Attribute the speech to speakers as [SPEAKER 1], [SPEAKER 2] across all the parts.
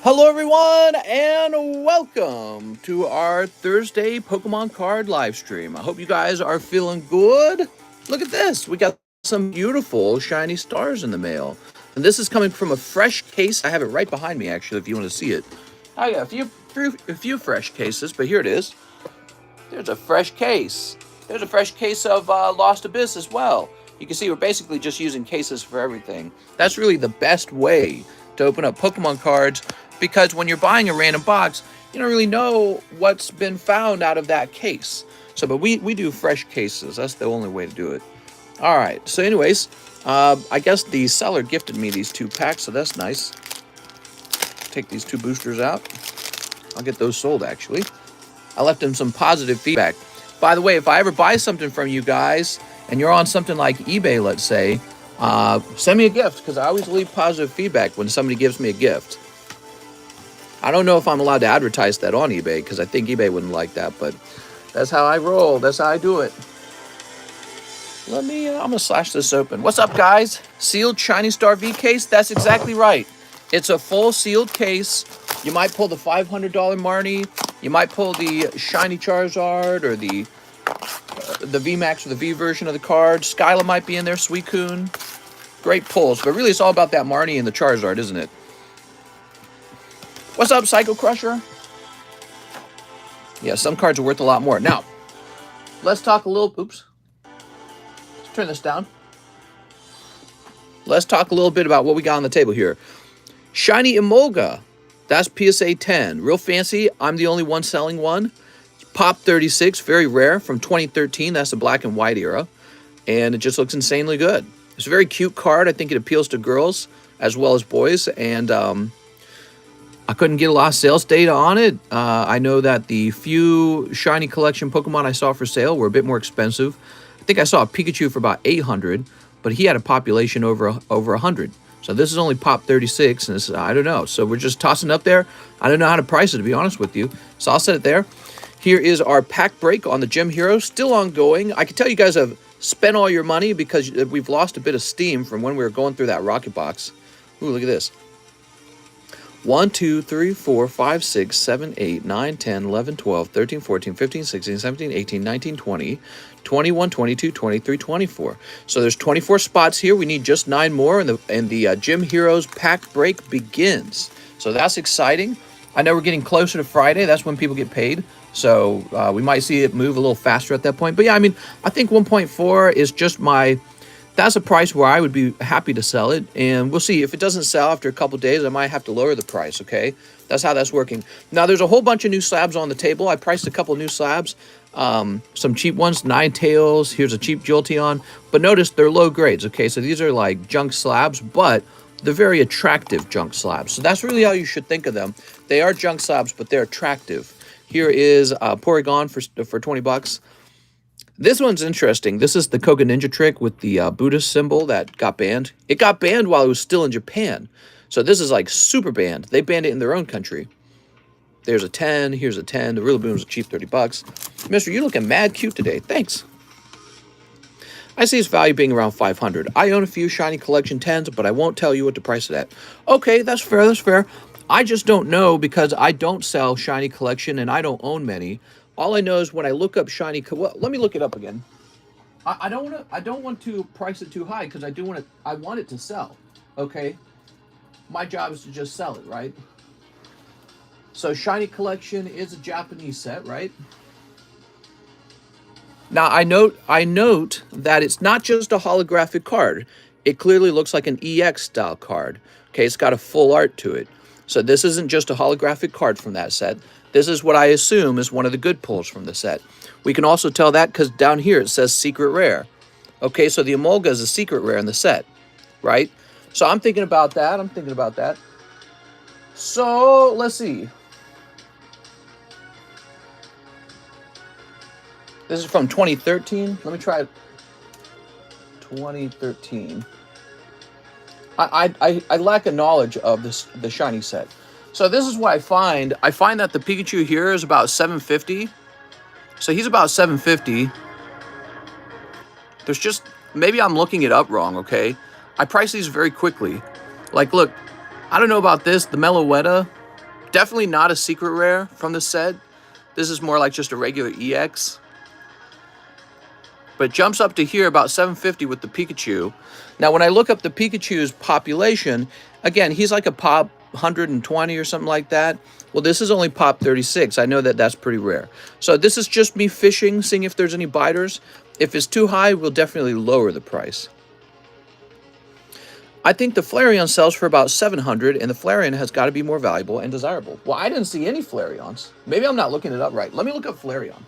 [SPEAKER 1] Hello everyone and welcome to our Thursday Pokemon card live stream. I hope you guys are feeling good. Look at this. We got some beautiful shiny stars in the mail. And this is coming from a fresh case. I have it right behind me actually if you want to see it. I got a few fresh cases, but here it is. There's a fresh case. There's a fresh case of Lost Abyss as well. You can see we're basically just using cases for everything. That's really the best way to open up Pokemon cards, because when you're buying a random box, you don't really know what's been found out of that case. So, but we do fresh cases. That's the only way to do it. All right. So anyways, I guess the seller gifted me these 2 packs, so that's nice. Take these 2 boosters out. I'll get those sold, actually. I left him some positive feedback. By the way, if I ever buy something from you guys and you're on something like eBay, let's say, send me a gift, because I always leave positive feedback when somebody gives me a gift. I don't know if I'm allowed to advertise that on eBay, because I think eBay wouldn't like that, but that's how I roll. That's how I do it. I'm going to slash this open. What's up, guys? Sealed Shiny Star V case? That's exactly right. It's a full sealed case. You might pull the $500 Marnie. You might pull the Shiny Charizard or the VMAX or the V version of the card. Skyla might be in there. Suicune. Great pulls. But really, it's all about that Marnie and the Charizard, isn't it? What's up, Psycho Crusher? Yeah, some cards are worth a lot more. Now, let's talk a little... Oops. Let's turn this down. Let's talk a little bit about what we got on the table here. Shiny EMOLOGA. That's PSA 10. Real fancy. I'm the only one selling one. Pop 36. Very rare. From 2013. That's the black and white era. And it just looks insanely good. It's a very cute card. I think it appeals to girls as well as boys. And I couldn't get a lot of sales data on it. I know that the few Shiny Collection Pokemon I saw for sale were a bit more expensive. I think I saw a Pikachu for about 800, but he had a population over 100. So this is only Pop 36, and this is, I don't know. So we're just tossing up there. I don't know how to price it, to be honest with you. So I'll set it there. Here is our pack break on the Gym Hero, still ongoing. I can tell you guys have spent all your money because we've lost a bit of steam from when we were going through that Rocket Box. Ooh, look at this. 1, 2, 3, 4, 5, 6, 7, 8, 9, 10, 11, 12, 13, 14, 15, 16, 17, 18, 19, 20, 21, 22, 23, 24. So there's 24 spots here. We need just 9 more, and the Gym Heroes pack break begins. So that's exciting. I know we're getting closer to Friday. That's when people get paid. So we might see it move a little faster at that point. But yeah, I mean, I think 1.4 is just my... That's a price where I would be happy to sell it, and we'll see. If it doesn't sell after a couple days, I might have to lower the price, okay? That's how that's working. Now, there's a whole bunch of new slabs on the table. I priced a couple new slabs, some cheap ones, Ninetales. Here's a cheap Jolteon. But notice they're low grades, okay? So these are like junk slabs, but they're very attractive junk slabs. So that's really how you should think of them. They are junk slabs, but they're attractive. Here is Porygon for 20 bucks. This one's interesting. This is the Koga Ninja trick with the Buddhist symbol that got banned. It got banned while it was still in Japan. So this is like super banned. They banned it in their own country. There's a 10. Here's a 10. The Rillaboom's a cheap 30 bucks. Mister, you looking mad cute today. Thanks. I see its value being around 500. I own a few Shiny Collection 10s, but I won't tell you what to price it at. Okay, that's fair. That's fair. I just don't know because I don't sell Shiny Collection and I don't own many. All I know is when I look up Shiny, well, let me look it up again. I don't want to price it too high because I want it to sell. Okay, my job is to just sell it, right? So Shiny Collection is a Japanese set, right? Now I note that it's not just a holographic card. It clearly looks like an EX style card. Okay, it's got a full art to it. So this isn't just a holographic card from that set. This is what I assume is one of the good pulls from the set. We can also tell that because down here it says secret rare. Okay, so the EMOLOGA is a secret rare in the set, right? So I'm thinking about that. So let's see. This is from 2013. Let me try 2013. I lack a knowledge of the shiny set. So this is what I find. I find that the Pikachu here is about 750. So he's about 750. There's just, maybe I'm looking it up wrong, okay? I price these very quickly. Like, look, I don't know about this. The Meloetta, Definitely not a secret rare from the set. This is more like just a regular EX. But jumps up to here about 750 with the Pikachu. Now, when I look up the Pikachu's population, again, he's like a pop 120 or something like that. Well, this is only pop 36. I know that that's pretty rare. So this is just me fishing, seeing if there's any biters. If it's too high, we'll definitely lower the price. I think the Flareon sells for about 700, and the Flareon has got to be more valuable and desirable. Well, I didn't see any Flareons. Maybe I'm not looking it up right. Let me look up Flareon.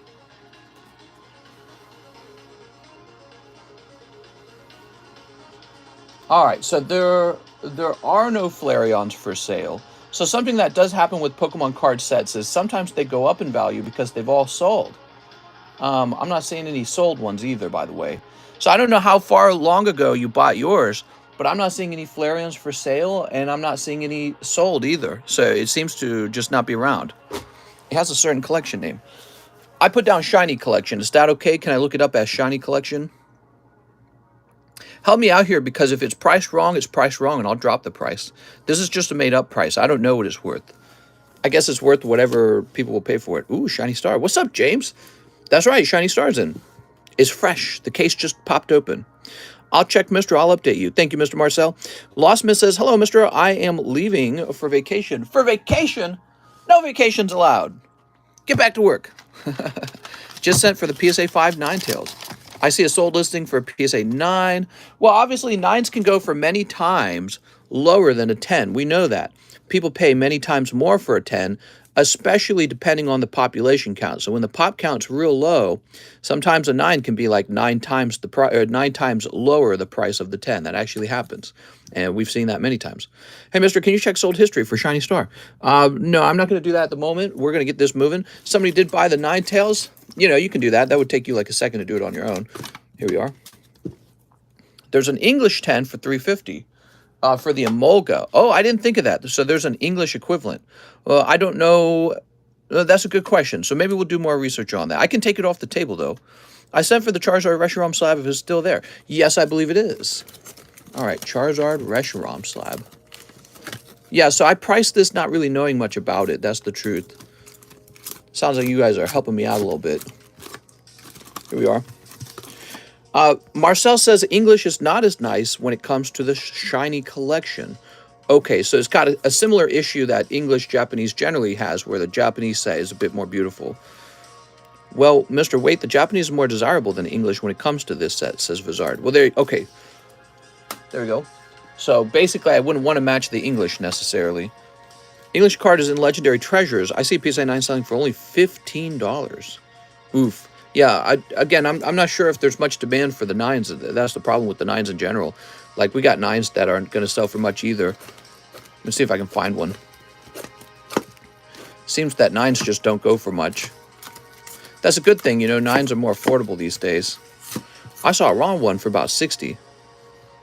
[SPEAKER 1] All right, so there are no Flareons for sale. So something that does happen with Pokemon card sets is sometimes they go up in value because they've all sold. I'm not seeing any sold ones either, by the way. So I don't know how far long ago you bought yours, but I'm not seeing any Flareons for sale, and I'm not seeing any sold either. So it seems to just not be around. It has a certain collection name. I put down Shiny Collection. Is that okay? Can I look it up as Shiny Collection? Help me out here, because if it's priced wrong, it's priced wrong, and I'll drop the price. This is just a made-up price. I don't know what it's worth. I guess it's worth whatever people will pay for it. Ooh, Shiny Star. What's up, James? That's right, Shiny Star's in. It's fresh. The case just popped open. I'll check, mister. I'll update you. Thank you, Mr. Marcel. Lost Miss says, hello, mister. I am leaving for vacation. For vacation? No vacations allowed. Get back to work. Just sent for the PSA 5 Ninetales. I see a sold listing for a PSA 9. Well, obviously, 9s can go for many times lower than a 10. We know that. People pay many times more for a 10, especially depending on the population count. So when the pop count's real low, sometimes a 9 can be like 9 times the price, or 9 times lower the price of the 10. That actually happens, and we've seen that many times. Hey, mister, can you check sold history for Shiny Star? No, I'm not going to do that at the moment. We're going to get this moving. Somebody did buy the Ninetales. You know, you can do that. That would take you like a second to do it on your own. Here we are. There's an English 10 for $350 for the EMOLOGA. Oh, I didn't think of that. So there's an English equivalent. Well, I don't know. That's a good question. So maybe we'll do more research on that. I can take it off the table, though. I sent for the Charizard Reshiram slab if it's still there. Yes, I believe it is. All right, Charizard Reshiram slab. Yeah, so I priced this not really knowing much about it. That's the truth. Sounds like you guys are helping me out a little bit. Here we are. Marcel says English is not as nice when it comes to the Shiny Collection. Okay, so it's got a similar issue that English Japanese generally has, where the Japanese say is a bit more beautiful. Well, Mr. Wait, the Japanese is more desirable than English when it comes to this set, says Vizard. Well, okay. There we go. So basically, I wouldn't want to match the English necessarily. English card is in Legendary Treasures. I see PSA 9 selling for only $15. Oof. Yeah, I'm not sure if there's much demand for the 9s. That's the problem with the 9s in general. Like, we got 9s that aren't going to sell for much either. Let me see if I can find one. Seems that 9s just don't go for much. That's a good thing, you know, 9s are more affordable these days. I saw a wrong one for about 60.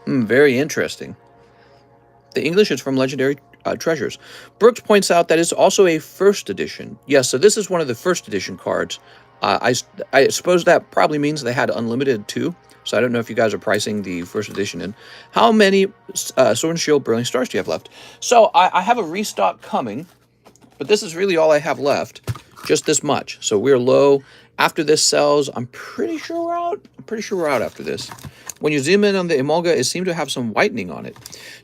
[SPEAKER 1] Very interesting. The English is from Legendary Treasures. Brooks points out that it's also a first edition. Yes, so this is one of the first edition cards. I suppose that probably means they had unlimited too. So I don't know if you guys are pricing the first edition in. How many Sword and Shield Brilliant Stars do you have left? So I have a restock coming, but this is really all I have left. Just this much. So we're low. After this sells, I'm pretty sure we're out. I'm pretty sure we're out after this. When you zoom in on the EMOLOGA, it seemed to have some whitening on it.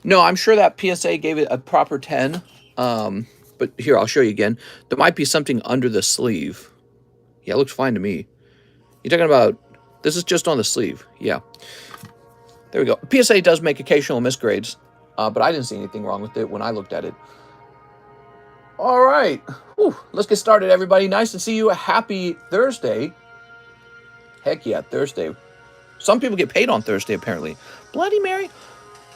[SPEAKER 1] No, I'm sure that PSA gave it a proper 10. But here, I'll show you again. There might be something under the sleeve. Yeah, it looks fine to me. You're talking about... This is just on the sleeve. Yeah. There we go. PSA does make occasional misgrades. But I didn't see anything wrong with it when I looked at it. All right. Whew. Let's get started, everybody. Nice to see you. A happy Thursday. Heck yeah, Thursday. Some people get paid on Thursday, apparently. Bloody Mary.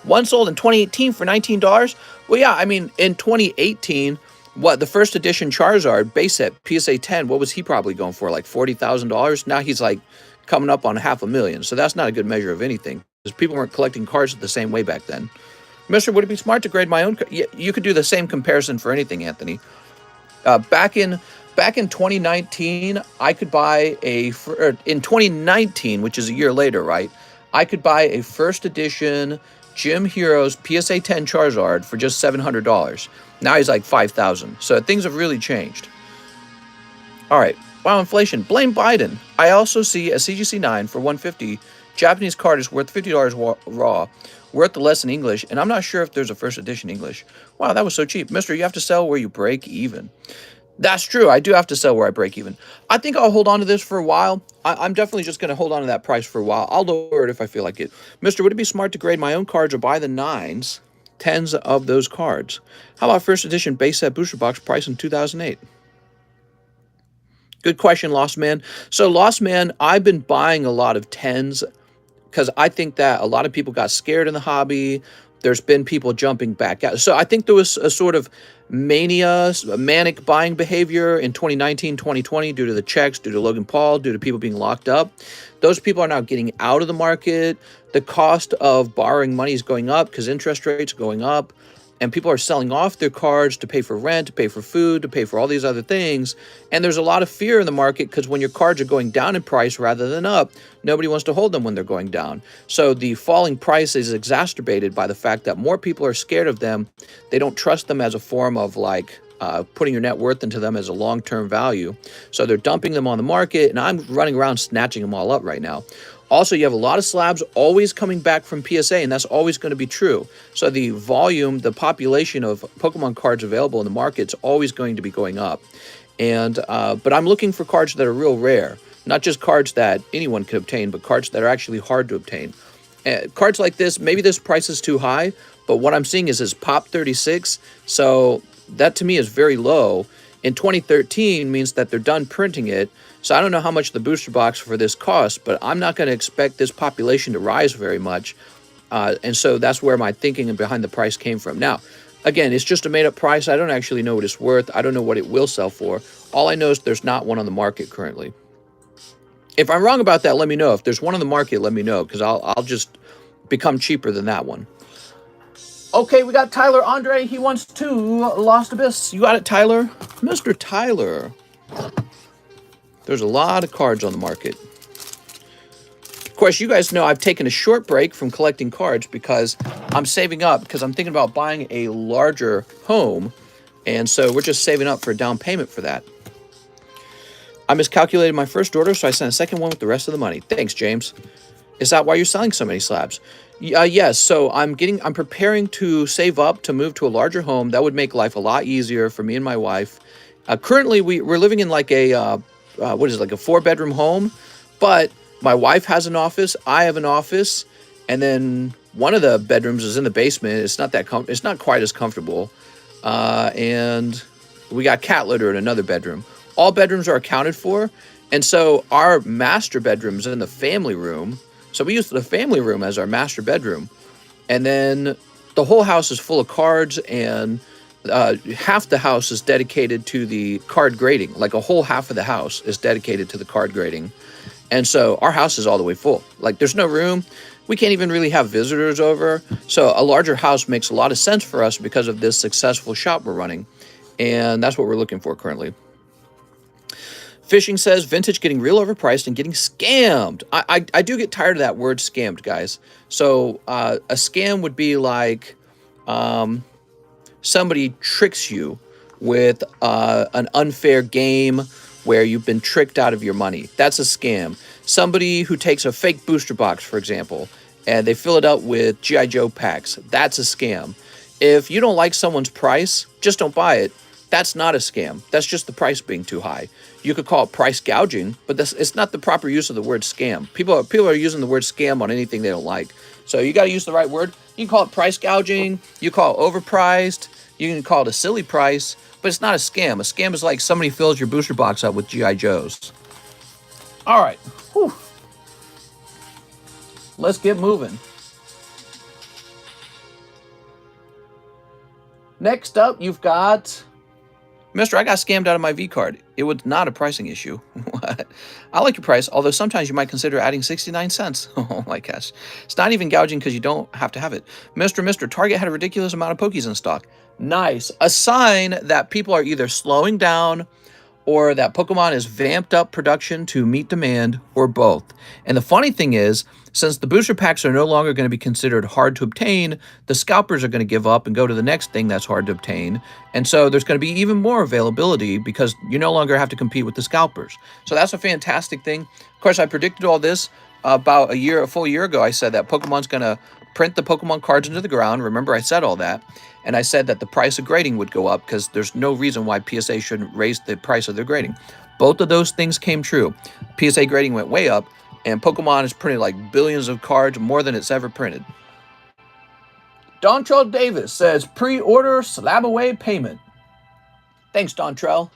[SPEAKER 1] One sold in 2018 for $19. Well, yeah, I mean, in 2018, what, the first edition Charizard base set, PSA 10, what was he probably going for? Like $40,000? Now he's like coming up on $500,000. So that's not a good measure of anything. Because people weren't collecting cards the same way back then. Mister, would it be smart to grade my own? You could do the same comparison for anything, Anthony. Back in 2019, I could buy in 2019, which is a year later, right? I could buy a first edition Jim Heroes PSA 10 Charizard for just $700. Now he's like $5,000. So things have really changed. All right. Wow, inflation. Blame Biden. I also see a CGC 9 for $150. Japanese card is worth $50 raw, worth the less in English, and I'm not sure if there's a first edition English. Wow, that was so cheap. Mister, you have to sell where you break even. That's true. I do have to sell where I break even. I think I'll hold on to this for a while. I'm definitely just going to hold on to that price for a while. I'll lower it if I feel like it. Mister, would it be smart to grade my own cards or buy the 9s, 10s of those cards? How about first edition base set booster box price in 2008? Good question, Lost Man. So, Lost Man, I've been buying a lot of 10s because I think that a lot of people got scared in the hobby. There's been people jumping back out. So I think there was a sort of mania, a manic buying behavior in 2019, 2020 due to the checks, due to Logan Paul, due to people being locked up. Those people are now getting out of the market. The cost of borrowing money is going up because interest rates are going up. And people are selling off their cards to pay for rent, to pay for food, to pay for all these other things. And there's a lot of fear in the market because when your cards are going down in price rather than up, nobody wants to hold them when they're going down. So the falling price is exacerbated by the fact that more people are scared of them. They don't trust them as a form of like putting your net worth into them as a long-term value. So they're dumping them on the market, and I'm running around snatching them all up right now. Also, you have a lot of slabs always coming back from PSA, and that's always going to be true. So the volume, the population of Pokemon cards available in the market is always going to be going up. And but I'm looking for cards that are real rare, not just cards that anyone could obtain, but cards that are actually hard to obtain. Cards like this, maybe this price is too high, but what I'm seeing is pop 36. So that to me is very low. In 2013 means that they're done printing it. So I don't know how much the booster box for this costs, but I'm not going to expect this population to rise very much. And so that's where my thinking and behind the price came from. Now, again, it's just a made-up price. I don't actually know what it's worth. I don't know what it will sell for. All I know is there's not one on the market currently. If I'm wrong about that, let me know. If there's one on the market, let me know, because I'll just become cheaper than that one. Okay, we got Tyler Andre. He wants 2 Lost Abyss. You got it, Tyler? Mr. Tyler. There's a lot of cards on the market. Of course, you guys know I've taken a short break from collecting cards because I'm saving up because I'm thinking about buying a larger home. And so we're just saving up for a down payment for that. I miscalculated my first order, so I sent a second one with the rest of the money. Thanks, James. Is that why you're selling so many slabs? Yes, so I'm preparing to save up to move to a larger home. That would make life a lot easier for me and my wife. Currently, we're living in like a, like a 4-bedroom home, but my wife has an office, I have an office, and then one of the bedrooms is in the basement. It's not it's not quite as comfortable. And we got cat litter in another bedroom. All bedrooms are accounted for, and so our master bedroom is in the family room. So we use the family room as our master bedroom. And then the whole house is full of cards, and half the house is dedicated to the card grading. Like a whole half of the house is dedicated to the card grading. And so our house is all the way full. Like there's no room. We can't even really have visitors over. So a larger house makes a lot of sense for us because of this successful shop we're running. And that's what we're looking for currently. Fishing says, vintage getting real overpriced and getting scammed. I do get tired of that word scammed, guys. So a scam would be like somebody tricks you with an unfair game where you've been tricked out of your money. That's a scam. Somebody who takes a fake booster box, for example, and they fill it up with G.I. Joe packs. That's a scam. If you don't like someone's price, just don't buy it. That's not a scam. That's just the price being too high. You could call it price gouging, but it's not the proper use of the word scam. People are using the word scam on anything they don't like. So you got to use the right word. You can call it price gouging. You call it overpriced. You can call it a silly price, but it's not a scam. A scam is like somebody fills your booster box up with G.I. Joes. All right. Whew. Let's get moving. Next up, you've got... Mister, I got scammed out of my V-card. It was not a pricing issue. What? I like your price, although sometimes you might consider adding 69 cents. Oh my gosh. It's not even gouging because you don't have to have it. Mister, Target had a ridiculous amount of Pokies in stock. Nice. A sign that people are either slowing down or that Pokemon is vamped up production to meet demand, or both. And the funny thing is, since the booster packs are no longer going to be considered hard to obtain, the scalpers are going to give up and go to the next thing that's hard to obtain. And so there's going to be even more availability because you no longer have to compete with the scalpers. So that's a fantastic thing. Of course, I predicted all this about a full year ago. I said that Pokemon's going to print the Pokemon cards into the ground. Remember, I said all that. And I said that the price of grading would go up because there's no reason why PSA shouldn't raise the price of their grading. Both of those things came true. PSA grading went way up, and Pokemon has printed like billions of cards, more than it's ever printed. Dontrell Davis says, pre-order SLAB-AWAY payment. Thanks, Dontrell.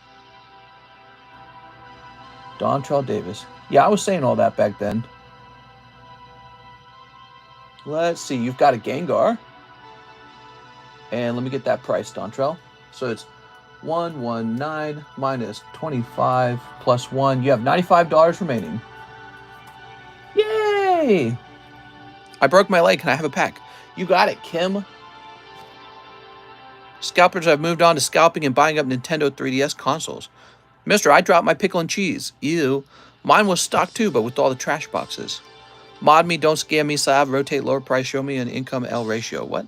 [SPEAKER 1] Dontrell Davis. Yeah, I was saying all that back then. Let's see. You've got a Gengar. And let me get that price, Dontrell. So it's 119 minus 25 plus 1. You have $95 remaining. Yay! I broke my leg. Can I have a pack? You got it, Kim. Scalpers have moved on to scalping and buying up Nintendo 3DS consoles. Mister, I dropped my pickle and cheese. Ew. Mine was stocked too, but with all the trash boxes. Mod me, don't scam me, Slab. Rotate lower price, show me an income L ratio. What?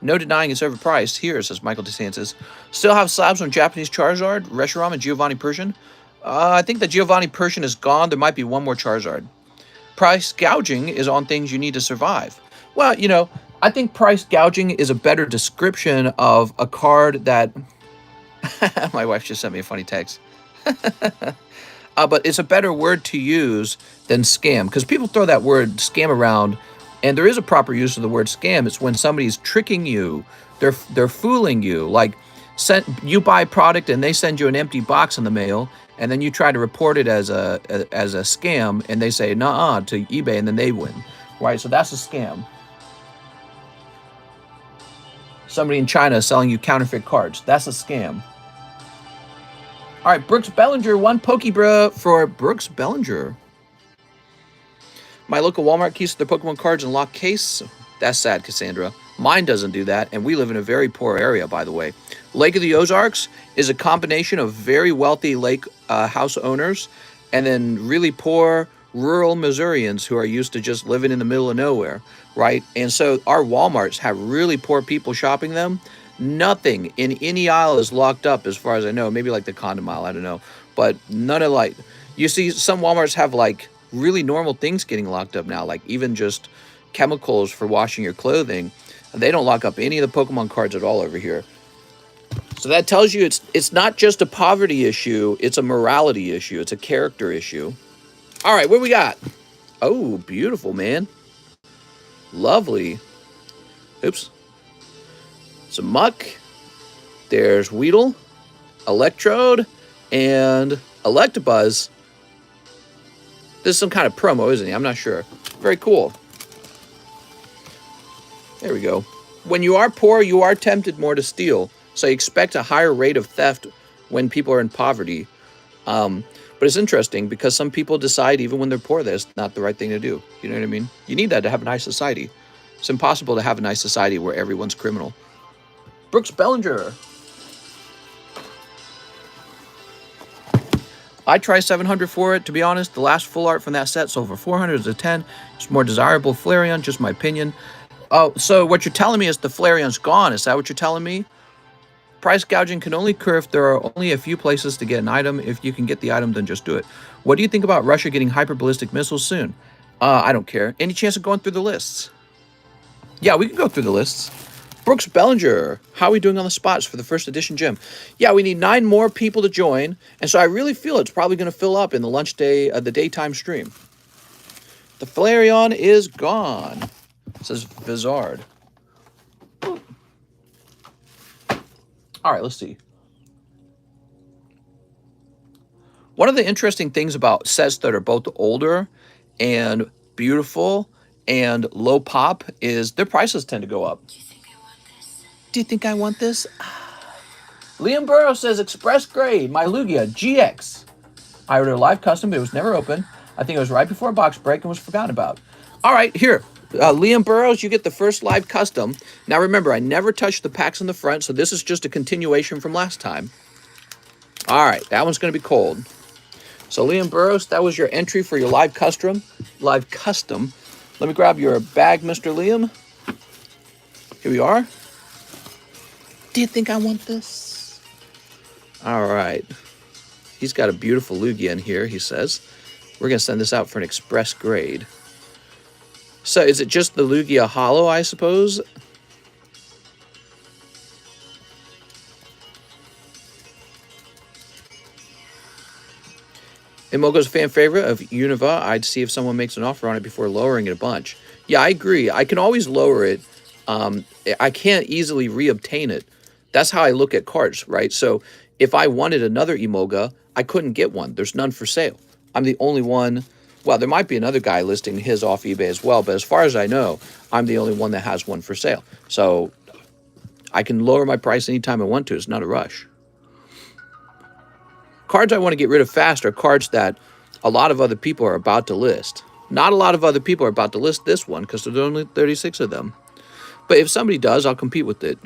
[SPEAKER 1] No denying it's overpriced. Here, says Michael DeSantis. Still have slabs on Japanese Charizard, Reshiram, and Giovanni Persian. I think that Giovanni Persian is gone. There might be one more Charizard. Price gouging is on things you need to survive. Well, you know, I think price gouging is a better description of a card that... My wife just sent me a funny text. But it's a better word to use than scam, because people throw that word scam around, and there is a proper use of the word scam. It's when somebody's tricking you, they're fooling you. Like, you buy a product and they send you an empty box in the mail, and then you try to report it as a scam, and they say "nuh-uh" to eBay, and then they win, right? So that's a scam. Somebody in China is selling you counterfeit cards. That's a scam. All right, Brooks Bellinger, one Pokebra for Brooks Bellinger. My local Walmart keeps their Pokemon cards in locked case. That's sad, Cassandra. Mine doesn't do that, and we live in a very poor area, by the way. Lake of the Ozarks is a combination of very wealthy lake house owners and then really poor rural Missourians who are used to just living in the middle of nowhere, right? And so our Walmarts have really poor people shopping them. Nothing in any aisle is locked up as far as I know. Maybe like the condom aisle, I don't know. But none of like... You see, some Walmarts have like really normal things getting locked up now, like even just chemicals for washing your clothing. They don't lock up any of the Pokemon cards at all over here. So that tells you it's not just a poverty issue, it's a morality issue, it's a character issue. All right, what we got? Oh, beautiful, man. Lovely. Oops. Some Muck. There's Weedle, Electrode, and Electabuzz. This is some kind of promo, isn't he? I'm not sure. Very cool. There we go. When you are poor, you are tempted more to steal. So you expect a higher rate of theft when people are in poverty. But it's interesting because some people decide even when they're poor, that's not the right thing to do. You know what I mean? You need that to have a nice society. It's impossible to have a nice society where everyone's criminal. Brooks Bellinger. I try 700 for it, to be honest. The last full art from that set sold for 400 as a 10. It's more desirable Flareon, just my opinion. Oh, so what you're telling me is the Flareon's gone. Is that what you're telling me? Price gouging can only occur if there are only a few places to get an item. If you can get the item, then just do it. What do you think about Russia getting hyperballistic missiles soon? I don't care. Any chance of going through the lists? Yeah, we can go through the lists. Brooks Bellinger, how are we doing on the spots for the first edition gym? Yeah, we need 9 more people to join, and so I really feel it's probably going to fill up in the lunch day, the daytime stream. The Flareon is gone, says Vizard. All right, let's see. One of the interesting things about sets that are both older and beautiful and low pop is their prices tend to go up. Do you think I want this? Liam Burrow says, Express Grade, my Lugia GX. I ordered a live custom, but it was never open. I think it was right before a box break and was forgotten about. All right, here. Liam Burrows, you get the first live custom. Now remember, I never touched the packs in the front, so this is just a continuation from last time. All right, that one's going to be cold. So Liam Burrows, that was your entry for your live custom. Live custom. Let me grab your bag, Mr. Liam. Here we are. Do you think I want this? All right. He's got a beautiful Lugia in here, he says. We're going to send this out for an express grade. So is it just the Lugia Holo, I suppose? Imogo's a fan favorite of Univa. I'd see if someone makes an offer on it before lowering it a bunch. Yeah, I agree. I can always lower it. I can't easily reobtain it. That's how I look at cards, right? So if I wanted another Imoga, I couldn't get one. There's none for sale. I'm the only one. Well, there might be another guy listing his off eBay as well, but as far as I know, I'm the only one that has one for sale. So I can lower my price anytime I want to. It's not a rush. Cards I want to get rid of fast are cards that a lot of other people are about to list. Not a lot of other people are about to list this one because there's only 36 of them. But if somebody does, I'll compete with it.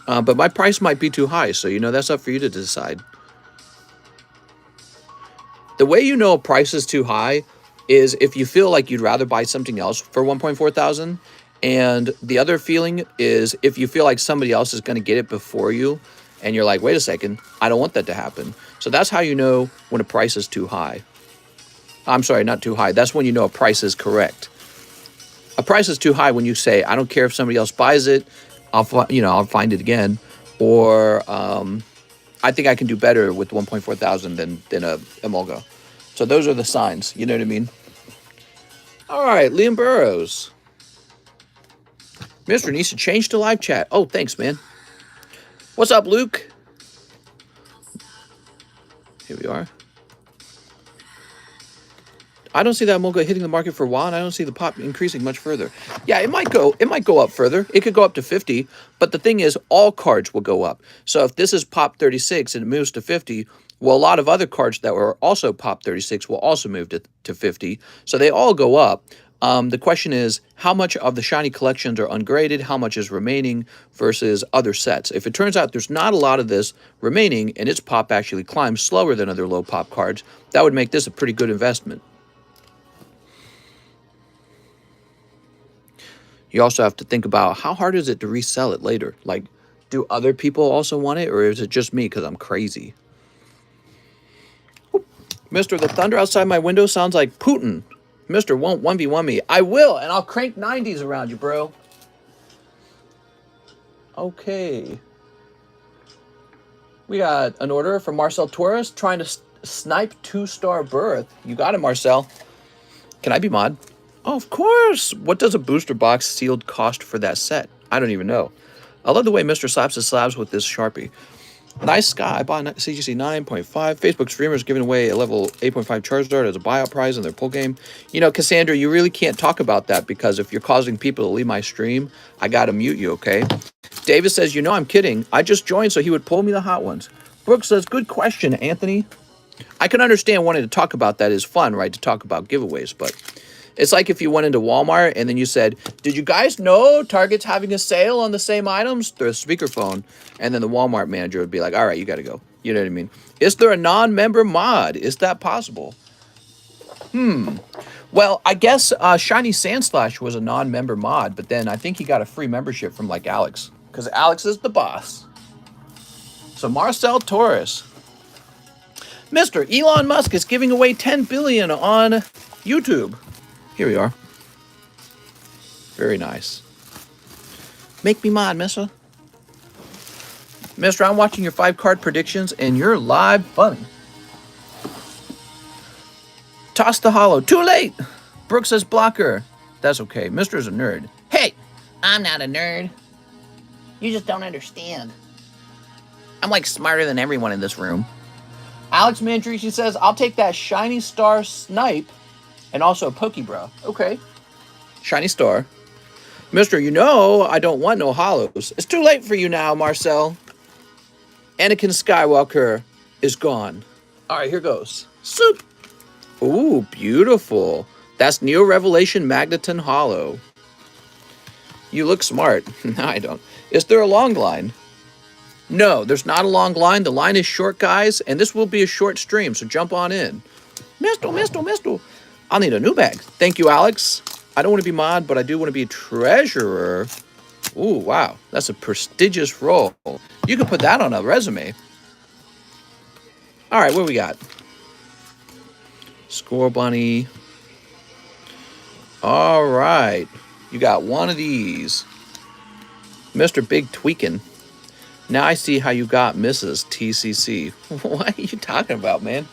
[SPEAKER 1] But my price might be too high, so, that's up for you to decide. The way you know a price is too high is if you feel like you'd rather buy something else for 1.4 thousand. And the other feeling is if you feel like somebody else is going to get it before you, and you're like, wait a second, I don't want that to happen. So that's how you know when a price is too high. I'm sorry, not too high. That's when you know a price is correct. A price is too high when you say, I don't care if somebody else buys it, I'll find it again, or I think I can do better with 1.4 thousand than a Emolga. So those are the signs. You know what I mean? All right, Liam Burrows. Mr. needs to change to live chat. Oh, thanks, man. What's up, Luke? Here we are. I don't see that Emolga hitting the market for a while, and I don't see the pop increasing much further. Yeah, it might go up further. It could go up to 50, but the thing is, all cards will go up. So if this is pop 36 and it moves to 50, well, a lot of other cards that were also pop 36 will also move to 50. So they all go up. The question is, how much of the shiny collections are ungraded? How much is remaining versus other sets? If it turns out there's not a lot of this remaining and its pop actually climbs slower than other low pop cards, that would make this a pretty good investment. You also have to think about how hard is it to resell it later? Like, do other people also want it, or is it just me because I'm crazy? Mr. The thunder outside my window sounds like Putin. Mr. won't 1v1 me. I will, and I'll crank 90s around you, bro. Okay. We got an order from Marcel Torres trying to snipe 2-star berth. You got it, Marcel. Can I be mod? Oh, of course. What does a booster box sealed cost for that set? I don't even know. I love the way Mr. slaps his slabs with this Sharpie. Nice Sky. I bought a CGC 9.5. Facebook streamers giving away a level 8.5 Charizard as a buyout prize in their pull game. Cassandra, you really can't talk about that because if you're causing people to leave my stream, I got to mute you, okay? Davis says, I'm kidding. I just joined so he would pull me the hot ones. Brooks says, good question, Anthony. I can understand wanting to talk about that is fun, right, to talk about giveaways, but it's like if you went into Walmart and then you said, did you guys know Target's having a sale on the same items? Through a speakerphone. And then the Walmart manager would be like, all right, you got to go. You know what I mean? Is there a non-member mod? Is that possible? Well, I guess Shiny Sandslash was a non-member mod, but then I think he got a free membership from like Alex. Because Alex is the boss. So Marcel Torres. Mr. Elon Musk is giving away $10 billion on YouTube. Here we are. Very nice. Make me mod, mister. Mister, I'm watching your 5-card predictions, and you're live funny. Toss the hollow. Too late! Brooks says blocker. That's okay. Mister's a nerd. Hey! I'm not a nerd. You just don't understand. I'm like smarter than everyone in this room. Alex Mandrici says, I'll take that shiny star snipe. And also a Pokebra. Okay. Shiny star. Mister, I don't want no hollows. It's too late for you now, Marcel. Anakin Skywalker is gone. All right, here goes. Soup. Ooh, beautiful. That's Neo Revelation Magneton Hollow. You look smart. No, I don't. Is there a long line? No, there's not a long line. The line is short, guys, and this will be a short stream, so jump on in. Misto. I'll need a new bag. Thank you, Alex. I don't want to be mod, but I do want to be treasurer. Ooh, wow. That's a prestigious role. You can put that on a resume. All right, what we got? Score bunny. All right. You got one of these. Mr. Big Tweakin'. Now I see how you got Mrs. TCC. What are you talking about, man?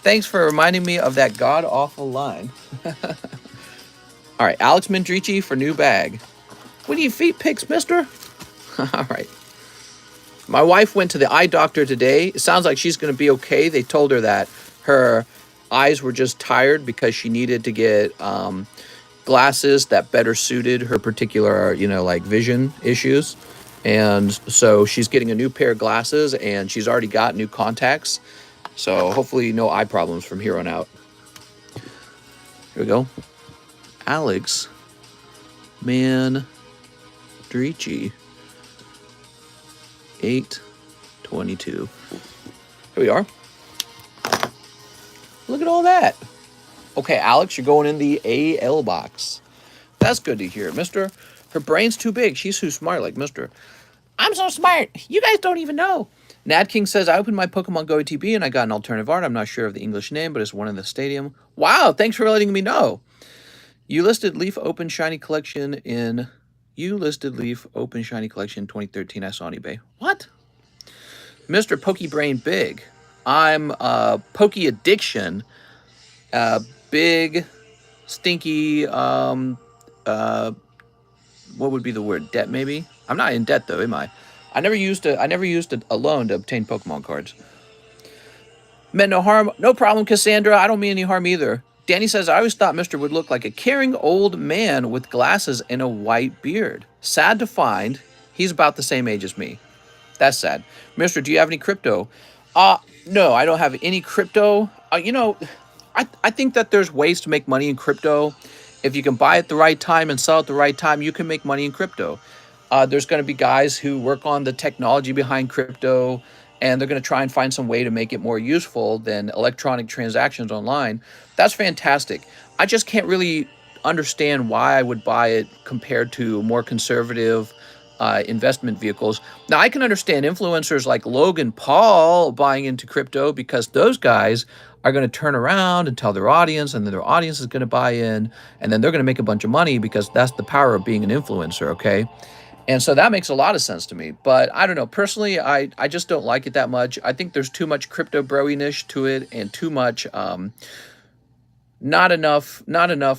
[SPEAKER 1] Thanks for reminding me of that god-awful line. All right, Alex Mendrici for new bag. What do you feet pics, mister? All right. My wife went to the eye doctor today. It sounds like she's going to be okay. They told her that her eyes were just tired because she needed to get glasses that better suited her particular, you know, like vision issues. And so she's getting a new pair of glasses, and she's already got new contacts. So hopefully no eye problems from here on out. Here we go. Alex Mandrici. 822. Here we are. Look at all that. Okay, Alex, you're going in the AL box. That's good to hear, mister. Her brain's too big. She's too smart, like mister. I'm so smart. You guys don't even know. Nad King says, I opened my Pokemon Go ATB and I got an alternative art. I'm not sure of the English name, but it's one in the stadium. Wow, thanks for letting me know. You listed Leaf Open Shiny Collection in... You listed Leaf Open Shiny Collection 2013. I saw on eBay. What? Mr. Pokebrain Big. I'm Poke Addiction. Big, stinky, what would be the word? Debt, maybe? I'm not in debt, though, am I? I never used a loan to obtain Pokemon cards. Meant no harm. No problem, Cassandra. I don't mean any harm either. Danny says, I always thought Mr. would look like a caring old man with glasses and a white beard. Sad to find he's about the same age as me. That's sad. Mr., do you have any crypto? No, I don't have any crypto. You know, I think that there's ways to make money in crypto. If you can buy at the right time and sell at the right time, you can make money in crypto. There's going to be guys who work on the technology behind crypto, and they're going to try and find some way to make it more useful than electronic transactions online. That's fantastic. I just can't really understand why I would buy it compared to more conservative investment vehicles. Now, I can understand influencers like Logan Paul buying into crypto because those guys are going to turn around and tell their audience, and then their audience is going to buy in, and then they're going to make a bunch of money because that's the power of being an influencer, okay? And so that makes a lot of sense to me. But I don't know. Personally, I just don't like it that much. I think there's too much crypto broiness to it and too much, not enough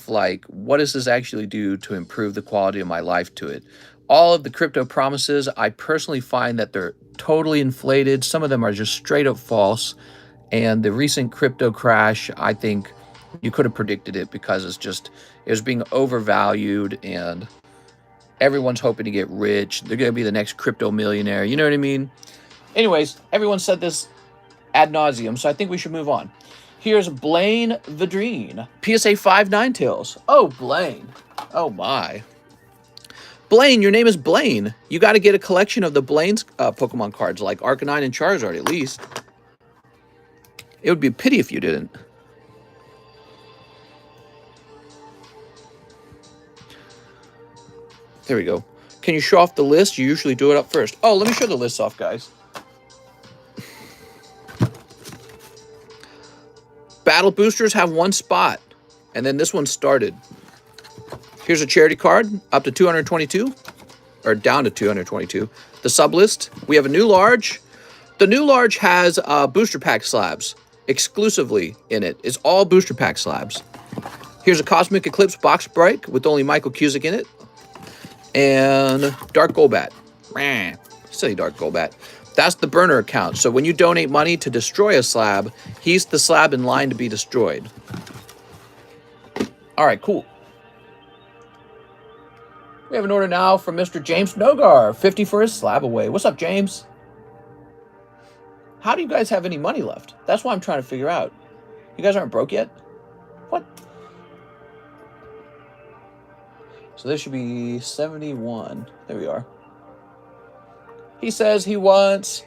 [SPEAKER 1] like, what does this actually do to improve the quality of my life to it? All of the crypto promises, I personally find that they're totally inflated. Some of them are just straight up false. And the recent crypto crash, I think you could have predicted it because it was being overvalued and everyone's hoping to get rich. They're going to be the next crypto millionaire. You know what I mean? Anyways, everyone said this ad nauseum, so I think we should move on. Here's Blaine Vadrine. PSA 5 Ninetales. Oh, Blaine. Oh, my. Blaine, your name is Blaine. You got to get a collection of the Blaine's Pokemon cards, like Arcanine and Charizard, at least. It would be a pity if you didn't. There we go. Can you show off the list? You usually do it up first. Oh, let me show the list off, guys. Battle boosters have one spot, and then this one started. Here's a charity card, up to 222, or down to 222. The Sublist, we have a new large. The new large has booster pack slabs exclusively in it. It's all booster pack slabs. Here's a Cosmic Eclipse box break with only Michael Cusick in it. And Dark Golbat. Silly Dark Golbat. That's the burner account. So when you donate money to destroy a slab, he's the slab in line to be destroyed. All right, cool. We have an order now from Mr. James Nogar, 50 for his SLAB-AWAY. What's up, James? How do you guys have any money left? That's what I'm trying to figure out. You guys aren't broke yet? What? So this should be 71. There we are. He says he wants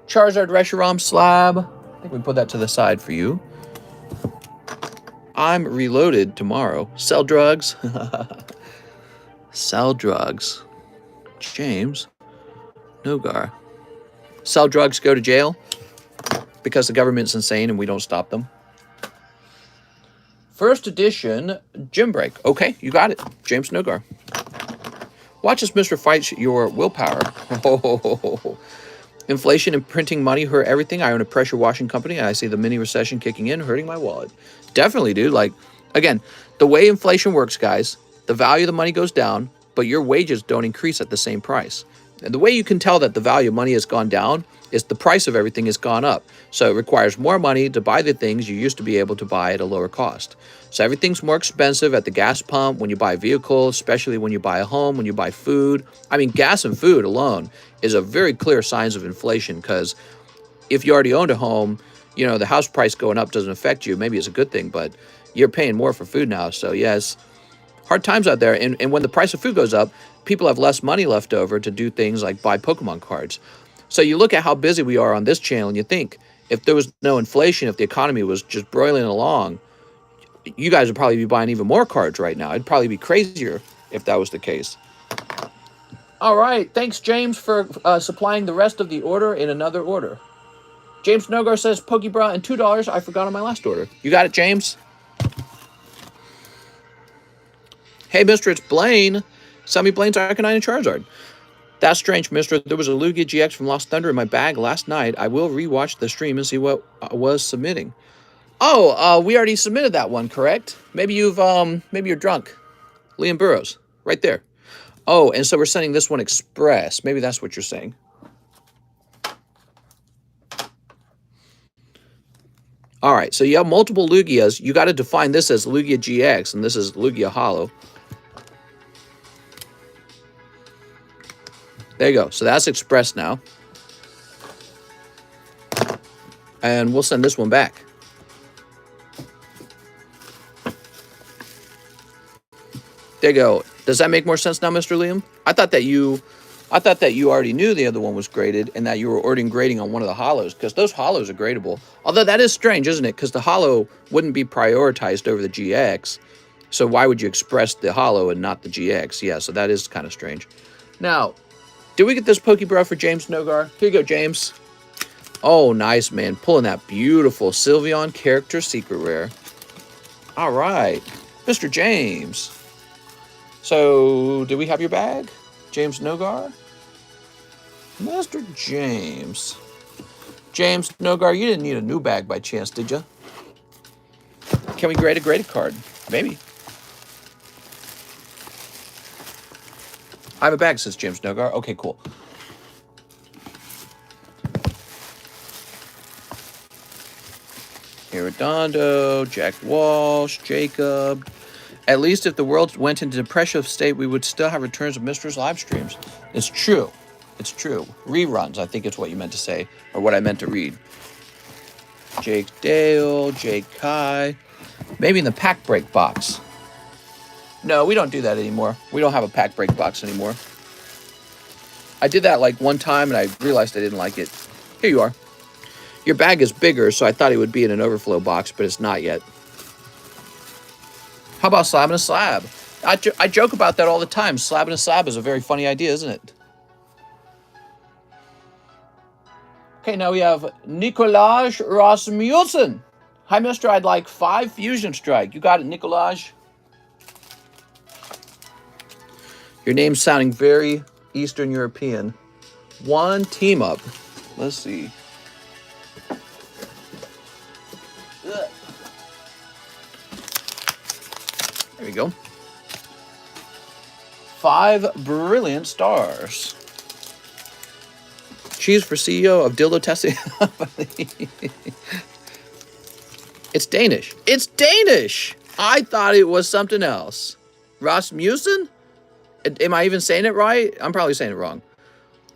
[SPEAKER 1] Charizard Reshiram Slab. I think we put that to the side for you. I'm reloaded tomorrow. Sell drugs. Sell drugs. James Nogar. Sell drugs, go to jail because the government's insane and we don't stop them. First edition Gym Break. Okay, you got it. James Nogar. Watch as Mr. fights your willpower. Inflation and printing money hurt everything. I own a pressure washing company and I see the mini recession kicking in, hurting my wallet. Definitely, dude. Like, again, the way inflation works, guys, the value of the money goes down, but your wages don't increase at the same price. And the way you can tell that the value of money has gone down is the price of everything has gone up. So it requires more money to buy the things you used to be able to buy at a lower cost. So everything's more expensive at the gas pump, when you buy a vehicle, especially when you buy a home, when you buy food. I mean, gas and food alone is a very clear signs of inflation, because if you already owned a home, you know, the house price going up doesn't affect you. Maybe it's a good thing, but you're paying more for food now. So yes, hard times out there. And when the price of food goes up, people have less money left over to do things like buy Pokemon cards. So you look at how busy we are on this channel and you think, if there was no inflation, if the economy was just broiling along, you guys would probably be buying even more cards right now. It'd probably be crazier if that was the case. All right. Thanks, James, for supplying the rest of the order in another order. James Nogar says, Pokebra and $2. I forgot on my last order. You got it, James? Hey, mister, it's Blaine. Sell me Blaine's Arcanine and Charizard. That's strange, mister. There was a Lugia GX from Lost Thunder in my bag last night. I will rewatch the stream and see what I was submitting. Oh, we already submitted that one, correct? Maybe maybe you're drunk. Liam Burrows, right there. Oh, and so we're sending this one express. Maybe that's what you're saying. All right, so you have multiple Lugias. You got to define this as Lugia GX, and this is Lugia Holo. There you go. So that's express now. And we'll send this one back. There you go. Does that make more sense now, Mr. Liam? I thought that you already knew the other one was graded and that you were ordering grading on one of the holos, because those holos are gradable. Although that is strange, isn't it? Because the holo wouldn't be prioritized over the GX. So why would you express the holo and not the GX? Yeah, so that is kind of strange. Now, did we get this Pokebra for James Nogar? Here you go, James. Oh, nice, man. Pulling that beautiful Sylveon character secret rare. All right. Mr. James. So, do we have your bag? James Nogar? Mr. James. James Nogar, you didn't need a new bag by chance, did you? Can we grade a graded card? Maybe. I have a bag, says James Nogar. Okay, cool. Iridondo, Jack Walsh, Jacob. At least if the world went into depressive state, we would still have returns of Mister's live streams. It's true. It's true. Reruns, I think it's what you meant to say, or what I meant to read. Jake Dale, Jake Kai. Maybe in the pack break box. No, we don't do that anymore. We don't have a pack break box anymore. I did that like one time and I realized I didn't like it. Here you are. Your bag is bigger, so I thought it would be in an overflow box, but it's not yet. How about slab and a slab? I joke about that all the time. Slab and a slab is a very funny idea, isn't it? Okay, now we have Nikolaj Rasmussen. Hi, mister. I'd like 5 Fusion Strike. You got it, Nikolaj. Your name's sounding very Eastern European. 1 team up. Let's see. There we go. 5 brilliant stars. Cheese for CEO of dildo testing. It's Danish. It's Danish! I thought it was something else. Rasmussen? Am I even saying it right? I'm probably saying it wrong.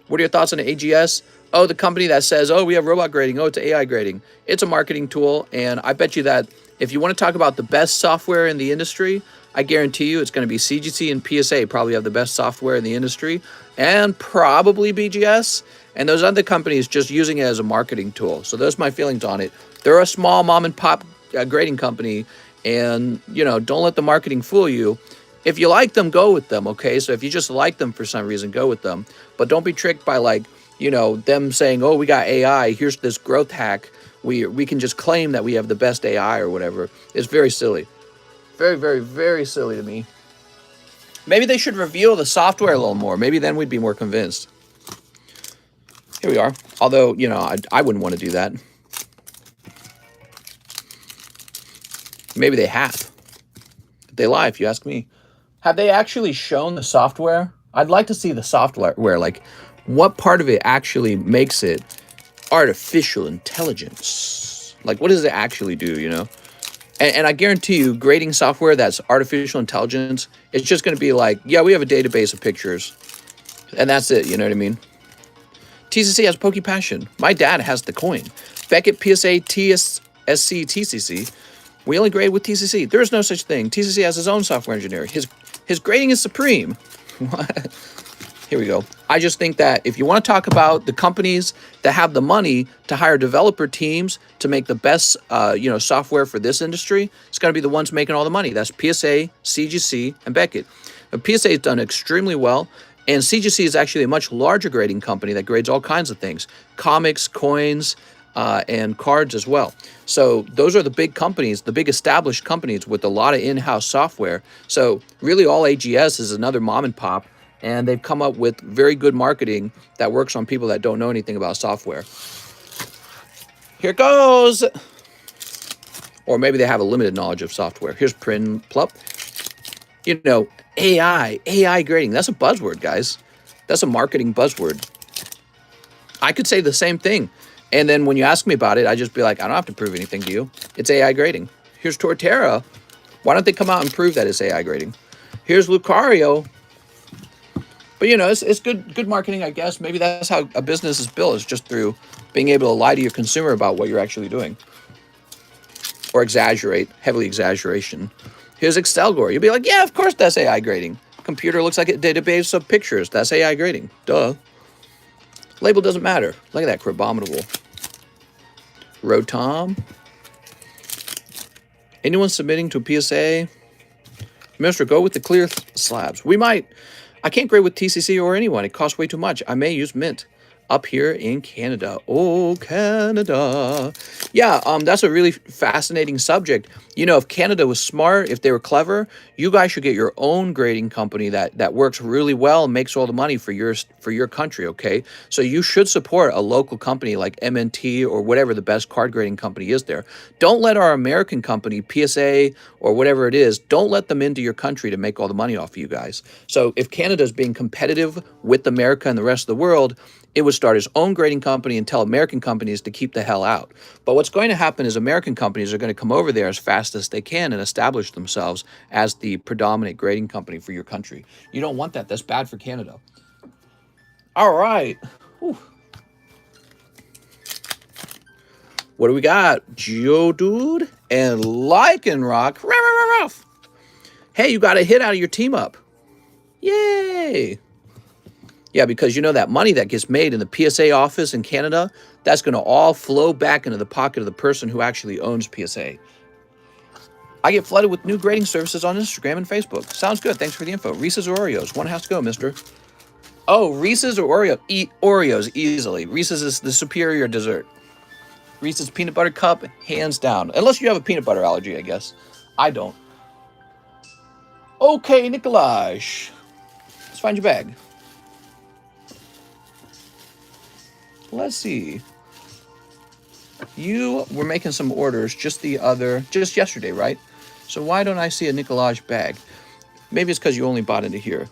[SPEAKER 1] What are your thoughts on the AGS? Oh, the company that says, oh, we have robot grading. Oh, it's AI grading. It's a marketing tool, and I bet you that If you want to talk about the best software in the industry, I guarantee you it's going to be CGC and PSA probably have the best software in the industry, and probably BGS, and those other companies just using it as a marketing tool. So those are my feelings on it. They're a small mom and pop grading company, and, you know, don't let the marketing fool you. If you like them, go with them, okay? So if you just like them for some reason, go with them. But don't be tricked by, like, you know, them saying, oh, we got AI, here's this growth hack. We can just claim that we have the best AI or whatever. It's very silly. Very, very, very silly to me. Maybe they should reveal the software a little more. Maybe then we'd be more convinced. Here we are. Although, you know, I wouldn't want to do that. Maybe they have. They lie, if you ask me. Have they actually shown the software? I'd like to see the software, like, what part of it actually makes it artificial intelligence? Like, what does it actually do, you know? And I guarantee you, grading software that's artificial intelligence, it's just going to be like, yeah, we have a database of pictures. And that's it, you know what I mean? TCC has Poke Passion. My dad has the coin. Beckett, PSA, TSSC, TCC. We only grade with TCC. There is no such thing. TCC has his own software engineer. His grading is supreme. What? Here we go. I just think that if you want to talk about the companies that have the money to hire developer teams to make the best, you know, software for this industry, it's got to be the ones making all the money. That's PSA, CGC, and Beckett. But PSA has done extremely well, and CGC is actually a much larger grading company that grades all kinds of things, comics, coins, and cards as well. So those are the big companies, the big established companies with a lot of in-house software. So really all AGS is another mom and pop, and they've come up with very good marketing that works on people that don't know anything about software. Here it goes. Or maybe they have a limited knowledge of software. Here's Prin Plup. You know, AI grading. That's a buzzword, guys. That's a marketing buzzword. I could say the same thing. And then when you ask me about it, I just be like, I don't have to prove anything to you. It's AI grading. Here's Torterra. Why don't they come out and prove that it's AI grading? Here's Lucario. But, you know, it's good marketing, I guess. Maybe that's how a business is built, is just through being able to lie to your consumer about what you're actually doing. Or exaggerate, heavily exaggeration. Here's Excelgor. You'll be like, yeah, of course that's AI grading. Computer looks like a database of pictures. That's AI grading. Duh. Label doesn't matter. Look at that, Crabominable. Rotom. Anyone submitting to a PSA? Mister, go with the clear slabs. We might. I can't grade with TCC or anyone. It costs way too much. I may use Mint up here in Canada. Oh, Canada. Yeah, that's a really fascinating subject. You know, if Canada was smart, if they were clever, you guys should get your own grading company that works really well and makes all the money for your country, okay? So you should support a local company like MNT or whatever the best card grading company is there. Don't let our American company, PSA or whatever it is, don't let them into your country to make all the money off of you guys. So if Canada is being competitive with America and the rest of the world, it would start its own grading company and tell American companies to keep the hell out. But what's going to happen is American companies are going to come over there as fast as they can and establish themselves as the predominant grading company for your country. You don't want that. That's bad for Canada. All right. Whew. What do we got? Geodude and Lycanroc. Ruff. Hey, you got a hit out of your team up. Yay. Yeah, because you know that money that gets made in the PSA office in Canada, that's going to all flow back into the pocket of the person who actually owns PSA. I get flooded with new grading services on Instagram and Facebook. Sounds good. Thanks for the info. Reese's or Oreos? One has to go, mister. Oh, Reese's or Oreo? Eat Oreos easily. Reese's is the superior dessert. Reese's peanut butter cup, hands down. Unless you have a peanut butter allergy, I guess. I don't. Okay, Nikolaj. Let's find your bag. Let's see. You were making some orders just yesterday, right? So why don't I see a Nikolaj bag? Maybe it's because you only bought into here.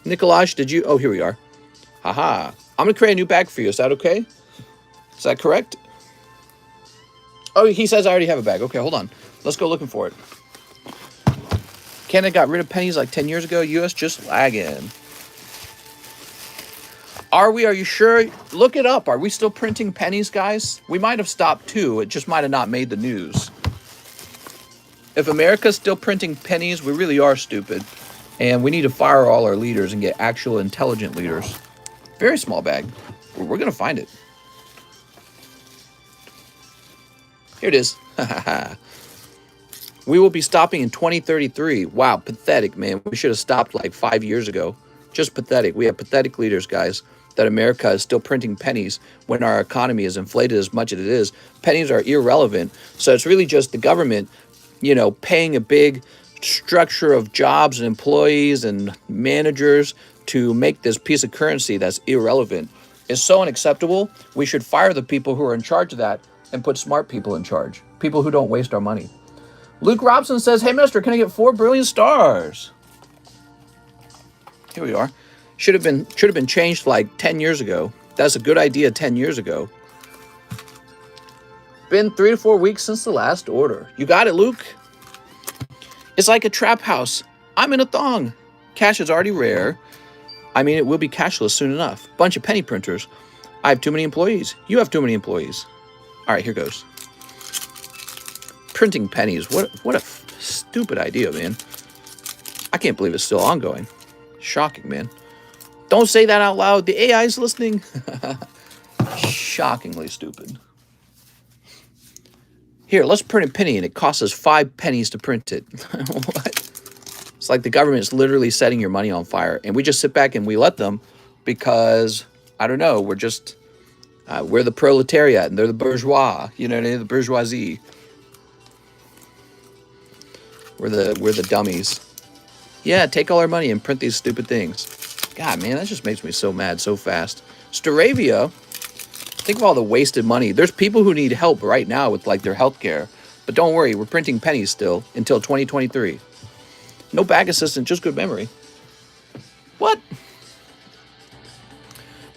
[SPEAKER 1] Nikolaj, did you? Oh, here we are. Haha. I'm going to create a new bag for you. Is that okay? Is that correct? Oh, he says I already have a bag. Okay, hold on. Let's go looking for it. Canada got rid of pennies like 10 years ago. U.S. just lagging. Are we? Are you sure? Look it up. Are we still printing pennies, guys? We might have stopped too. It just might have not made the news. If America's still printing pennies, we really are stupid. And we need to fire all our leaders and get actual intelligent leaders. Very small bag. We're going to find it. Here it is. We will be stopping in 2033. Wow, pathetic, man. We should have stopped like 5 years ago. Just pathetic. We have pathetic leaders, guys, that America is still printing pennies when our economy is inflated as much as it is. Pennies are irrelevant. So it's really just the government, you know, paying a big structure of jobs and employees and managers to make this piece of currency that's irrelevant. It's so unacceptable. We should fire the people who are in charge of that and put smart people in charge. People who don't waste our money. Luke Robson says, hey, mister, can I get 4 brilliant stars? Here we are. Should have been changed like 10 years ago. That's a good idea 10 years ago. Been 3 to 4 weeks since the last order. You got it, Luke. It's like a trap house. I'm in a thong. Cash is already rare. I mean, it will be cashless soon enough. Bunch of penny printers. I have too many employees. You have too many employees. All right, here goes. Printing pennies. What a stupid idea, man. I can't believe it's still ongoing. Shocking, man. Don't say that out loud. The AI's listening. Shockingly stupid. Here, let's print a penny, and it costs us 5 pennies to print it. What? It's like the government's literally setting your money on fire, and we just sit back and we let them because, I don't know, we're just, we're the proletariat, and they're the bourgeois, you know, the bourgeoisie. We're the dummies. Yeah, take all our money and print these stupid things. God, man, that just makes me so mad so fast. Staravia, think of all the wasted money. There's people who need help right now with like their health care. But don't worry, we're printing pennies still until 2023. No bag assistant, just good memory. What?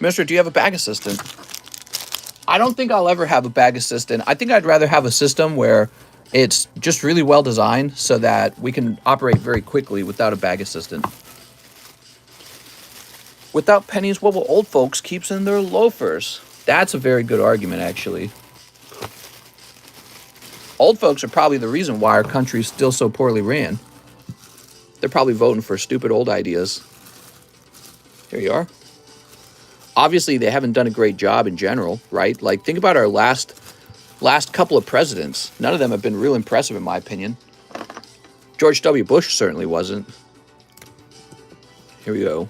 [SPEAKER 1] Mister, do you have a bag assistant? I don't think I'll ever have a bag assistant. I think I'd rather have a system where it's just really well designed so that we can operate very quickly without a bag assistant. Without pennies, what will old folks keep in their loafers? That's a very good argument, actually. Old folks are probably the reason why our country is still so poorly ran. They're probably voting for stupid old ideas. Here you are. Obviously, they haven't done a great job in general, right? Like, think about our last couple of presidents. None of them have been real impressive, in my opinion. George W. Bush certainly wasn't. Here we go.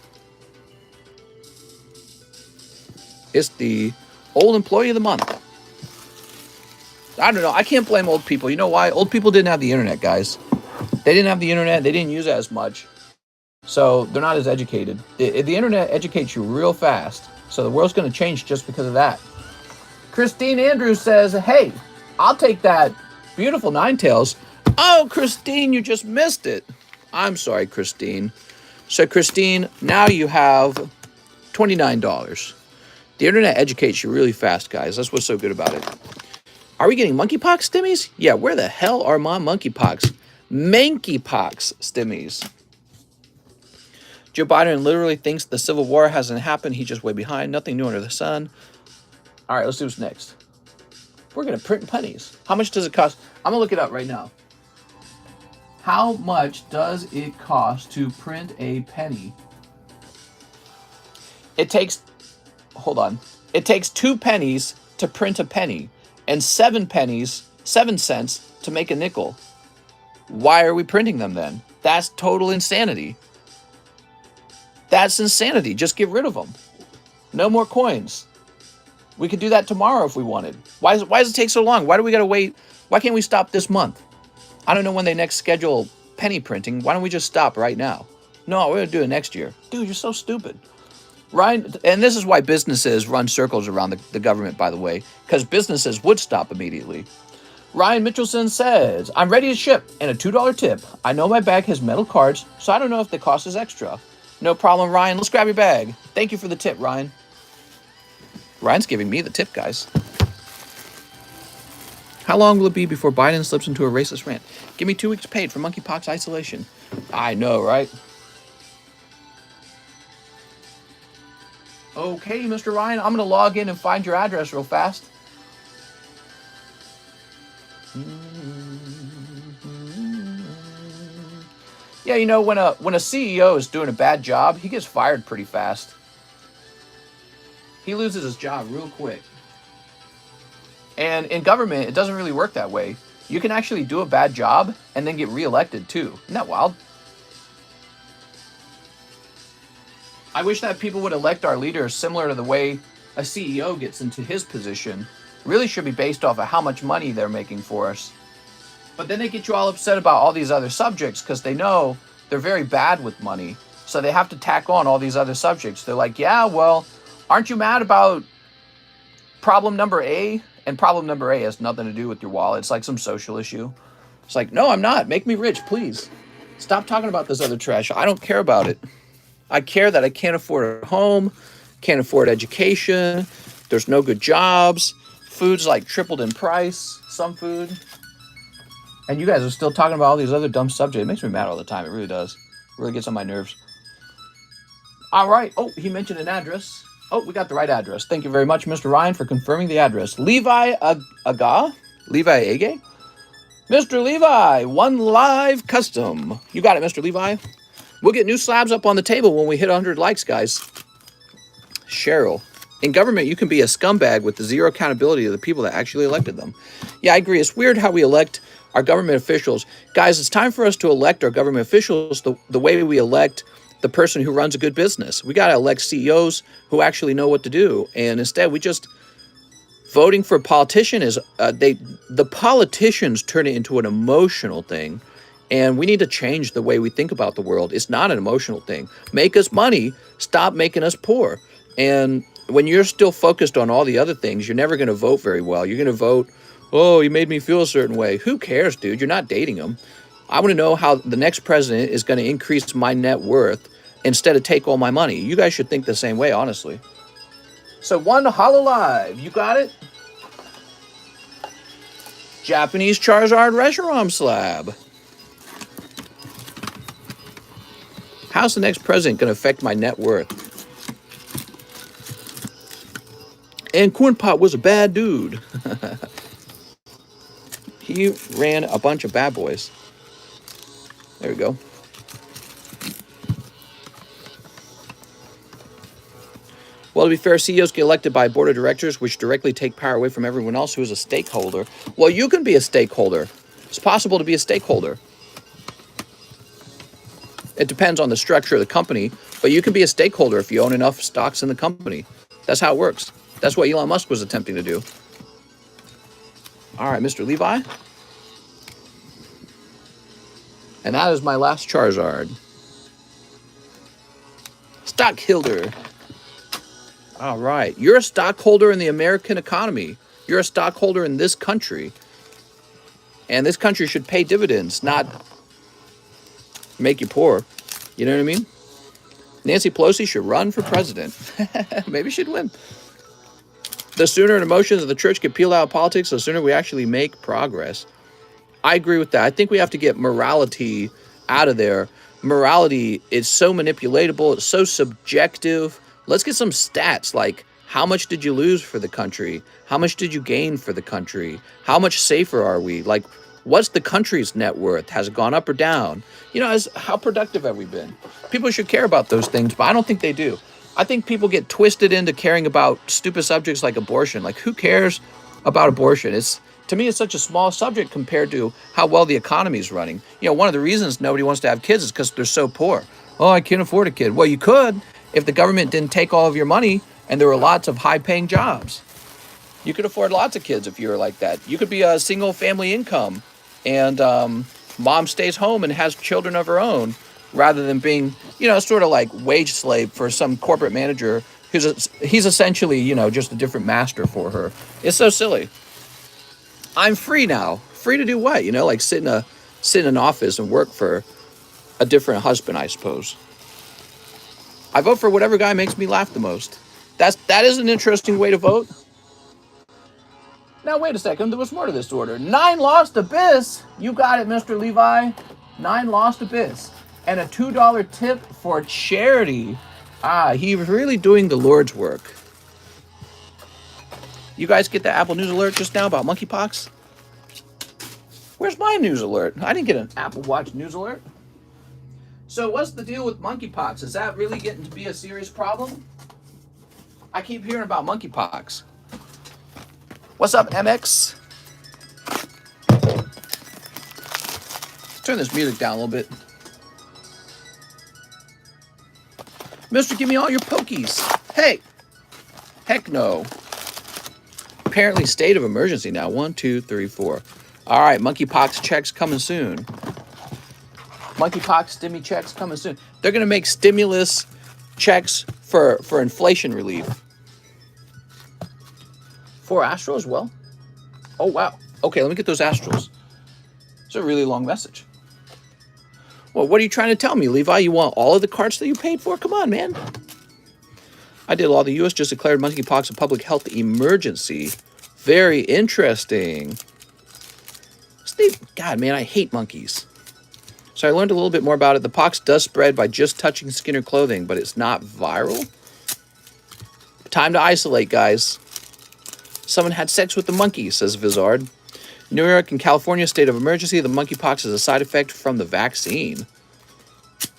[SPEAKER 1] It's the old employee of the month. I don't know. I can't blame old people. You know why? Old people didn't have the internet, guys. They didn't have the internet. They didn't use it as much. So they're not as educated. The internet educates you real fast. So the world's going to change just because of that. Christine Andrews says, hey, I'll take that beautiful Ninetales. Oh, Christine, you just missed it. I'm sorry, Christine. So, Christine, now you have $29. The internet educates you really fast, guys. That's what's so good about it. Are we getting monkeypox stimmies? Yeah, where the hell are my monkeypox? Monkeypox stimmies. Joe Biden literally thinks the Civil War hasn't happened. He's just way behind. Nothing new under the sun. All right, let's do what's next. We're going to print pennies. How much does it cost? I'm going to look it up right now. How much does it cost to print a penny? It takes, hold on. It takes 2 pennies to print a penny and 7 cents to make a nickel. Why are we printing them then? That's total insanity. That's insanity. Just get rid of them. No more coins. We could do that tomorrow if we wanted. Why does it take so long? Why do we got to wait? Why can't we stop this month? I don't know when they next schedule penny printing. Why don't we just stop right now? No, we're going to do it next year. Dude, you're so stupid. Ryan, and this is why businesses run circles around the government, by the way, because businesses would stop immediately. Ryan Mitchelson says, I'm ready to ship and a $2 tip. I know my bag has metal cards, so I don't know if the cost is extra. No problem, Ryan. Let's grab your bag. Thank you for the tip, Ryan. Ryan's giving me the tip, guys. How long will it be before Biden slips into a racist rant? Give me 2 weeks paid for monkeypox isolation. I know, right? Okay, Mr. Ryan, I'm going to log in and find your address real fast. Yeah, you know, when a CEO is doing a bad job, he gets fired pretty fast. He loses his job real quick. And in government, it doesn't really work that way. You can actually do a bad job and then get reelected too. Isn't that wild? I wish that people would elect our leaders similar to the way a CEO gets into his position. Really should be based off of how much money they're making for us. But then they get you all upset about all these other subjects because they know they're very bad with money. So they have to tack on all these other subjects. They're like, yeah, well, aren't you mad about problem number A? And problem number A has nothing to do with your wallet. It's like some social issue. It's like, no, I'm not. Make me rich, please. Stop talking about this other trash. I don't care about it. I care that I can't afford a home, can't afford education. There's no good jobs. Food's like tripled in price, some food. And you guys are still talking about all these other dumb subjects. It makes me mad all the time. It really does. It really gets on my nerves. All right. Oh, he mentioned an address. Oh, we got the right address. Thank you very much, Mr. Ryan, for confirming the address. Levi Aga? Levi Age? Mr. Levi, one live custom. You got it, Mr. Levi. We'll get new slabs up on the table when we hit 100 likes, guys. Cheryl. In government, you can be a scumbag with the zero accountability of the people that actually elected them. Yeah, I agree. It's weird how we elect our government officials. Guys, it's time for us to elect our government officials the way we elect the person who runs a good business. We got to elect CEOs who actually know what to do. And instead, we just... Voting for a politician is... the politicians turn it into an emotional thing. And we need to change the way we think about the world. It's not an emotional thing. Make us money. Stop making us poor. And when you're still focused on all the other things, you're never going to vote very well. You're going to vote, oh, you made me feel a certain way. Who cares, dude? You're not dating them. I want to know how the next president is going to increase my net worth instead of take all my money. You guys should think the same way, honestly. So one Hololive. You got it? Japanese Charizard Reshiram slab. How's the next president going to affect my net worth? And Corn Pot was a bad dude. He ran a bunch of bad boys. There we go. Well, to be fair, CEOs get elected by a board of directors, which directly take power away from everyone else who is a stakeholder. Well, you can be a stakeholder. It's possible to be a stakeholder. It depends on the structure of the company, but you can be a stakeholder if you own enough stocks in the company. That's how it works. That's what Elon Musk was attempting to do. All right, Mr. Levi. And that is my last Charizard. Stockholder. All right. You're a stockholder in the American economy. You're a stockholder in this country. And this country should pay dividends, not make you poor. You know what I mean? Nancy Pelosi should run for president. Maybe she'd win. The sooner the emotions of the church get peeled out of politics, the sooner we actually make progress. I agree with that. I think we have to get morality out of there. Morality is so manipulatable. It's so subjective. Let's get some stats like how much did you lose for the country? How much did you gain for the country? How much safer are we? Like, what's the country's net worth? Has it gone up or down? You know, how productive have we been? People should care about those things, but I don't think they do. I think people get twisted into caring about stupid subjects like abortion. Like, who cares about abortion? To me, it's such a small subject compared to how well the economy is running. You know, one of the reasons nobody wants to have kids is because they're so poor. Oh, I can't afford a kid. Well, you could if the government didn't take all of your money and there were lots of high-paying jobs. You could afford lots of kids if you were like that. You could be a single-family income and mom stays home and has children of her own rather than being, you know, sort of like wage slave for some corporate manager he's essentially, you know, just a different master for her. It's so silly. I'm free now. Free to do what? You know, like sit in an office and work for a different husband, I suppose. I vote for whatever guy makes me laugh the most. That is an interesting way to vote. Now, wait a second. There was more to this order. 9 Lost Abyss. You got it, Mr. Levi. 9 Lost Abyss. And a $2 tip for charity. Ah, he was really doing the Lord's work. You guys get the Apple News alert just now about monkeypox? Where's my news alert? I didn't get an Apple Watch news alert. So what's the deal with monkeypox? Is that really getting to be a serious problem? I keep hearing about monkeypox. What's up, MX? Let's turn this music down a little bit. Mister, give me all your pokies. Hey! Heck no. Apparently state of emergency now. 1, 2, 3, 4. All right, monkeypox checks coming soon. Monkeypox stimmy checks coming soon. They're going to make stimulus checks for inflation relief. 4 Astros as well? Oh, wow. Okay, let me get those Astros. It's a really long message. Well, what are you trying to tell me, Levi? You want all of the carts that you paid for? Come on, man. I did law. The U.S. just declared monkeypox a public health emergency. Very interesting. God, man, I hate monkeys. So I learned a little bit more about it. The pox does spread by just touching skin or clothing, but it's not viral. Time to isolate, guys. Someone had sex with the monkey, says Vizard. New York and California state of emergency. The monkeypox is a side effect from the vaccine.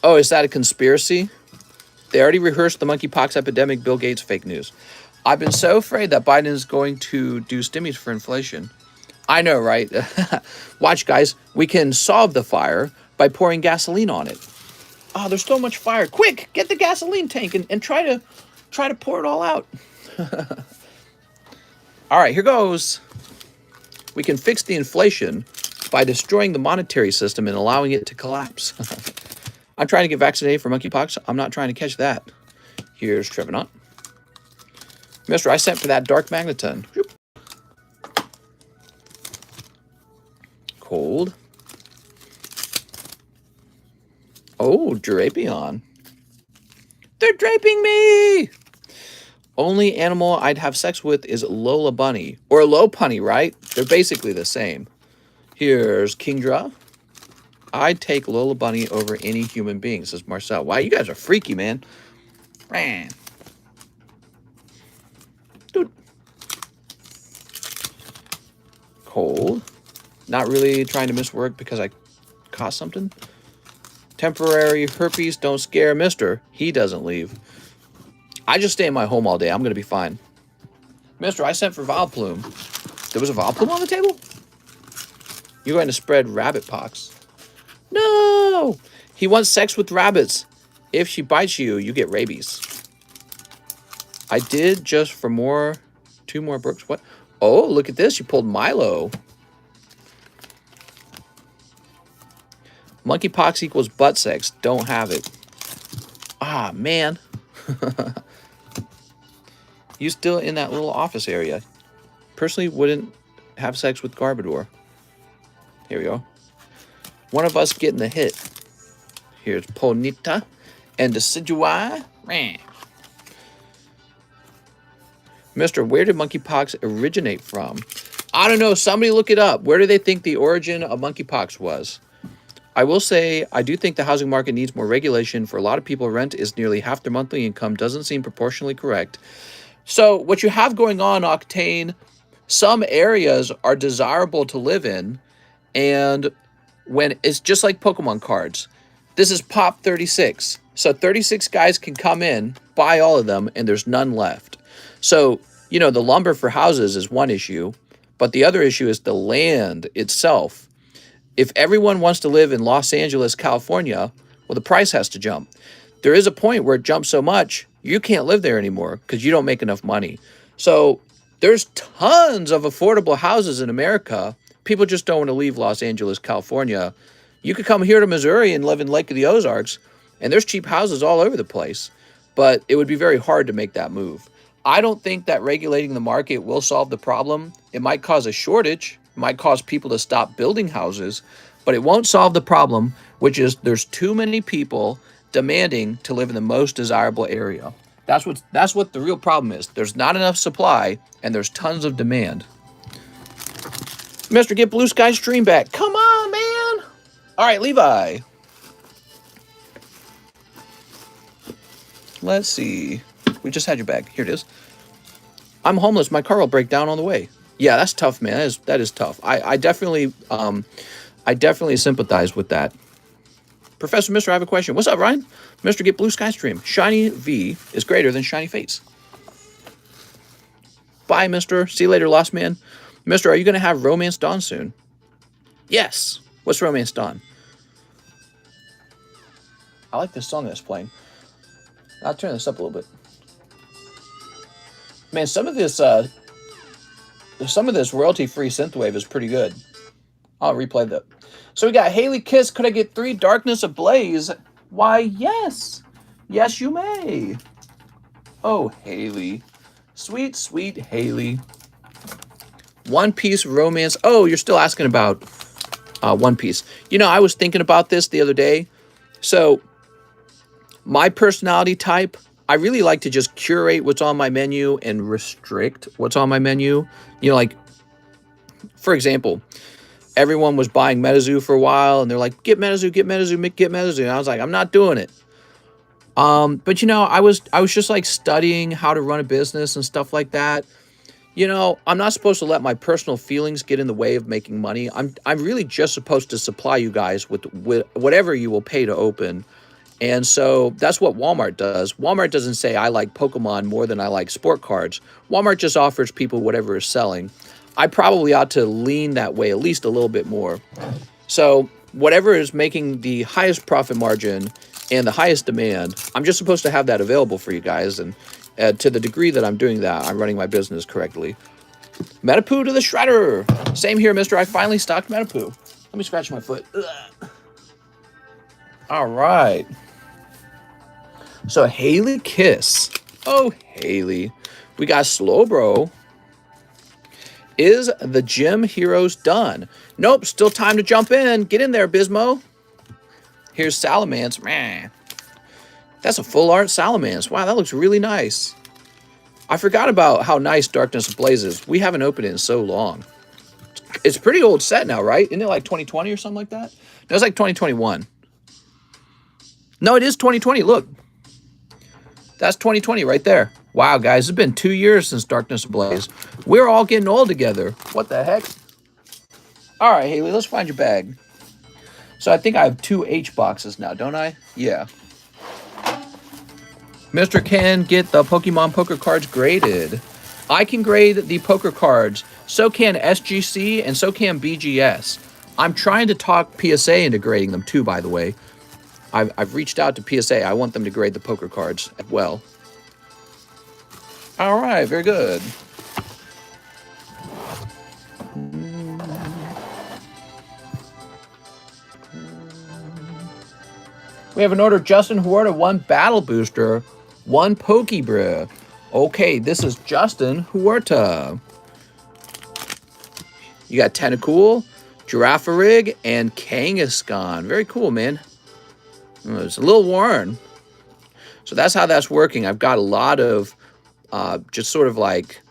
[SPEAKER 1] Oh, is that a conspiracy? They already rehearsed the monkeypox epidemic. Bill Gates fake news. I've been so afraid that Biden is going to do stimmies for inflation. I know, right? Watch, guys. We can solve the fire by pouring gasoline on it. Oh, there's so much fire. Quick, get the gasoline tank and try to pour it all out. All right, here goes. We can fix the inflation by destroying the monetary system and allowing it to collapse. I'm trying to get vaccinated for monkeypox. I'm not trying to catch that. Here's Trevenant. Mister, I sent for that dark magneton. Cold. Oh, Drapion. They're draping me! Only animal I'd have sex with is Lola Bunny. Or Lopunny, right? They're basically the same. Here's Kingdra. I'd take Lola Bunny over any human being, says Marcel. Wow, you guys are freaky, man. Dude. Cold. Not really trying to miss work because I caught something. Temporary herpes don't scare Mister. He doesn't leave. I just stay in my home all day. I'm going to be fine. Mister, I sent for Valplume. There was a Valplume on the table? You're going to spread rabbit pox. No! He wants sex with rabbits. If she bites you, you get rabies. I did just for 2 more books. What? Oh, look at this. You pulled Milo. Monkeypox equals butt sex. Don't have it. Ah, man. You still in that little office area. Personally, wouldn't have sex with Garbodor. Here we go. One of us getting the hit. Here's Ponyta and Decidueye. Mister, where did monkeypox originate from? I don't know. Somebody look it up. Where do they think the origin of monkeypox was? I will say, I do think the housing market needs more regulation. For a lot of people, rent is nearly half their monthly income. Doesn't seem proportionally correct. So what you have going on, Octane, some areas are desirable to live in. And when it's just like Pokemon cards. This is Pop 36. So 36 guys can come in, buy all of them, and there's none left. So, you know, the lumber for houses is one issue. But the other issue is the land itself. If everyone wants to live in Los Angeles, California, well, the price has to jump. There is a point where it jumps so much, you can't live there anymore because you don't make enough money. So there's tons of affordable houses in America. People just don't want to leave Los Angeles, California. You could come here to Missouri and live in Lake of the Ozarks, and there's cheap houses all over the place. But it would be very hard to make that move. I don't think that regulating the market will solve the problem. It might cause a shortage. Might cause people to stop building houses, but it won't solve the problem, which is there's too many people demanding to live in the most desirable area. That's what the real problem is. There's not enough supply and there's tons of demand. Mister, get Blue Sky Stream back. Come on, man. All right, Levi. Let's see. We just had your bag. Here it is. I'm homeless. My car will break down on the way. Yeah, that's tough, man. That is tough. I definitely sympathize with that. Professor Mr. I have a question. What's up, Ryan? Mr. Get Blue Sky Stream. Shiny V is greater than Shiny Face. Bye, Mr. See you later, Lost Man. Mr. Are you going to have Romance Dawn soon? Yes. What's Romance Dawn? I like this song that's playing. I'll turn this up a little bit. Man, some of this royalty-free synthwave is pretty good. I'll replay that. So we got Haley Kiss. Could I get 3 Darkness Ablaze? Why, yes. Yes, you may. Oh, Haley. Sweet, sweet Haley. One Piece Romance. Oh, you're still asking about One Piece. You know, I was thinking about this the other day. So, my personality type, I really like to just curate what's on my menu and restrict what's on my menu. You know, like, for example, everyone was buying MetaZoo for a while, and they're like, get MetaZoo, get MetaZoo, get MetaZoo. And I was like, I'm not doing it. But, you know, I was just, like, studying how to run a business and stuff like that. You know, I'm not supposed to let my personal feelings get in the way of making money. I'm really just supposed to supply you guys with whatever you will pay to open. And so that's what Walmart does. Walmart doesn't say I like Pokemon more than I like sport cards. Walmart just offers people whatever is selling. I probably ought to lean that way at least a little bit more. So whatever is making the highest profit margin and the highest demand, I'm just supposed to have that available for you guys. And to the degree that I'm doing that, I'm running my business correctly. Metapoo to the shredder. Same here, mister. I finally stocked Metapoo. Let me scratch my foot. Ugh. All right. So Haley Kiss. Oh, Haley. We got Slowbro. Is the Gym Heroes done? Nope, still time to jump in. Get in there, Bismo. Here's Salamence. Man, that's a full art Salamence. Wow, that looks really nice. I forgot about how nice Darkness Ablaze is. We haven't opened it in so long. It's a pretty old set now, right? Isn't it like 2020 or something like that? No, it's like 2021. No, it is 2020. Look. That's 2020 right there. Wow, guys, it's been 2 years since Darkness Ablaze. We're all getting old together. What the heck? All right, Haley, let's find your bag. So I think I have 2 H boxes now, don't I? Yeah. Mr. can get the Pokemon poker cards graded. I can grade the poker cards. So can SGC and so can BGS. I'm trying to talk PSA into grading them too, by the way. I've reached out to PSA. I want them to grade the poker cards as well. All right, very good. We have an order. Justin Huerta, 1 Battle Booster, 1 Pokebrew. Okay, this is Justin Huerta. You got Tentacool, Girafarig, and Kangaskhan. Very cool, man. It's a little worn. So that's how that's working. I've got a lot of just sort of like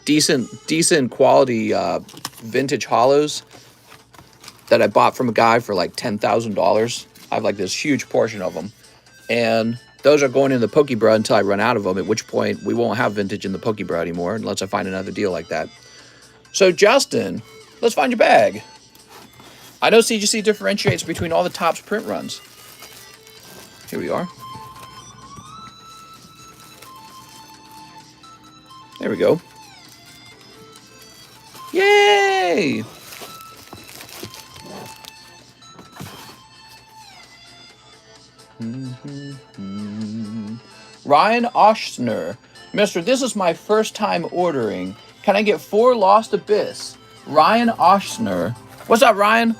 [SPEAKER 1] decent quality vintage hollows that I bought from a guy for like $10,000. I have like this huge portion of them. And those are going in the Pokebrew until I run out of them, at which point we won't have vintage in the Pokebrew anymore unless I find another deal like that. So Justin, let's find your bag. I know CGC differentiates between all the Topps print runs. Here we are. There we go. Yay! Ryan Oshner. Mister, this is my first time ordering. Can I get 4 Lost Abyss? Ryan Oshner. What's up, Ryan?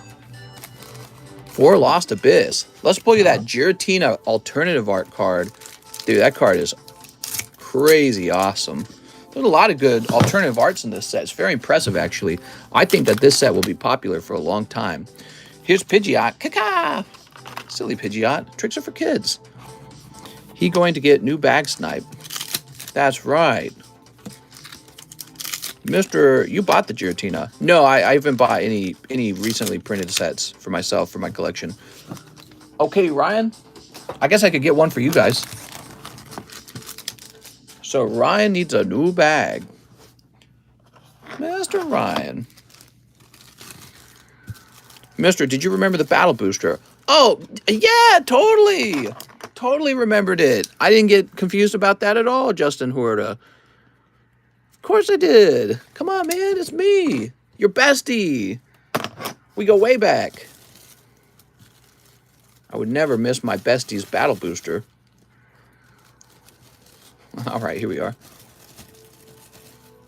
[SPEAKER 1] 4 Lost Abyss. Let's pull you that Giratina alternative art card. Dude, that card is crazy awesome. There's a lot of good alternative arts in this set. It's very impressive, actually. I think that this set will be popular for a long time. Here's Pidgeot. Caca! Silly Pidgeot. Tricks are for kids. He going to get new bag snipe. That's right. Mister, you bought the Giratina. No, I haven't bought any recently printed sets for myself, for my collection. Okay, Ryan. I guess I could get one for you guys. So Ryan needs a new bag. Master Ryan. Mister, did you remember the battle booster? Oh, yeah, totally. Totally remembered it. I didn't get confused about that at all, Justin Horta. Of course I did. Come on, man, it's me. Your bestie. We go way back. I would never miss my bestie's battle booster. All right, here we are.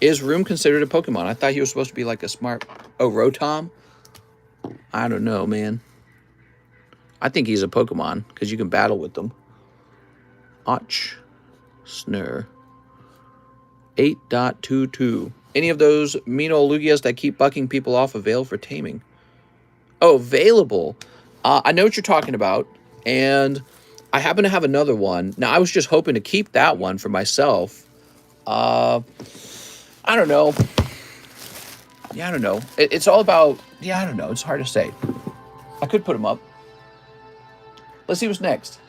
[SPEAKER 1] Is Room considered a Pokemon? I thought he was supposed to be like a smart... Oh, Rotom? I don't know, man. I think he's a Pokemon because you can battle with them. Och. Snur. 8.22. Any of those mean old Lugias that keep bucking people off avail for taming? Oh, available. I know what you're talking about. And I happen to have another one. Now, I was just hoping to keep that one for myself. I don't know. Yeah, I don't know. It's all about... Yeah, I don't know. It's hard to say. I could put him up. Let's see what's next.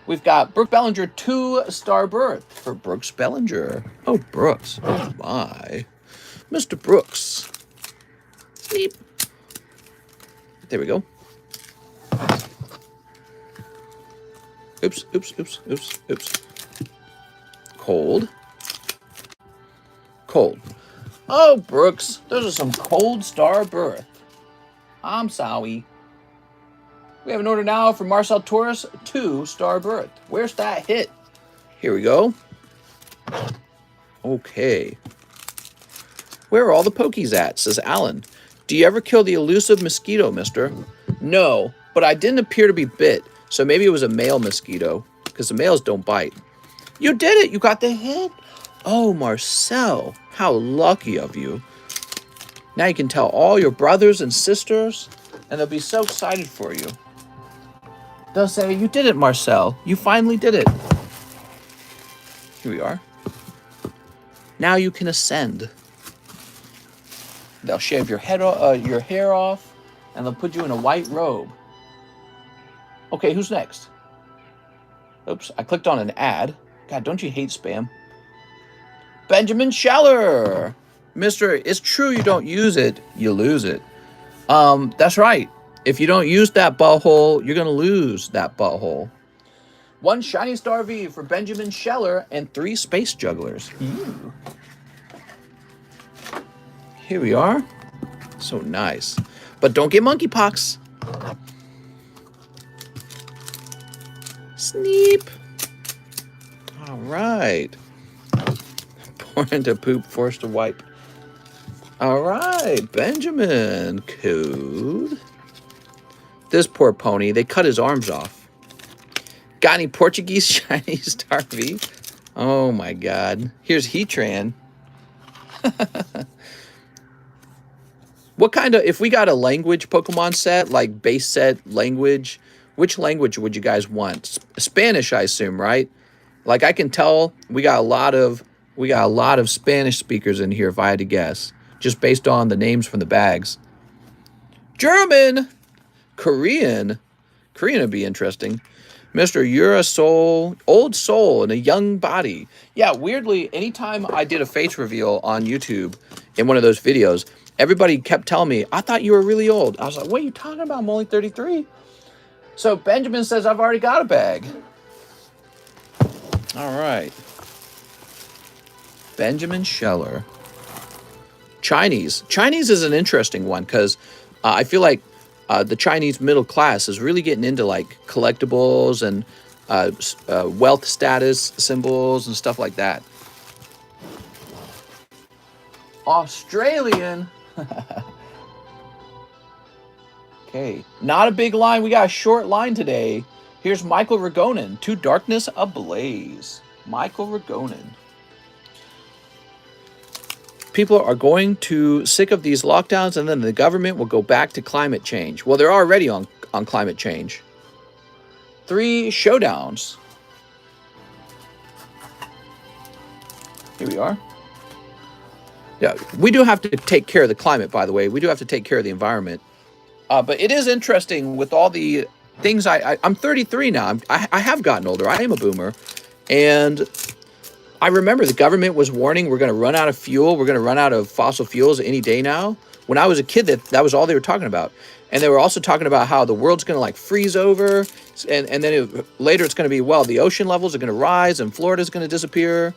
[SPEAKER 1] We've got Brooke Bellinger 2-star berth for Brooks Bellinger. Oh, Brooks. Oh, my. Mr. Brooks. Beep. There we go. Oops, oops, oops, oops, oops. Cold. Cold. Oh, Brooks. Those are some cold star berth. I'm sorry. We have an order now for Marcel Torres 2-star berth. Where's that hit? Here we go. Okay. Where are all the Pokies at? Says Alan. Do you ever kill the elusive mosquito, mister? No, but I didn't appear to be bit, so maybe it was a male mosquito, because the males don't bite. You did it! You got the hit! Oh, Marcel, how lucky of you. Now you can tell all your brothers and sisters, and they'll be so excited for you. They'll say, you did it, Marcel. You finally did it. Here we are. Now you can ascend. They'll shave your hair off, and they'll put you in a white robe. Okay, who's next? Oops, I clicked on an ad. God, don't you hate spam? Benjamin Scheller. Mister, it's true you don't use it, you lose it. That's right. If you don't use that butthole, you're going to lose that butthole. 1 Shiny Star V for Benjamin Scheller and 3 Space Jugglers. Ooh. Here we are. So nice. But don't get monkeypox. Sneep. All right. Born to poop, forced to wipe. All right, Benjamin. Code. This poor pony, they cut his arms off. Got any Portuguese Shiny Star V? Oh my God. Here's Heatran. What kind of, if we got a language Pokemon set, like base set language, which language would you guys want? Spanish, I assume, right? Like I can tell we got a lot of Spanish speakers in here if I had to guess, just based on the names from the bags. German, Korean would be interesting. Mister, you're a soul, old soul in a young body. Yeah, weirdly, anytime I did a face reveal on YouTube in one of those videos, everybody kept telling me, I thought you were really old. I was like, what are you talking about? I'm only 33. So Benjamin says, I've already got a bag. All right. Benjamin Scheller. Chinese. Chinese is an interesting one because I feel like the Chinese middle class is really getting into like collectibles and wealth status symbols and stuff like that. Australian. Okay, not a big line. We got a short line today. Here's Michael Ragonin, To Darkness Ablaze. Michael Ragonin. People are going to sick of these lockdowns, and then the government will go back to climate change. Well, they're already on climate change. 3 showdowns. Here we are. Yeah, we do have to take care of the climate, by the way. We do have to take care of the environment. But it is interesting with all the things I'm 33 now. I have gotten older. I am a boomer. And I remember the government was warning we're going to run out of fuel. We're going to run out of fossil fuels any day now. When I was a kid, that was all they were talking about. And they were also talking about how the world's going to like freeze over. And then later it's going to be, well, the ocean levels are going to rise and Florida's going to disappear.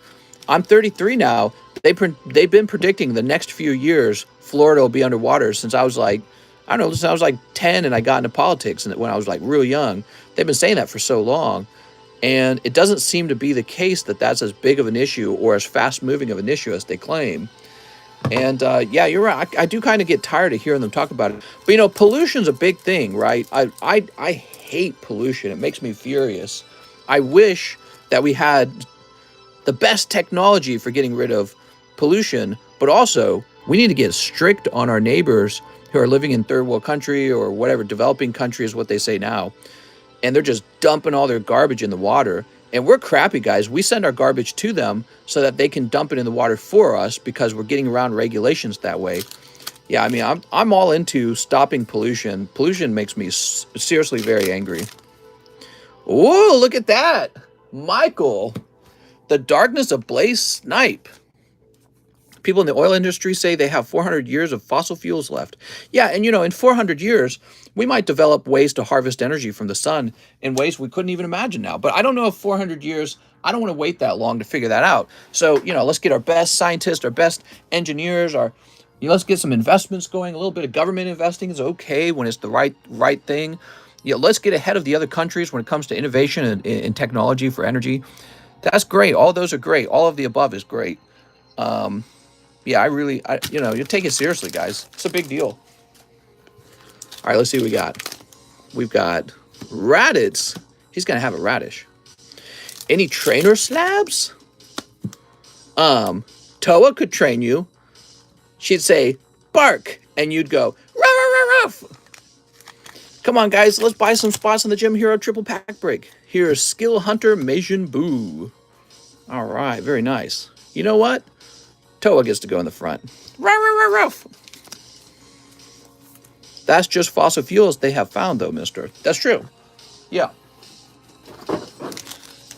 [SPEAKER 1] I'm 33 now. They've been predicting the next few years Florida will be underwater since I was like, I don't know, since I was like 10 and I got into politics and when I was like real young. They've been saying that for so long. And it doesn't seem to be the case that that's as big of an issue or as fast moving of an issue as they claim. And yeah, you're right. I do kind of get tired of hearing them talk about it. But you know, pollution's a big thing, right? I hate pollution. It makes me furious. I wish that we had the best technology for getting rid of pollution, but also we need to get strict on our neighbors who are living in third world country or whatever, developing country is what they say now. And they're just dumping all their garbage in the water. And we're crappy guys. We send our garbage to them so that they can dump it in the water for us because we're getting around regulations that way. Yeah, I mean, I'm all into stopping pollution. Pollution makes me seriously very angry. Whoa, look at that. Michael, the darkness of Blaze Snipe. People in the oil industry say they have 400 years of fossil fuels left. Yeah, and you know, in 400 years, we might develop ways to harvest energy from the sun in ways we couldn't even imagine now. But I don't know if 400 years, I don't want to wait that long to figure that out. So, you know, let's get our best scientists, our best engineers, let's get some investments going. A little bit of government investing is okay when it's the right thing. You know, let's get ahead of the other countries when it comes to innovation and technology for energy. That's great. All those are great. All of the above is great. Yeah, you know, you take it seriously, guys. It's a big deal. All right, let's see what we got. We've got Raditz. He's going to have a radish. Any trainer slabs? Toa could train you. She'd say, bark, and you'd go, ruff, ruff, ruff. Come on, guys, let's buy some spots on the Gym Hero triple pack break. Here's Skill Hunter Meijin Buu. All right, very nice. You know what? Toa gets to go in the front. Ruff, ruff, ruff, ruff. That's just fossil fuels they have found, though, mister. That's true. Yeah.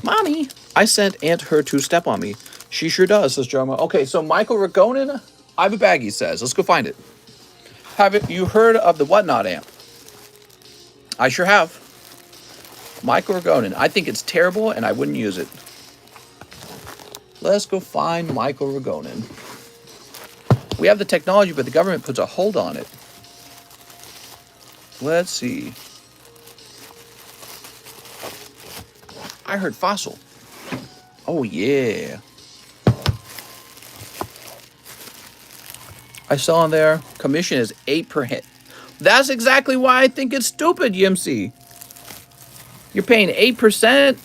[SPEAKER 1] Mommy, I sent Aunt her to step on me. She sure does, says Jeremiah. Okay, so Michael Ragonin, I have a bag, he says. Let's go find it. Have you heard of the Whatnot amp? I sure have. Michael Ragonin. I think it's terrible, and I wouldn't use it. Let's go find Michael Ragonin. We have the technology, but the government puts a hold on it. Let's see. I heard fossil. Oh, yeah. I saw in there, commission is 8 per hit. That's exactly why I think it's stupid, YMC. You're paying 8%.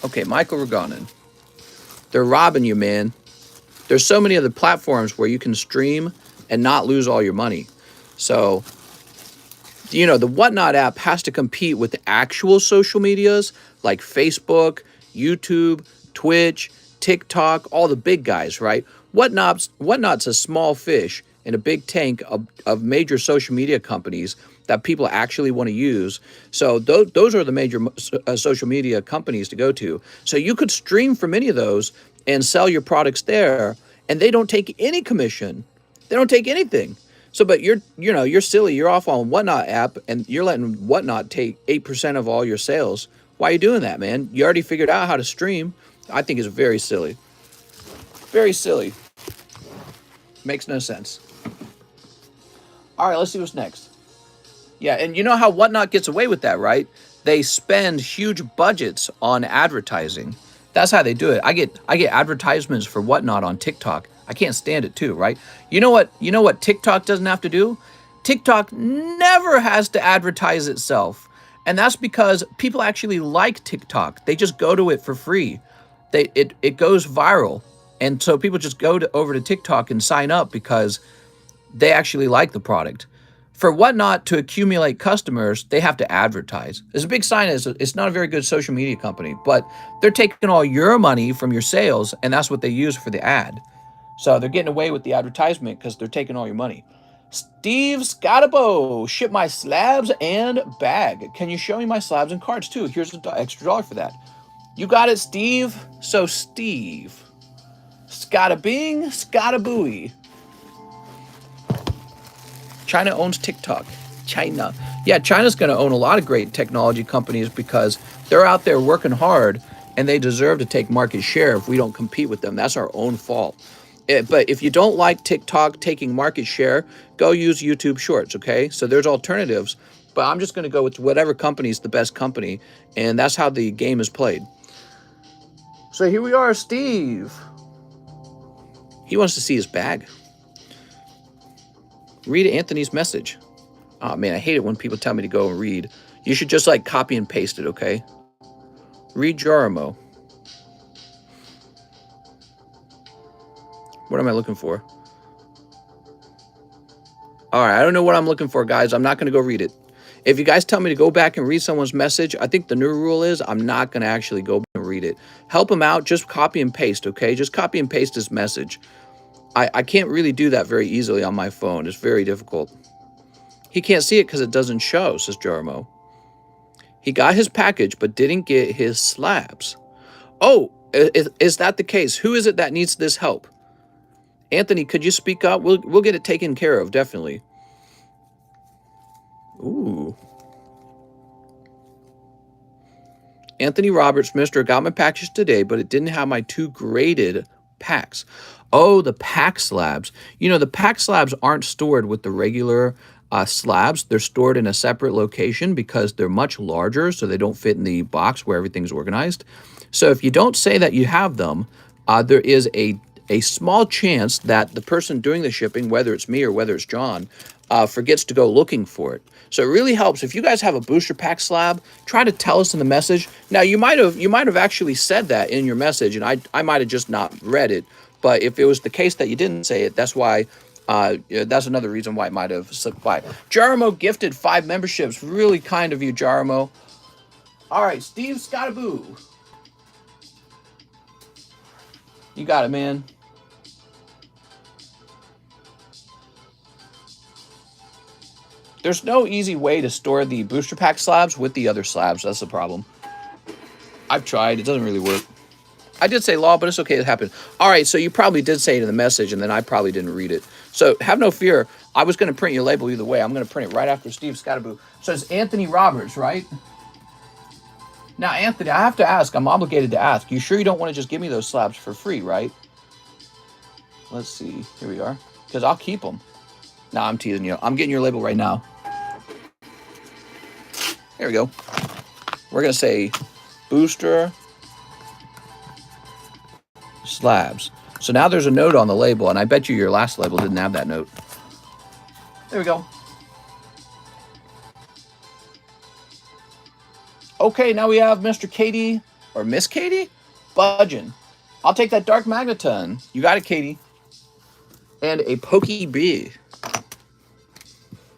[SPEAKER 1] Okay, Michael Ragonin. They're robbing you, man. There's so many other platforms where you can stream and not lose all your money. So, you know, the Whatnot app has to compete with the actual social medias like Facebook, YouTube, Twitch, TikTok, all the big guys, right? Whatnot's a small fish in a big tank of major social media companies that people actually want to use. So those are the major social media companies to go to. So you could stream from any of those and sell your products there, and they don't take any commission. They don't take anything. So, but you're silly. You're off on Whatnot app, and you're letting Whatnot take 8% of all your sales. Why are you doing that, man? You already figured out how to stream. I think it's very silly. Very silly. Makes no sense. All right, let's see what's next. Yeah, and you know how Whatnot gets away with that, right? They spend huge budgets on advertising. That's how they do it. I get advertisements for Whatnot on TikTok. I can't stand it too, right? You know what TikTok doesn't have to do? TikTok never has to advertise itself. And that's because people actually like TikTok. They just go to it for free. It goes viral. And so people just go over to TikTok and sign up because they actually like the product. For Whatnot to accumulate customers, they have to advertise. There's a big sign is it's not a very good social media company, but they're taking all your money from your sales, and that's what they use for the ad. So they're getting away with the advertisement because they're taking all your money. Steve Scotabo, ship my slabs and bag. Can you show me my slabs and cards too? Here's an extra $1 for that. You got it, Steve. So Steve, Scottabing, Scottabooey. China owns TikTok. China. Yeah, China's going to own a lot of great technology companies because they're out there working hard and they deserve to take market share if we don't compete with them. That's our own fault. But if you don't like TikTok taking market share, go use YouTube Shorts, okay? So there's alternatives, but I'm just going to go with whatever company is the best company, and that's how the game is played. So here we are, Steve. He wants to see his bag. Read Anthony's message. Oh, man, I hate it when people tell me to go and read. You should just, like, copy and paste it, okay? Read Jarmo. What am I looking for? All right, I don't know what I'm looking for, guys. I'm not going to go read it. If you guys tell me to go back and read someone's message, I think the new rule is I'm not going to actually go back and read it. Help him out. Just copy and paste, okay? Just copy and paste his message. I can't really do that very easily on my phone. It's very difficult. He can't see it because it doesn't show, says Jarmo. He got his package but didn't get his slabs. Oh, is that the case? Who is it that needs this help? Anthony, could you speak up? We'll get it taken care of, definitely. Ooh. Anthony Roberts, Mr. Got my package today, but it didn't have my 2 graded packs. Oh, the pack slabs. You know, the pack slabs aren't stored with the regular slabs. They're stored in a separate location because they're much larger, so they don't fit in the box where everything's organized. So if you don't say that you have them, there is a small chance that the person doing the shipping, whether it's me or whether it's John, forgets to go looking for it. So it really helps if you guys have a booster pack slab. Try to tell us in the message. Now you might have actually said that in your message, and I might have just not read it. But if it was the case that you didn't say it, that's why. That's another reason why it might have slipped by. Jarmo gifted 5 memberships. Really kind of you, Jarmo. All right, Steve Scottaboo. You got it, man. There's no easy way to store the booster pack slabs with the other slabs. That's the problem. I've tried. It doesn't really work. I did say law, but it's okay. It happened. All right, so you probably did say it in the message, and then I probably didn't read it. So have no fear. I was going to print your label either way. I'm going to print it right after Steve Scottaboo. So it's Anthony Roberts, right? Now, Anthony, I have to ask. I'm obligated to ask. You sure you don't want to just give me those slabs for free, right? Let's see. Here we are. Because I'll keep them. No, I'm teasing you. I'm getting your label right now. There we go. We're going to say booster slabs. So now there's a note on the label, and I bet you your last label didn't have that note. There we go. Okay, now we have Mr. Katie, or Miss Katie? Budgeon. I'll take that Dark Magneton. You got it, Katie. And a Pokey B.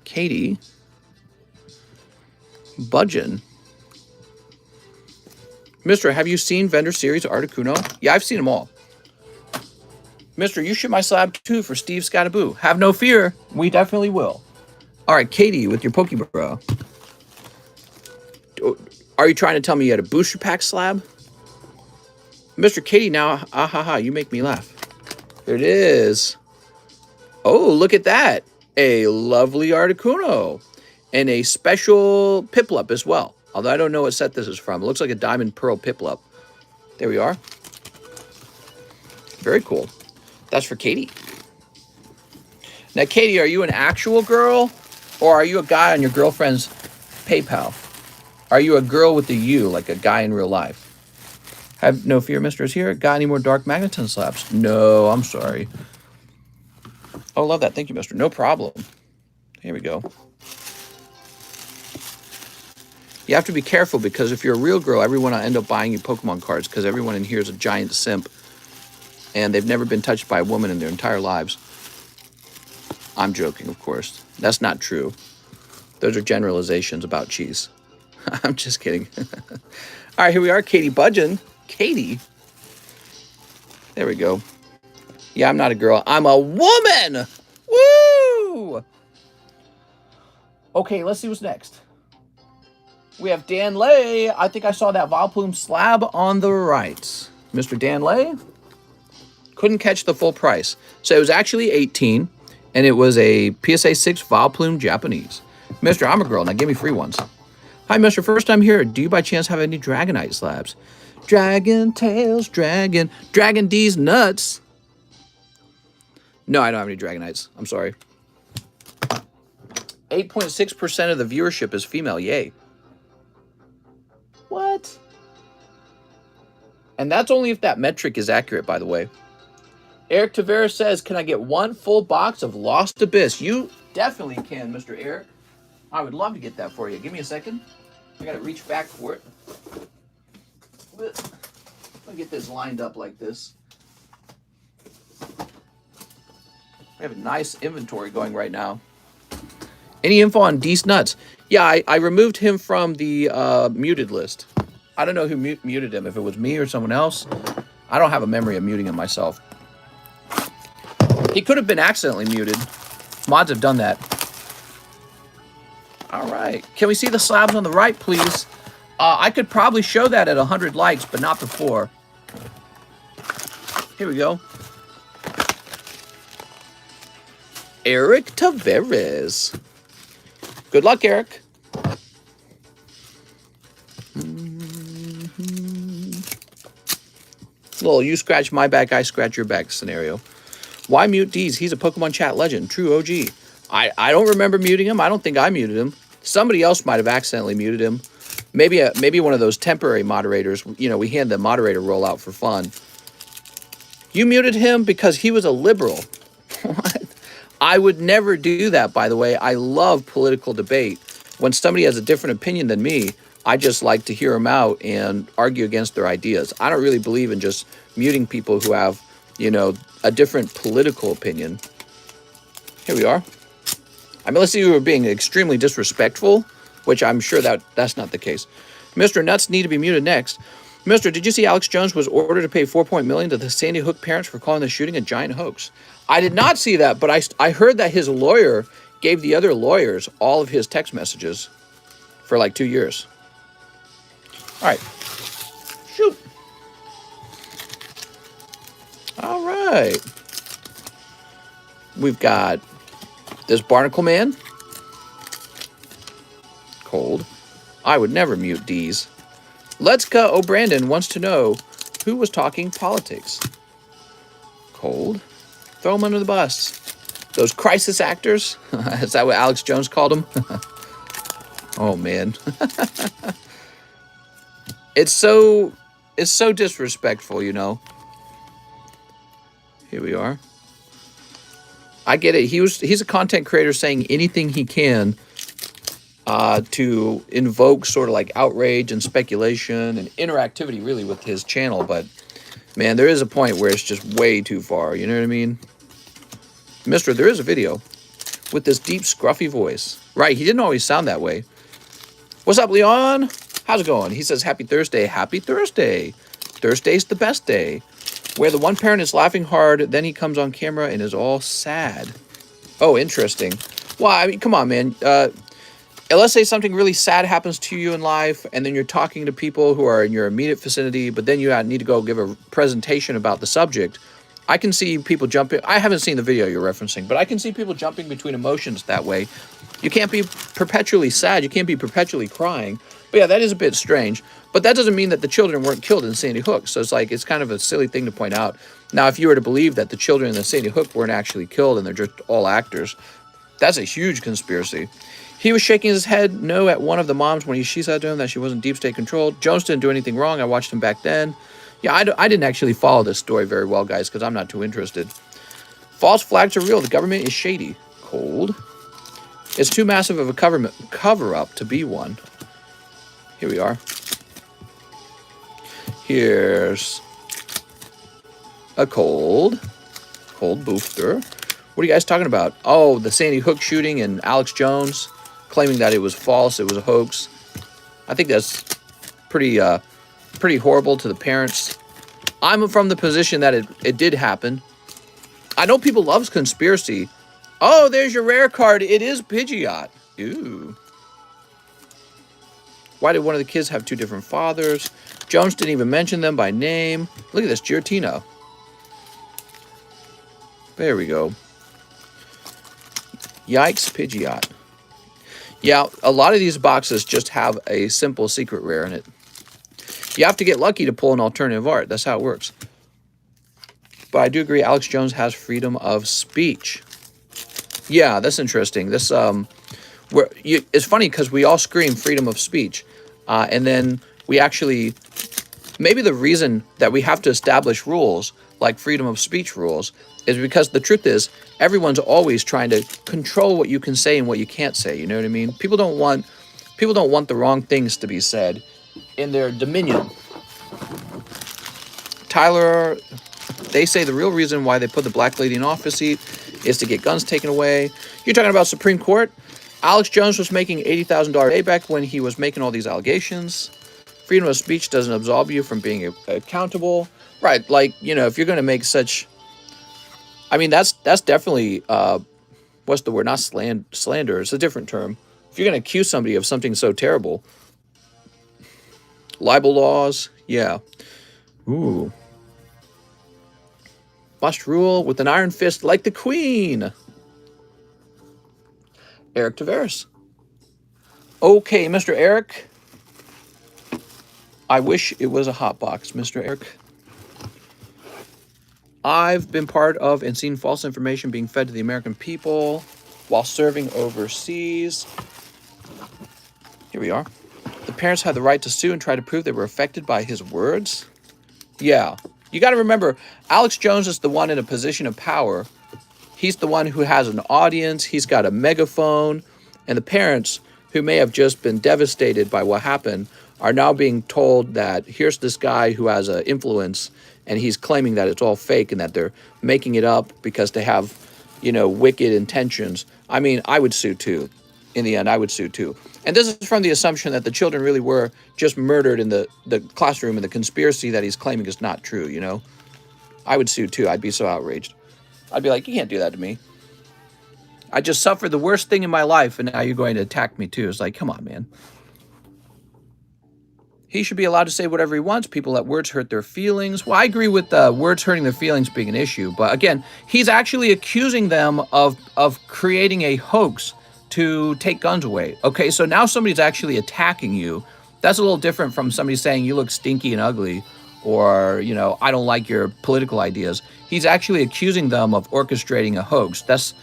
[SPEAKER 1] Katie. Budgeon. Mister, have you seen Vendor Series Articuno? Yeah, I've seen them all. Mister, you ship my slab too for Steve Scottaboo. Have no fear. We definitely will. All right, Katie, with your Pokebro. Are you trying to tell me you had a booster pack slab? Mr. Katie, now, you make me laugh. There it is. Oh, look at that. A lovely Articuno. And a special Piplup as well. Although I don't know what set this is from. It looks like a Diamond Pearl Piplup. There we are. Very cool. That's for Katie. Now, Katie, are you an actual girl? Or are you a guy on your girlfriend's PayPal? Are you a girl with a U, like a guy in real life? Have no fear, Mr. is here. Got any more Dark Magneton slabs? No, I'm sorry. Oh, love that. Thank you, Mister. No problem. Here we go. You have to be careful because if you're a real girl, everyone will end up buying you Pokemon cards because everyone in here is a giant simp. And they've never been touched by a woman in their entire lives. I'm joking, of course. That's not true. Those are generalizations about cheese. I'm just kidding. All right, here we are, Katie Budgeon. Katie. There we go. Yeah, I'm not a girl. I'm a woman. Woo! Okay, let's see what's next. We have Dan Lay. I think I saw that Vileplume slab on the right. Mr. Dan Lay couldn't catch the full price. So it was actually 18, and it was a PSA 6 Vileplume Japanese. Mr. I'm a girl. Now give me free ones. Hi, Mr. First time here. Do you by chance have any Dragonite slabs? Dragon tails, dragon D's nuts. No, I don't have any Dragonites. I'm sorry. 8.6% of the viewership is female. Yay. What? And that's only if that metric is accurate, by the way. Eric Tavera says, can I get one full box of Lost Abyss? You definitely can, Mr. Eric. I would love to get that for you. Give me a second. I got to reach back for it. Let me get this lined up like this. We have a nice inventory going right now. Any info on D's nuts? Yeah, I removed him from the muted list. I don't know who muted him, if it was me or someone else. I don't have a memory of muting him myself. He could have been accidentally muted. Mods have done that. All right. Can we see the slabs on the right, please? I could probably show that at 100 likes, but not before. Here we go. Eric Taveras. Good luck, Eric. Little you scratch my back, I scratch your back scenario. Why mute D's? He's a Pokemon chat legend. True OG. I don't remember muting him. I don't think I muted him. Somebody else might have accidentally muted him. Maybe one of those temporary moderators. You know, we hand the moderator role out for fun. You muted him because he was a liberal. What? I would never do that, by the way. I love political debate. When somebody has a different opinion than me, I just like to hear them out and argue against their ideas. I don't really believe in just muting people who have, you know, a different political opinion. Here we are. I mean, let's see, you were being extremely disrespectful, which I'm sure that's not the case. Mr. Nuts need to be muted next. Mr., did you see Alex Jones was ordered to pay $4 million to the Sandy Hook parents for calling the shooting a giant hoax? I did not see that, but I heard that his lawyer gave the other lawyers all of his text messages for like 2 years. All right. Shoot. All right. We've got this Barnacle Man. Cold. I would never mute D's. Let's Go O'Brandon wants to know who was talking politics. Cold. Throw him under the bus. Those crisis actors? Is that what Alex Jones called them? Oh, man. It's so disrespectful, you know. Here we are. I get it. He's a content creator saying anything he can to invoke sort of like outrage and speculation and interactivity really with his channel. But, man, there is a point where it's just way too far. You know what I mean? Mister, there is a video with this deep, scruffy voice. Right, he didn't always sound that way. What's up, Leon? How's it going? He says, happy Thursday. Happy Thursday. Thursday's the best day. Where the one parent is laughing hard, then he comes on camera and is all sad. Oh, interesting. Well, I mean, come on, man. Let's say something really sad happens to you in life, and then you're talking to people who are in your immediate vicinity, but then you need to go give a presentation about the subject. I can see people jumping. I haven't seen the video you're referencing, but I can see people jumping between emotions that way. You can't be perpetually sad. You can't be perpetually crying. But yeah, that is a bit strange. But that doesn't mean that the children weren't killed in Sandy Hook. So it's like, it's kind of a silly thing to point out. Now, if you were to believe that the children in the Sandy Hook weren't actually killed and they're just all actors, that's a huge conspiracy. He was shaking his head no at one of the moms when she said to him that she wasn't deep state controlled. Jones didn't do anything wrong. I watched him back then. Yeah, I didn't actually follow this story very well, guys, because I'm not too interested. False flags are real. The government is shady. Cold. It's too massive of a cover-up to be one. Here we are. Here's a cold booster. What are you guys talking about? Oh, the Sandy Hook shooting and Alex Jones claiming that it was false, it was a hoax. I think that's pretty horrible to the parents. I'm from the position that it did happen. I know people love conspiracy. Oh, there's your rare card. It is Pidgeot. Ooh. Why did one of the kids have two different fathers? Jones didn't even mention them by name. Look at this, Giortino. There we go. Yikes, Pidgeot. Yeah, a lot of these boxes just have a simple secret rare in it. You have to get lucky to pull an alternative art. That's how it works. But I do agree, Alex Jones has freedom of speech. Yeah, that's interesting. This it's funny because we all scream freedom of speech, and then we actually, maybe the reason that we have to establish rules like freedom of speech rules is because the truth is everyone's always trying to control what you can say and what you can't say. You know what I mean? People don't want the wrong things to be said in their dominion. Tyler, they say the real reason why they put the black lady in office seat is to get guns taken away. You're talking about Supreme Court? Alex Jones was making $80,000 a day back when he was making all these allegations. Freedom of speech doesn't absolve you from being accountable. Right, like, you know, if you're going to make such... I mean, that's definitely... what's the word? Not slander. It's a different term. If you're going to accuse somebody of something so terrible... Libel laws, yeah. Ooh. Must rule with an iron fist like the Queen. Eric Tavares. Okay, Mr. Eric. I wish it was a hot box, Mr. Eric. I've been part of and seen false information being fed to the American people while serving overseas. Here we are. The parents had the right to sue and try to prove they were affected by his words. Yeah. You got to remember, Alex Jones is the one in a position of power. He's the one who has an audience. He's got a megaphone. And the parents, who may have just been devastated by what happened, are now being told that here's this guy who has an influence, and he's claiming that it's all fake and that they're making it up because they have, you know, wicked intentions. I mean, I would sue too. In the end, I would sue too. And this is from the assumption that the children really were just murdered in the classroom, and the conspiracy that he's claiming is not true, you know? I would sue too. I'd be so outraged. I'd be like, you can't do that to me. I just suffered the worst thing in my life, and now you're going to attack me too. It's like, come on, man. He should be allowed to say whatever he wants. People let words hurt their feelings. Well, I agree with words hurting their feelings being an issue. But again, he's actually accusing them of creating a hoax to take guns away. Okay, so now somebody's actually attacking you. That's a little different from somebody saying you look stinky and ugly, or, you know, I don't like your political ideas. He's actually accusing them of orchestrating a hoax. That's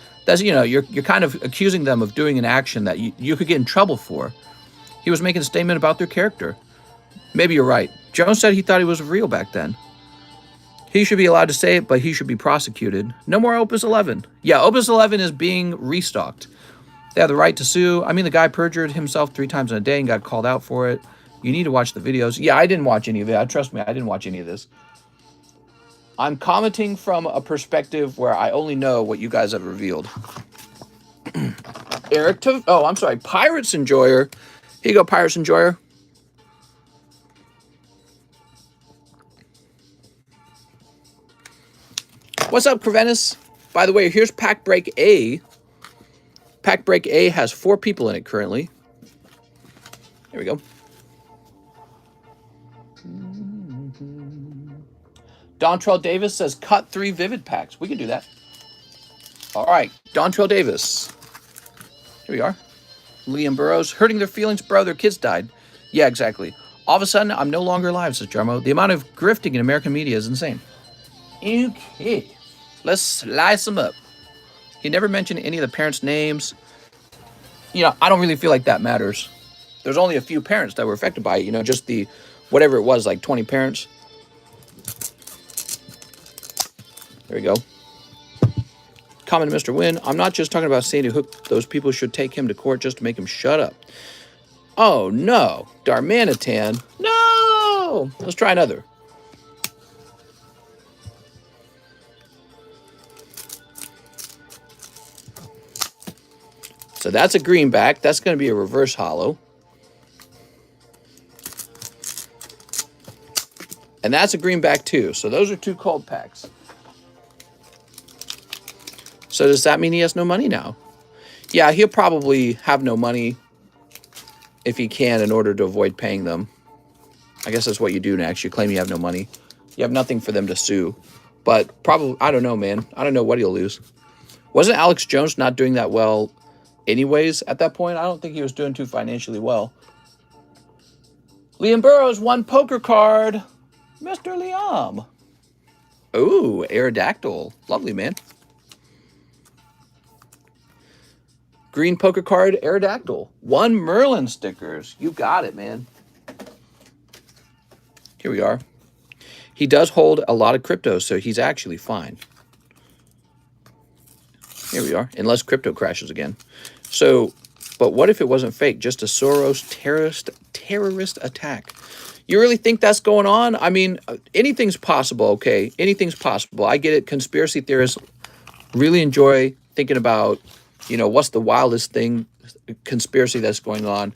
[SPEAKER 1] you know, you're kind of accusing them of doing an action that you could get in trouble for. He was making a statement about their character. Maybe you're right. Jones said he thought he was real back then. He should be allowed to say it, but he should be prosecuted. No more Opus 11. Yeah, Opus 11 is being restocked. They have the right to sue. I mean, the guy perjured himself 3 times in a day and got called out for it. You need to watch the videos. Yeah, I didn't watch any of it. Trust me, I didn't watch any of this. I'm commenting from a perspective where I only know what you guys have revealed. Oh, I'm sorry. Pirates Enjoyer. Here you go, Pirates Enjoyer. What's up, Creventus? By the way, here's Pack Break A. Pack Break A has 4 people in it currently. Here we go. Dontrell Davis says, cut 3 Vivid packs. We can do that. All right. Dontrell Davis. Here we are. Liam Burrows. Hurting their feelings, bro. Their kids died. Yeah, exactly. All of a sudden, I'm no longer alive, says Jarmo. The amount of grifting in American media is insane. Okay. Let's slice them up. He never mentioned any of the parents' names. You know, I don't really feel like that matters. There's only a few parents that were affected by it. You know, just the, whatever it was, like 20 parents. There we go. Comment to Mr. Wynn. I'm not just talking about Sandy Hook. Those people should take him to court just to make him shut up. Oh, no. Darmanitan. No! Let's try another. So that's a greenback. That's going to be a reverse hollow. And that's a greenback too. So those are 2 cold packs. So does that mean he has no money now? Yeah, he'll probably have no money if he can in order to avoid paying them. I guess that's what you do next. You claim you have no money. You have nothing for them to sue. But probably, I don't know, man. I don't know what he'll lose. Wasn't Alex Jones not doing that well anyways at that point? I don't think he was doing too financially well. Liam Burrows, one poker card. Mr. Liam. Ooh, Aerodactyl. Lovely, man. Green poker card, Aerodactyl. One Merlin stickers. You got it, man. Here we are. He does hold a lot of crypto, so he's actually fine. Here we are, unless crypto crashes again. So, but what if it wasn't fake? Just a Soros terrorist attack. You really think that's going on? I mean, anything's possible, okay? Anything's possible. I get it. Conspiracy theorists really enjoy thinking about, you know, what's the wildest thing, conspiracy that's going on.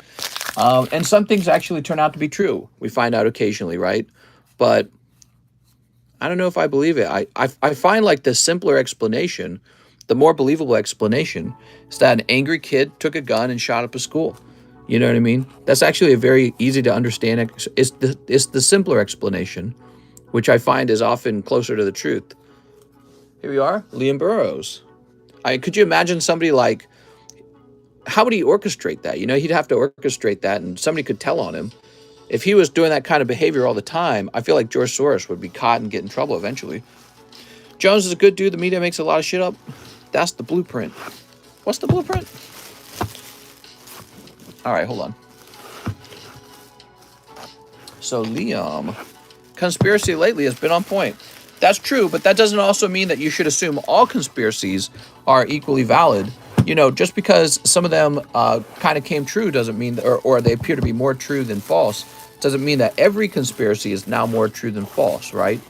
[SPEAKER 1] And some things actually turn out to be true. We find out occasionally, right? But I don't know if I believe it. I find like the simpler explanation, the more believable explanation, is that an angry kid took a gun and shot up a school. You know what I mean? That's actually a very easy to understand. It's the simpler explanation, which I find is often closer to the truth. Here we are, Liam Burrows. Could you imagine somebody like, how would he orchestrate that? You know, he'd have to orchestrate that, and somebody could tell on him. If he was doing that kind of behavior all the time, I feel like George Soros would be caught and get in trouble eventually. Jones is a good dude. The media makes a lot of shit up. That's the blueprint. What's the blueprint? All right, hold on. So Liam, conspiracy lately has been on point. That's true, but that doesn't also mean that you should assume all conspiracies are equally valid. You know, just because some of them kind of came true doesn't mean, or they appear to be more true than false, doesn't mean that every conspiracy is now more true than false, right?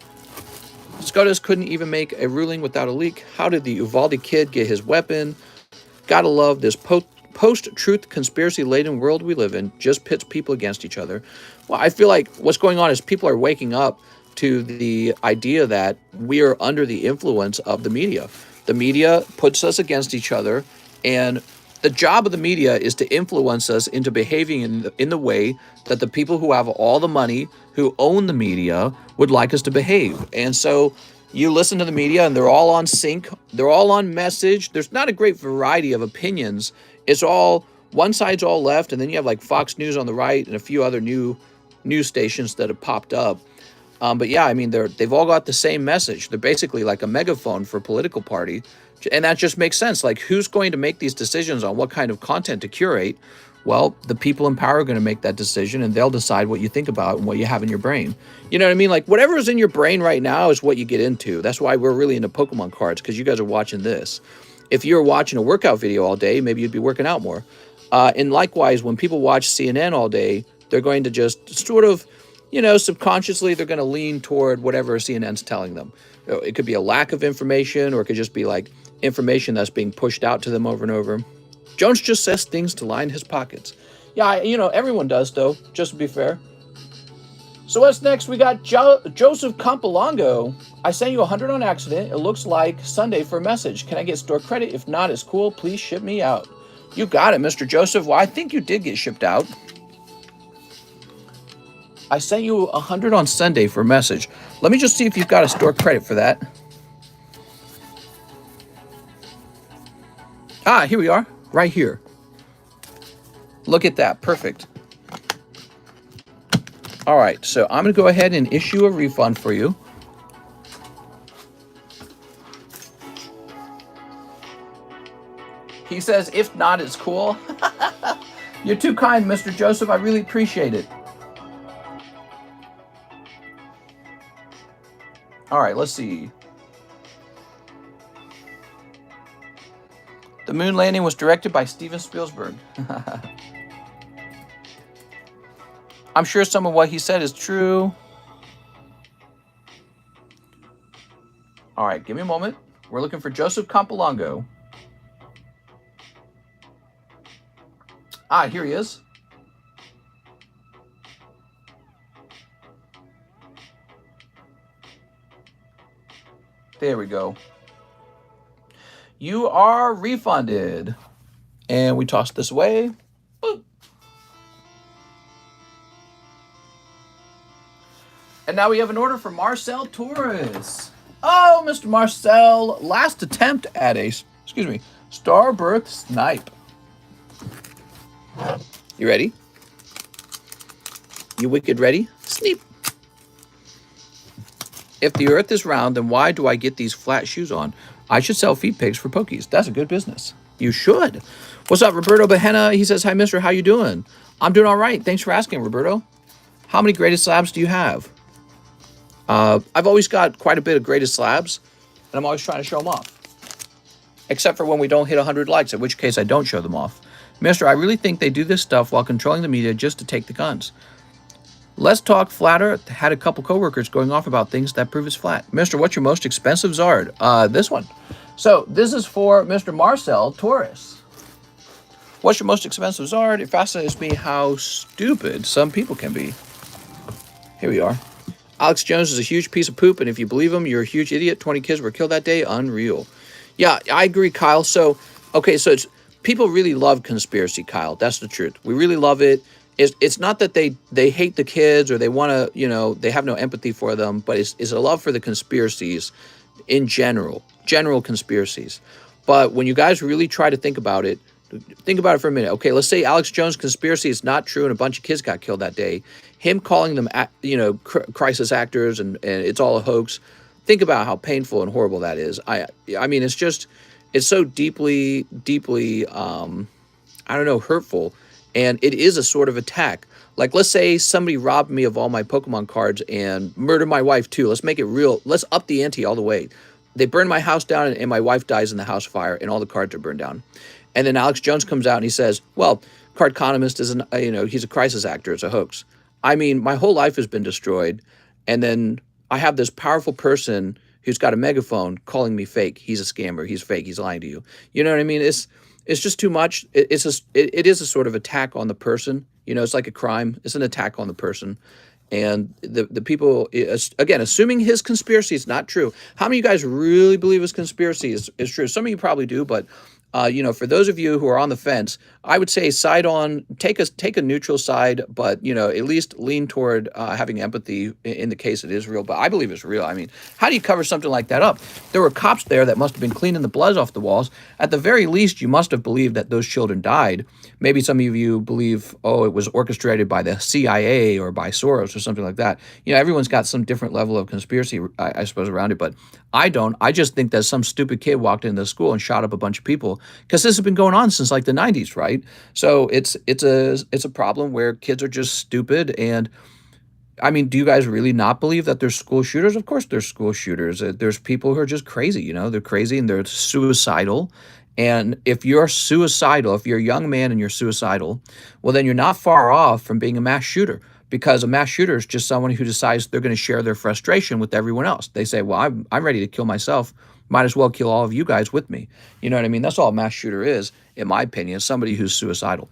[SPEAKER 1] SCOTUS couldn't even make a ruling without a leak. How did the Uvalde kid get his weapon? Gotta love this post-truth conspiracy-laden world we live in. Just pits people against each other. Well, I feel like what's going on is people are waking up to the idea that we are under the influence of the media. The media puts us against each other, and the job of the media is to influence us into behaving in the way that the people who have all the money, who own the media, would like us to behave. And so you listen to the media, and they're all on sync. They're all on message. There's not a great variety of opinions. It's all, one side's all left, and then you have like Fox News on the right and a few other new news stations that have popped up. But yeah, I mean, they've all got the same message. They're basically like a megaphone for a political party. And that just makes sense. Like, who's going to make these decisions on what kind of content to curate? Well, the people in power are going to make that decision, and they'll decide what you think about and what you have in your brain. You know what I mean? Like, whatever is in your brain right now is what you get into. That's why we're really into Pokemon cards, because you guys are watching this. If you're watching a workout video all day, maybe you'd be working out more. And likewise, when people watch CNN all day, they're going to just sort of, you know, subconsciously, they're going to lean toward whatever CNN's telling them. It could be a lack of information, or it could just be like information that's being pushed out to them over and over. Jones just says things to line his pockets. Yeah, you know, everyone does, though, just to be fair. So what's next? We got Joseph Campolongo. I sent you 100 on accident. It looks like Sunday for a message. Can I get store credit? If not, it's cool. Please ship me out. You got it, Mr. Joseph. Well, I think you did get shipped out. I sent you 100 on Sunday for a message. Let me just see if you've got a store credit for that. Ah, here we are. Right here. Look at that. Perfect. All right, so I'm going to go ahead and issue a refund for you. He says, if not, it's cool. You're too kind, Mr. Joseph. I really appreciate it. All right, let's see. The moon landing was directed by Steven Spielberg. I'm sure some of what he said is true. All right, give me a moment. We're looking for Joseph Campolongo. Ah, here he is. There we go. You are refunded. And we toss this away. Boop. And now we have an order from Marcel Torres. Oh, Mr. Marcel, last attempt at a, excuse me, Starbirth Snipe. You ready? You wicked ready? Sneap. If the earth is round, then why do I get these flat shoes on? I should sell feet pigs for pokies. That's a good business. You should. What's up, Roberto Behenna? He says, hi, mister. How you doing? I'm doing all right. Thanks for asking, Roberto. How many greatest slabs do you have? I've always got quite a bit of greatest slabs, and I'm always trying to show them off. Except for when we don't hit 100 likes, in which case I don't show them off. Mister, I really think they do this stuff while controlling the media just to take the guns. Let's Talk Flatter had a couple coworkers going off about things that prove it's flat. Mister, what's your most expensive Zard? This one. So this is for Mr. Marcel Torres. What's your most expensive Zard? It fascinates me how stupid some people can be. Here we are. Alex Jones is a huge piece of poop, and if you believe him, you're a huge idiot. 20 kids were killed that day. Unreal. Yeah, I agree, Kyle. So, okay, so it's people really love conspiracy, Kyle. That's the truth. We really love it. It's not that they hate the kids or they want to, you know, they have no empathy for them, but it's a love for the conspiracies in general conspiracies. But when you guys really try to think about it for a minute. Okay, let's say Alex Jones' conspiracy is not true and a bunch of kids got killed that day. Him calling them, you know, crisis actors and it's all a hoax. Think about how painful and horrible that is. I mean, it's so deeply, I don't know, hurtful. And it is a sort of attack. Like, let's say somebody robbed me of all my Pokemon cards and murdered my wife too. Let's make it real. Let's up the ante all the way. They burn my house down and my wife dies in the house fire and all the cards are burned down. And then Alex Jones comes out and he says, well, Cardconomist is he's a crisis actor. It's a hoax. I mean, my whole life has been destroyed. And then I have this powerful person who's got a megaphone calling me fake. He's a scammer. He's fake. He's lying to you. You know what I mean? It's just too much. It is a sort of attack on the person. You know, it's like a crime. It's an attack on the person. And the people, again, assuming his conspiracy is not true. How many of you guys really believe his conspiracy is true? Some of you probably do, but you know, for those of you who are on the fence, I would say take a neutral side, but, you know, at least lean toward having empathy in the case it is real. But I believe it's real. I mean, how do you cover something like that up? There were cops there that must have been cleaning the blood off the walls. At the very least, you must have believed that those children died. Maybe some of you believe, oh, it was orchestrated by the CIA or by Soros or something like that. You know, everyone's got some different level of conspiracy, I suppose, around it. But I don't. I just think that some stupid kid walked into the school and shot up a bunch of people because this has been going on since like the 90s, right? So it's a problem where kids are just stupid. And I mean, do you guys really not believe that there's school shooters? Of course there's school shooters. There's people who are just crazy, you know, they're crazy and they're suicidal. And if you're suicidal, if you're a young man and you're suicidal, well, then you're not far off from being a mass shooter, because a mass shooter is just someone who decides they're going to share their frustration with everyone else. They say, well, I'm ready to kill myself. Might as well kill all of you guys with me. You know what I mean? That's all a mass shooter is, in my opinion, is somebody who's suicidal.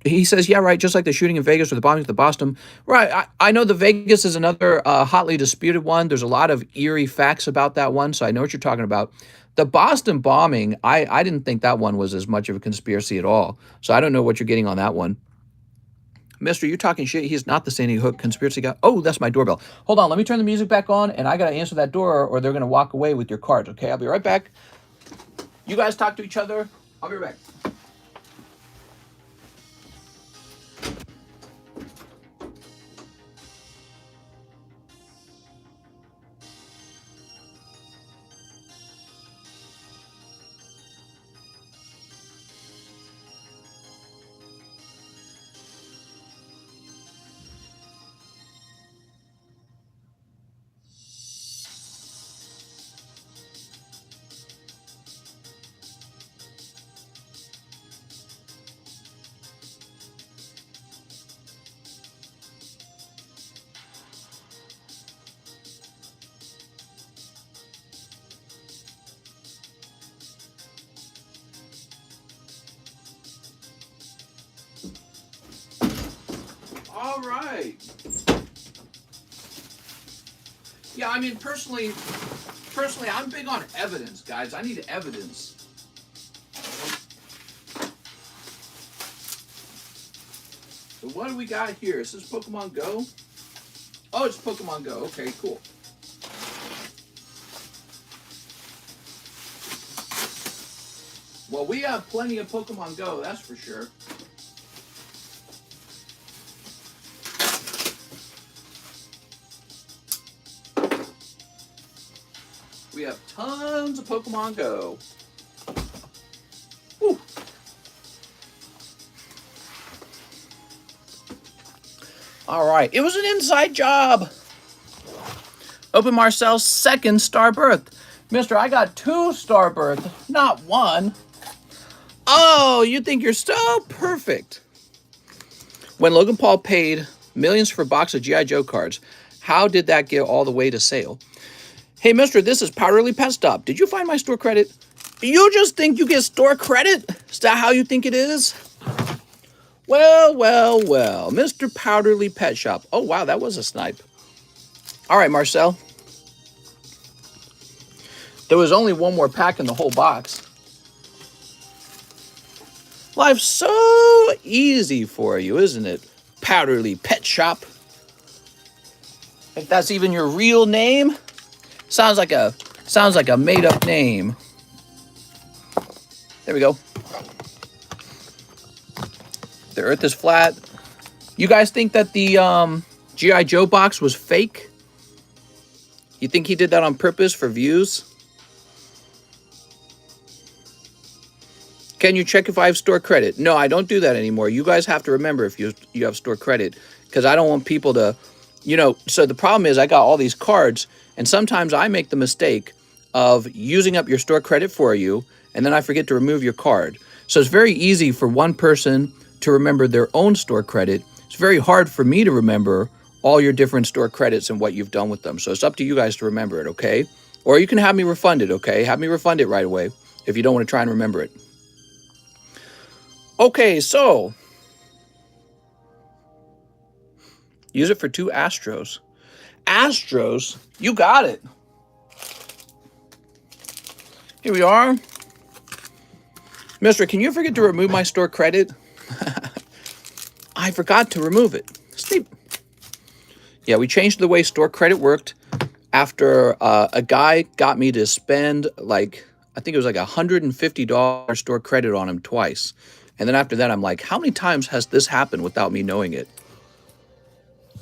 [SPEAKER 1] He says, yeah, right, just like the shooting in Vegas or the bombing at the Boston. Right, I know the Vegas is another hotly disputed one. There's a lot of eerie facts about that one, so I know what you're talking about. The Boston bombing, I didn't think that one was as much of a conspiracy at all. So I don't know what you're getting on that one. Mister, you're talking shit. He's not the Sandy Hook conspiracy guy. Oh, that's my doorbell. Hold on, let me turn the music back on, and I got to answer that door, or they're going to walk away with your cards, okay? I'll be right back. You guys talk to each other. I'll be right back. All right. Yeah, I mean, personally, I'm big on evidence, guys. I need evidence. So what do we got here? Is this Pokemon Go? Oh, it's Pokemon Go. Okay, cool. Well, we have plenty of Pokemon Go, that's for sure. We have tons of Pokemon Go. Woo. All right, it was an inside job. Open Marcel's second star birth. Mister, I got 2 star birth, not 1. Oh, you think you're so perfect. When Logan Paul paid millions for a box of G.I. Joe cards, how did that get all the way to sale? Hey, mister, this is Powderly Pet Stop. Did you find my store credit? You just think you get store credit? Is that how you think it is? Well, well, well. Mr. Powderly Pet Shop. Oh, wow, that was a snipe. All right, Marcel. There was only 1 more pack in the whole box. Life's so easy for you, isn't it? Powderly Pet Shop. If that's even your real name. Sounds like a made-up name. There we go. The earth is flat. You guys think that the G.I. Joe box was fake? You think he did that on purpose for views? Can you check if I have store credit? No, I don't do that anymore. You guys have to remember if you have store credit, because I don't want people to, you know, so the problem is I got all these cards, and sometimes I make the mistake of using up your store credit for you, and then I forget to remove your card. So it's very easy for one person to remember their own store credit. It's very hard for me to remember all your different store credits and what you've done with them. So it's up to you guys to remember it, okay? Or you can have me refund it, okay? Have me refund it right away if you don't want to try and remember it. Okay, so use it for 2 Astros. Astros, you got it. Here we are. Mister, can you forget to remove my store credit? I forgot to remove it. Sleep. Yeah, we changed the way store credit worked after a guy got me to spend like, I think it was like $150 store credit on him twice. And then after that, I'm like, how many times has this happened without me knowing it?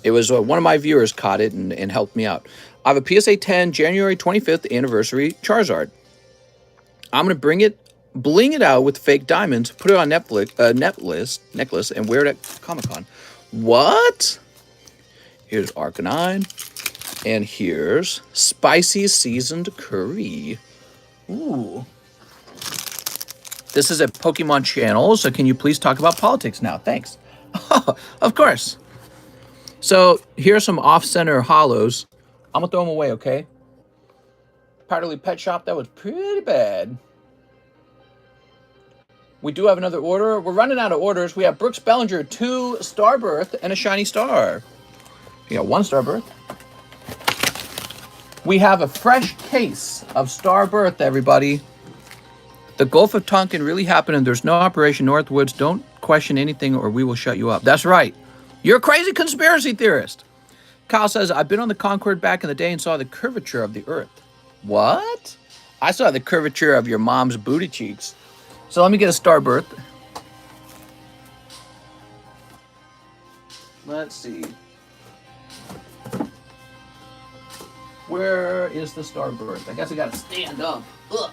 [SPEAKER 1] It was one of my viewers caught it and helped me out. I have a PSA 10 January 25th anniversary Charizard. I'm going to bling it out with fake diamonds, put it on necklace, and wear it at Comic-Con. What? Here's Arcanine. And here's spicy seasoned curry. Ooh. This is a Pokemon channel, so can you please talk about politics now? Thanks. Oh, of course. So here's some off-center hollows. I'm gonna throw them away, okay? Powderly Pet Shop, that was pretty bad. We do have another order. We're running out of orders. We have Brooks Bellinger, 2 Starbirth and a shiny star. You got 1 Starbirth. We have a fresh case of Starbirth, everybody. The Gulf of Tonkin really happened and there's no Operation Northwoods. Don't question anything or we will shut you up. That's right. You're a crazy conspiracy theorist. Kyle says, I've been on the Concorde back in the day and saw the curvature of the earth. What? I saw the curvature of your mom's booty cheeks. So let me get a Starbirth. Let's see. Where is the Starbirth? I guess I gotta stand up. Ugh,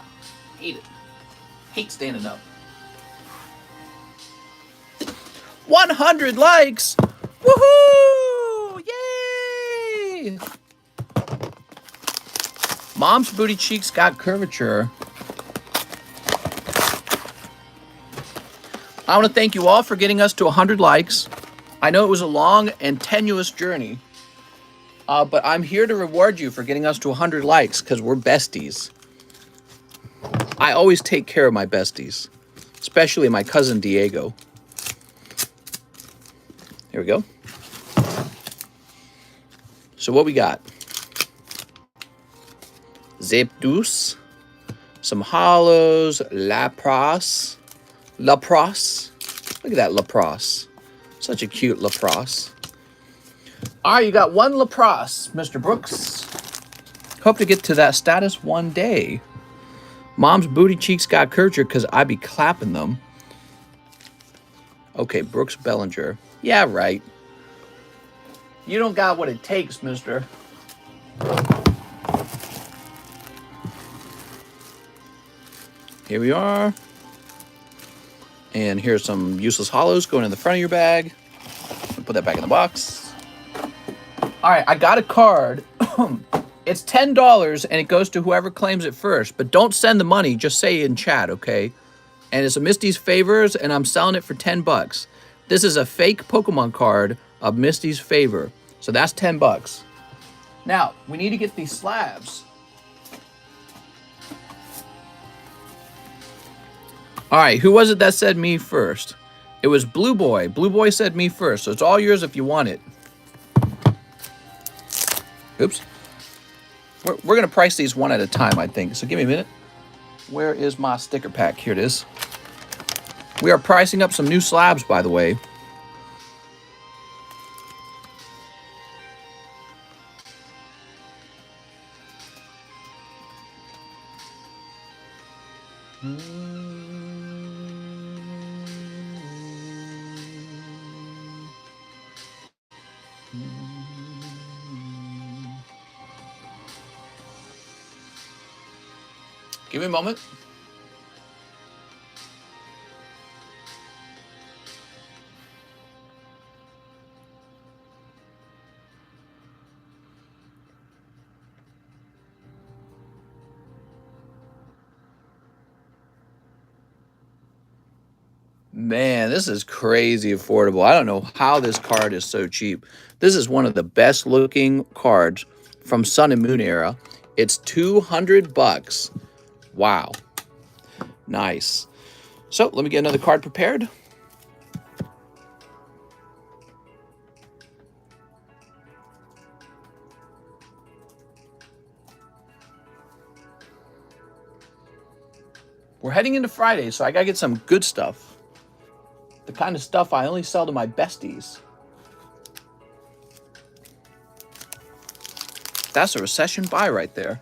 [SPEAKER 1] hate it. Hate standing up. 100 likes! Woohoo! Yay! Mom's booty cheeks got curvature. I want to thank you all for getting us to 100 likes. I know it was a long and tenuous journey, but I'm here to reward you for getting us to 100 likes because we're besties. I always take care of my besties, especially my cousin Diego. Here we go. So what we got? Zapdos, some hollows, Lapras. Look at that Lapras. Such a cute lacrosse. All right, you got one lacrosse, Mr. Brooks. Hope to get to that status one day. Mom's booty cheeks got curvature because I be clapping them. Okay, Brooks Bellinger. Yeah, right. You don't got what it takes, mister. Here we are. And here's some useless hollows going in the front of your bag. Put that back in the box. All right, I got a card. It's $10 and it goes to whoever claims it first. But don't send the money. Just say in chat, okay? And it's a Misty's Favors, and I'm selling it for 10 bucks. This is a fake Pokemon card of Misty's Favor. So that's 10 bucks. Now, we need to get these slabs. All right, who was it that said me first? It was Blue Boy. Blue Boy said me first, so it's all yours if you want it. Oops. We're going to price these one at a time, I think. So give me a minute. Where is my sticker pack? Here it is. We are pricing up some new slabs, by the way. Give me a moment. Man, this is crazy affordable. I don't know how this card is so cheap. This is one of the best looking cards from Sun and Moon era. It's 200 bucks. Wow. Nice. So let me get another card prepared. We're heading into Friday, so I gotta get some good stuff. The kind of stuff I only sell to my besties. That's a recession buy right there.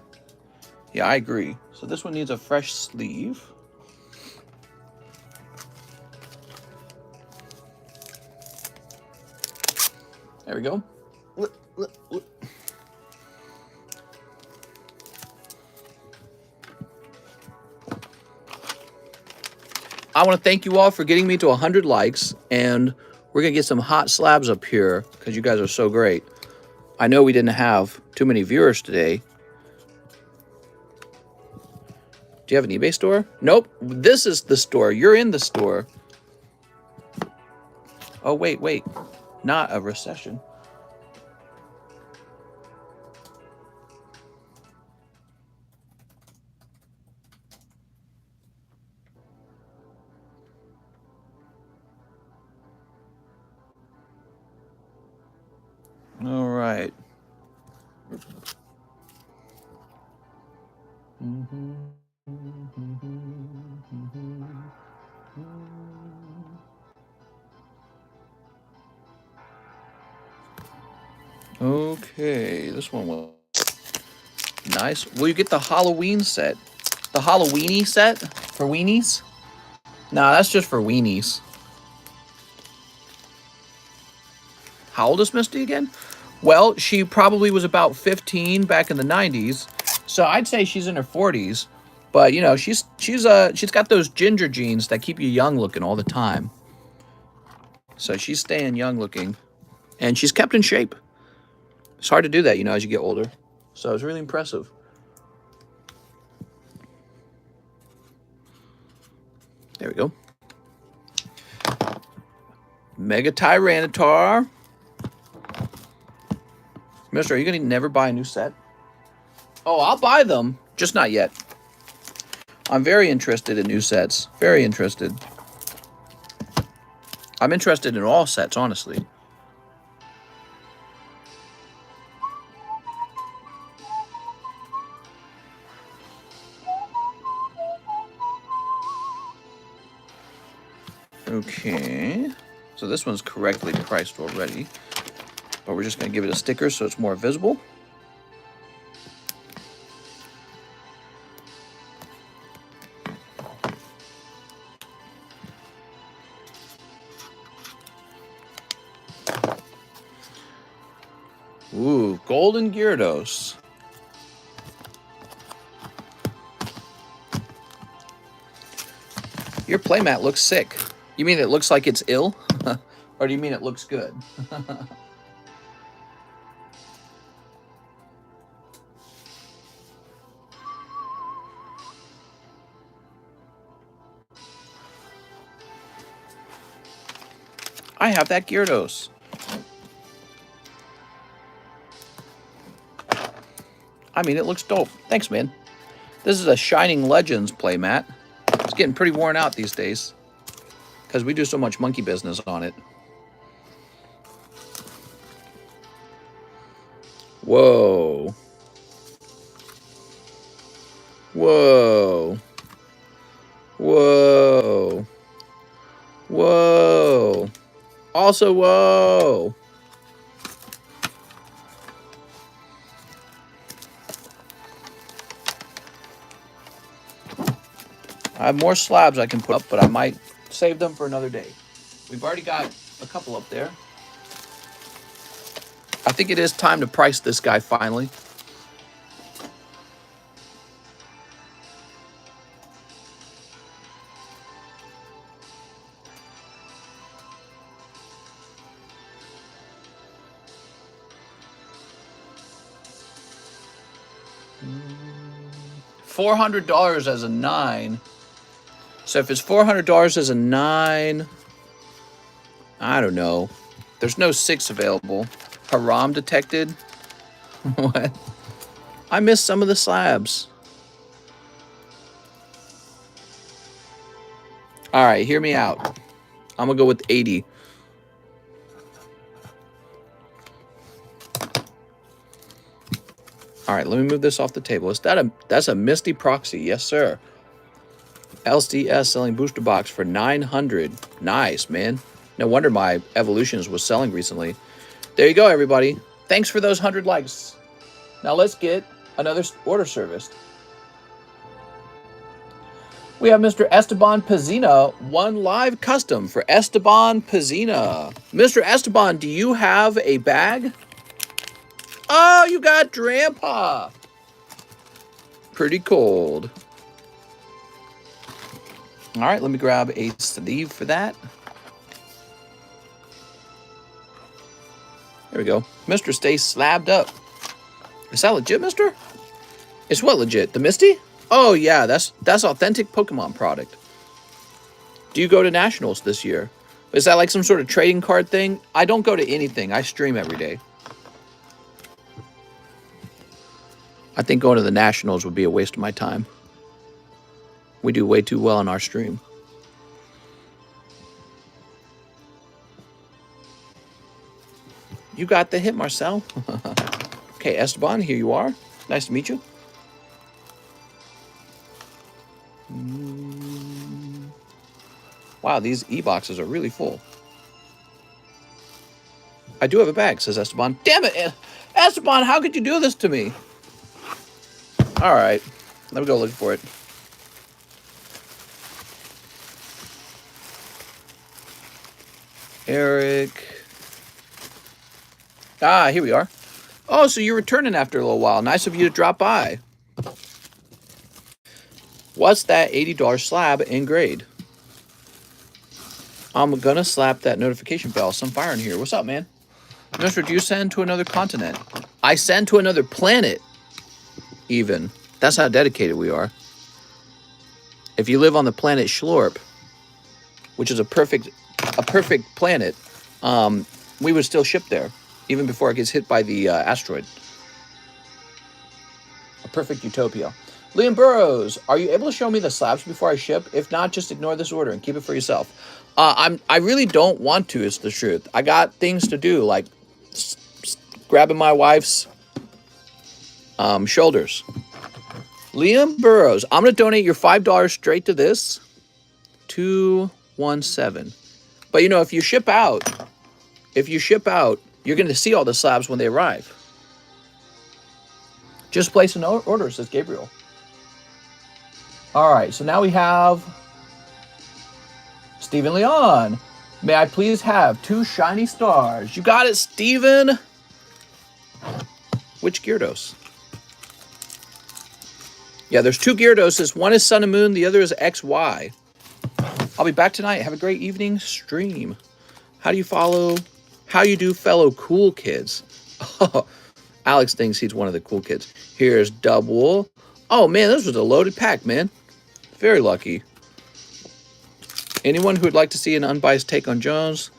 [SPEAKER 1] Yeah, I agree. So this one needs a fresh sleeve. There we go. I want to thank you all for getting me to 100 likes, and we're going to get some hot slabs up here because you guys are so great. I know we didn't have too many viewers today. Do you have an eBay store? Nope. This is the store. You're in the store. Oh, wait. Not a recession. All right. Okay, this one was nice. Will you get the Halloween set? The Halloweeny set for weenies? Nah, that's just for weenies. How old is Misty again? Well, she probably was about 15 back in the 90s. So I'd say she's in her 40s. But, you know, she's got those ginger genes that keep you young looking all the time. So she's staying young looking. And she's kept in shape. It's hard to do that, you know, as you get older. So it's really impressive. There we go. Mega Tyranitar. Mister, are you going to never buy a new set? Oh, I'll buy them. Just not yet. I'm very interested in new sets. Very interested. I'm interested in all sets, honestly. Okay. So this one's correctly priced already. But we're just going to give it a sticker so it's more visible. Ooh, golden Gyarados. Your playmat looks sick. You mean it looks like it's ill? Or do you mean it looks good? I have that Gyarados. I mean, it looks dope. Thanks, man. This is a Shining Legends playmat. It's getting pretty worn out these days because we do so much monkey business on it. Whoa. Whoa. Whoa. Whoa. Also, whoa. I have more slabs I can put up, but I might save them for another day. We've already got a couple up there. I think it is time to price this guy finally. $400 as a 9. So if it's $400 as a 9, I don't know. There's no 6 available. Haram detected. What? I missed some of the slabs. All right, hear me out. I'm gonna go with 80. All right, let me move this off the table. That's a Misty Proxy, yes sir. LCS selling booster box for 900. Nice, man. No wonder my Evolutions was selling recently. There you go, everybody. Thanks for those 100 likes. Now let's get another order serviced. We have Mr. Esteban Pazina, one live custom for Esteban Pazina. Mr. Esteban, do you have a bag? Oh, you got Drampa. Pretty cold. All right, let me grab a sleeve for that. There we go. Mr. Stay slabbed up. Is that legit, mister? It's what legit? The Misty? Oh, yeah, that's authentic Pokemon product. Do you go to Nationals this year? Is that like some sort of trading card thing? I don't go to anything. I stream every day. I think going to the Nationals would be a waste of my time. We do way too well on our stream. You got the hit, Marcel. Okay, Esteban, here you are. Nice to meet you. Wow, these e-boxes are really full. I do have a bag, says Esteban. Damn it, Esteban, how could you do this to me? All right, let me go look for it. Eric. Ah, here we are. Oh, so you're returning after a little while. Nice of you to drop by. What's that $80 slab in grade? I'm going to slap that notification bell. Some fire in here. What's up, man? Mister, do you send to another continent? I send to another planet, even. That's how dedicated we are. If you live on the planet Schlorp, which is a perfect planet, we would still ship there, even before it gets hit by the asteroid. A perfect utopia. Liam Burrows, are you able to show me the slabs before I ship? If not, just ignore this order and keep it for yourself. I really don't want to, is the truth. I got things to do, like grabbing my wife's shoulders. Liam Burrows, I'm going to donate your $5 straight to this. 217. But, you know, if you ship out, you're going to see all the slabs when they arrive. Just place an order, says Gabriel. All right, so now we have Stephen Leon. May I please have 2 shiny stars? You got it, Stephen. Which Gyarados? Yeah, there's 2 Gyarados. One is Sun and Moon, the other is XY. I'll be back tonight. Have a great evening stream. How do you do, fellow cool kids? Oh, Alex thinks he's one of the cool kids. Here's double. Oh, man, this was a loaded pack, man. Very lucky. Anyone who would like to see an unbiased take on Jones?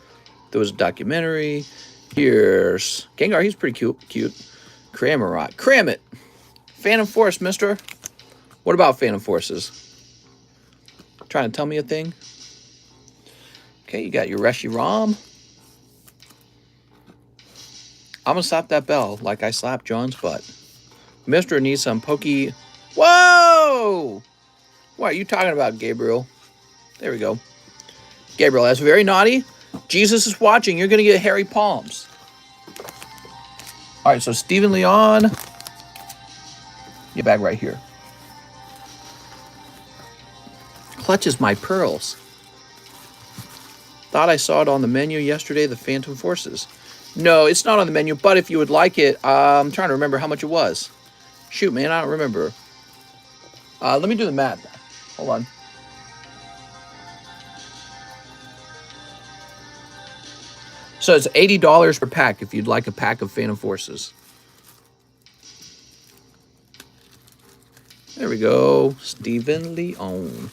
[SPEAKER 1] There was a documentary. Here's Gengar. He's pretty cute. Cramorant. Cram it. Phantom Force, mister. What about Phantom Forces? Trying to tell me a thing? Okay, you got your Reshiram. I'm going to slap that bell like I slapped John's butt. Mister needs some pokey. Whoa! What are you talking about, Gabriel? There we go. Gabriel, that's very naughty. Jesus is watching. You're going to get hairy palms. All right, so Stephen Leon. Get back right here. Clutches my pearls. Thought I saw it on the menu yesterday, the Phantom Forces. No, it's not on the menu, but if you would like it, I'm trying to remember how much it was. Shoot, man, I don't remember. Let me do the math. Hold on. So it's $80 per pack if you'd like a pack of Phantom Forces. There we go. Stephen Leon.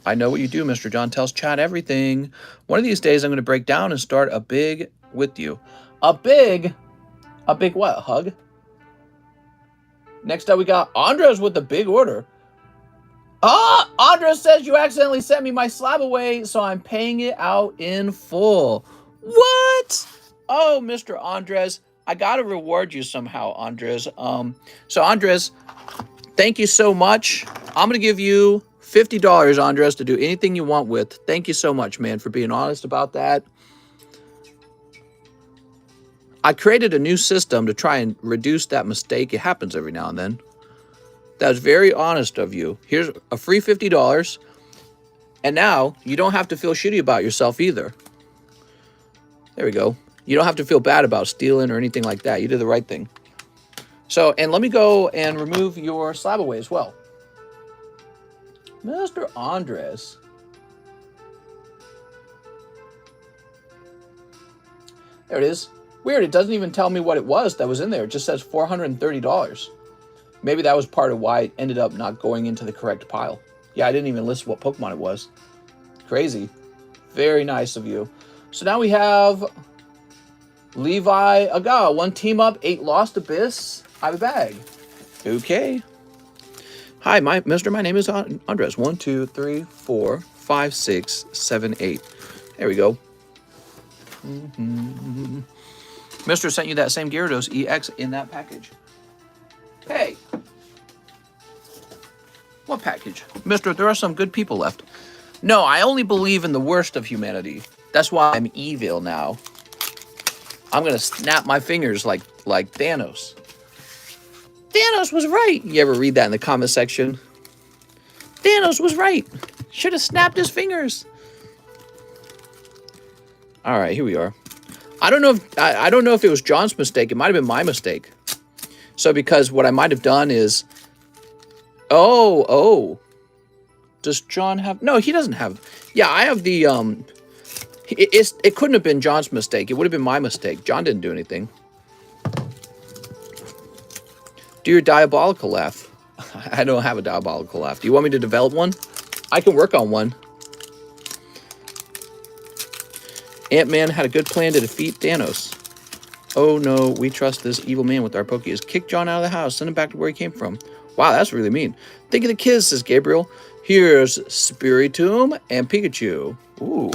[SPEAKER 1] I know what you do, Mr. John tells chat everything. One of these days, I'm going to break down and start a big with you. A big what? Hug? Next up, we got Andres with the big order. Andres says you accidentally sent me my SLAB-AWAY, so I'm paying it out in full. What? Oh, Mr. Andres, I got to reward you somehow, Andres. So, Andres, thank you so much. I'm going to give you $50, Andres, to do anything you want with. Thank you so much, man, for being honest about that. I created a new system to try and reduce that mistake. It happens every now and then. That was very honest of you. Here's a free $50. And now you don't have to feel shitty about yourself either. There we go. You don't have to feel bad about stealing or anything like that. You did the right thing. So, and let me go and remove your SLAB-AWAY as well. Mr. Andres. There it is. Weird, it doesn't even tell me what it was that was in there. It just says $430. Maybe that was part of why it ended up not going into the correct pile. Yeah, I didn't even list what Pokemon it was. Crazy. Very nice of you. So now we have Levi Aga. 1 team up, 8 lost Abyss. I have a bag. Okay. Hi, mister. My name is Andres. 1, 2, 3, 4, 5, 6, 7, 8. There we go. Mister sent you that same Gyarados EX in that package. Hey. What package? Mister, there are some good people left. No, I only believe in the worst of humanity. That's why I'm evil now. I'm going to snap my fingers like Thanos. Thanos was right. You ever read that in the comment section? Thanos was right. Should have snapped his fingers. All right, here we are. I don't know if it was John's mistake. It might have been my mistake. So because what I might have done is, oh, does John have? No, he doesn't have. Yeah, I have the It couldn't have been John's mistake. It would have been my mistake. John didn't do anything. Do your diabolical laugh. I don't have a diabolical laugh. Do you want me to develop one? I can work on one. Ant-Man had a good plan to defeat Thanos. Oh no, we trust this evil man with our Pokés. Kick John out of the house, send him back to where he came from. Wow, that's really mean. Think of the kids, says Gabriel. Here's Spiritomb and Pikachu. Ooh.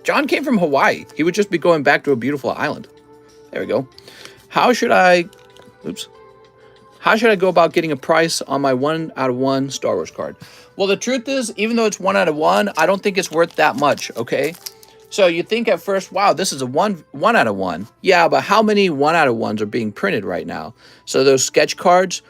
[SPEAKER 1] John came from Hawaii. He would just be going back to a beautiful island. There we go. How should I How should I go about getting a price on my 1 out of 1 Star Wars card? Well, the truth is, even though it's 1 out of 1, I don't think it's worth that much, okay? So you think at first, wow, this is a one out of 1. Yeah, but how many 1 out of 1s are being printed right now? So those sketch cards,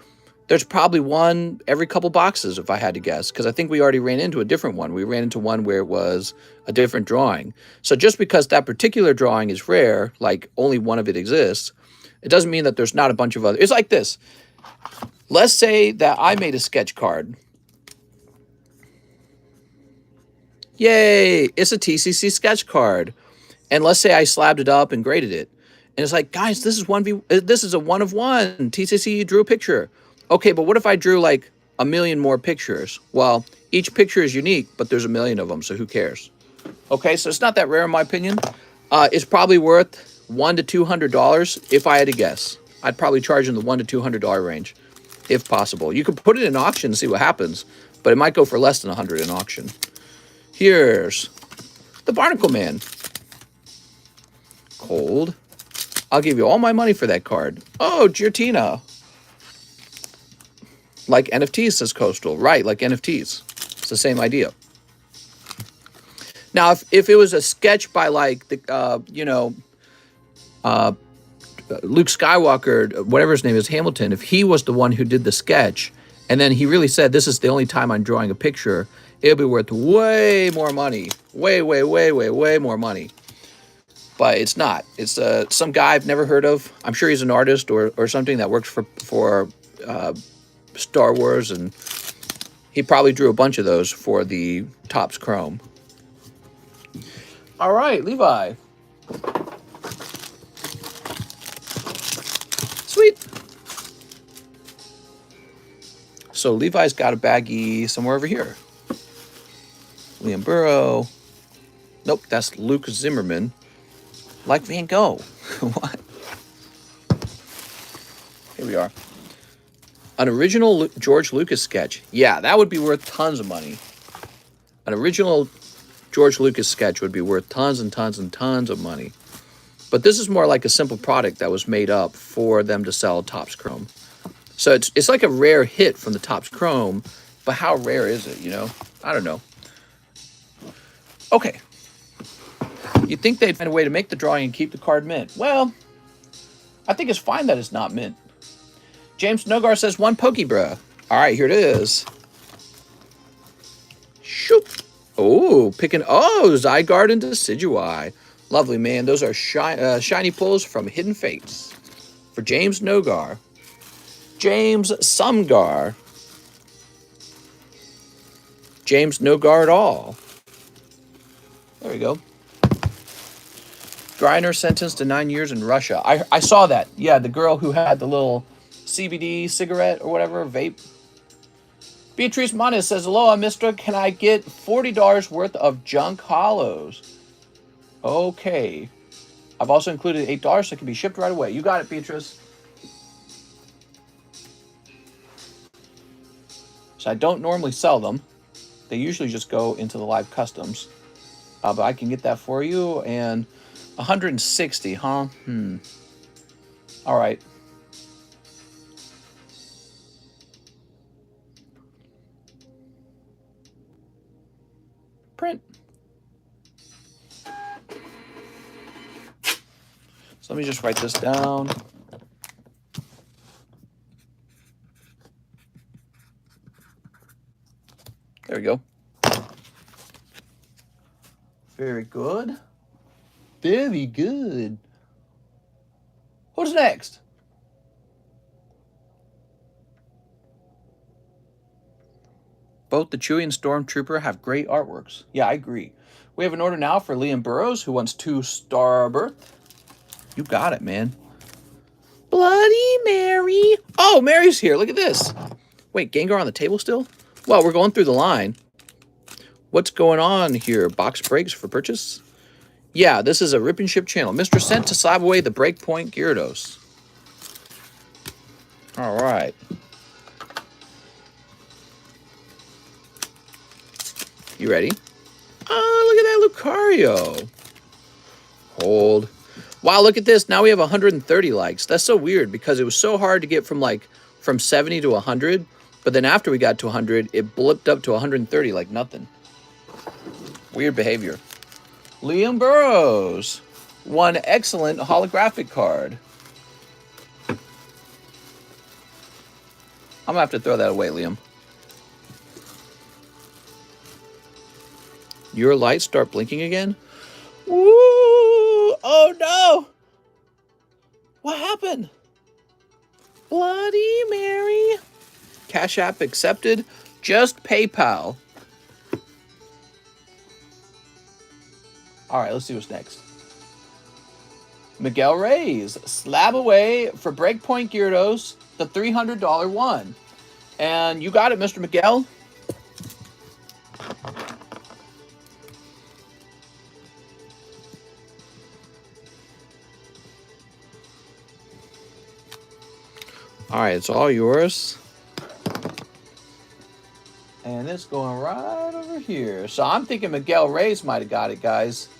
[SPEAKER 1] there's probably one every couple boxes, if I had to guess, because I think we already ran into a different one. We ran into one where it was a different drawing. So just because that particular drawing is rare, like only one of it exists, it doesn't mean that there's not a bunch of other. It's like this. Let's say that I made a sketch card. Yay, it's a TCC sketch card. And let's say I slabbed it up and graded it. And it's like, guys, this is a 1 of 1. TCC drew a picture. Okay, but what if I drew like a million more pictures? Well, each picture is unique, but there's a million of them, so who cares? Okay, so it's not that rare in my opinion. It's probably worth $100 to $200 if I had to guess. I'd probably charge in the $100 to $200 range, if possible. You could put it in auction and see what happens, but it might go for less than 100 in auction. Here's the Barnacle Man. Cold. I'll give you all my money for that card. Oh, Giratina. Like NFTs, says Coastal. Right, like NFTs. It's the same idea. Now, if it was a sketch by like the, Luke Skywalker, whatever his name is, Hamilton, if he was the one who did the sketch, and then he really said, this is the only time I'm drawing a picture, it'll be worth way more money. Way more money. But it's not. It's some guy I've never heard of. I'm sure he's an artist or something that works for Star Wars, and he probably drew a bunch of those for the Topps Chrome. All right, Levi. Sweet. So Levi's got a baggie somewhere over here. Liam Burrow. Nope, that's Luke Zimmerman. Like Van Gogh. What? Here we are. An original George Lucas sketch. Yeah, that would be worth tons of money. An original George Lucas sketch would be worth tons and tons and tons of money. But this is more like a simple product that was made up for them to sell Topps Chrome. So it's like a rare hit from the Topps Chrome, but how rare is it, you know? I don't know. Okay. You'd think they'd find a way to make the drawing and keep the card mint. Well, I think it's fine that it's not mint. James Nogar says, 1 Pokebruh. All right, here it is. Shoop. Oh, picking. Oh, Zygarde and Decidueye. Lovely, man. Those are shiny pulls from Hidden Fates. For James Nogar. James Sumgar. James Nogar at all. There we go. Griner sentenced to 9 years in Russia. I saw that. Yeah, the girl who had the little CBD cigarette or whatever, vape. Beatrice Manes says, hello, Mr. Can I get $40 worth of junk hollows? Okay. I've also included $8 so it can be shipped right away. You got it, Beatrice. So I don't normally sell them. They usually just go into the live customs. But I can get that for you. And 160, huh? All right. Print. So let me just write this down. There we go. Very good. Very good. Who's next? Both the Chewie and Stormtrooper have great artworks. Yeah, I agree. We have an order now for Liam Burrows, who wants 2 Starbirth. You got it, man. Bloody Mary. Oh, Mary's here. Look at this. Wait, Gengar on the table still? Well, we're going through the line. What's going on here? Box breaks for purchase? Yeah, this is a rip and ship channel. Mr. Sent to SLAB-AWAY the Breakpoint Gyarados. All right. You ready? Oh, look at that Lucario. Hold. Wow, look at this. Now we have 130 likes. That's so weird because it was so hard to get from like from 70 to 100. But then after we got to 100, it blipped up to 130 like nothing. Weird behavior. Liam Burrows. One excellent holographic card. I'm going to have to throw that away, Liam. Your lights start blinking again? Woo! Oh, no! What happened? Bloody Mary. Cash App accepted. Just PayPal. All right, let's see what's next. Miguel Reyes. SLAB-AWAY for Breakpoint Gyarados, the $300 one. And you got it, Mr. Miguel. All right, it's all yours. And it's going right over here. So I'm thinking Miguel Reyes might have got it, guys.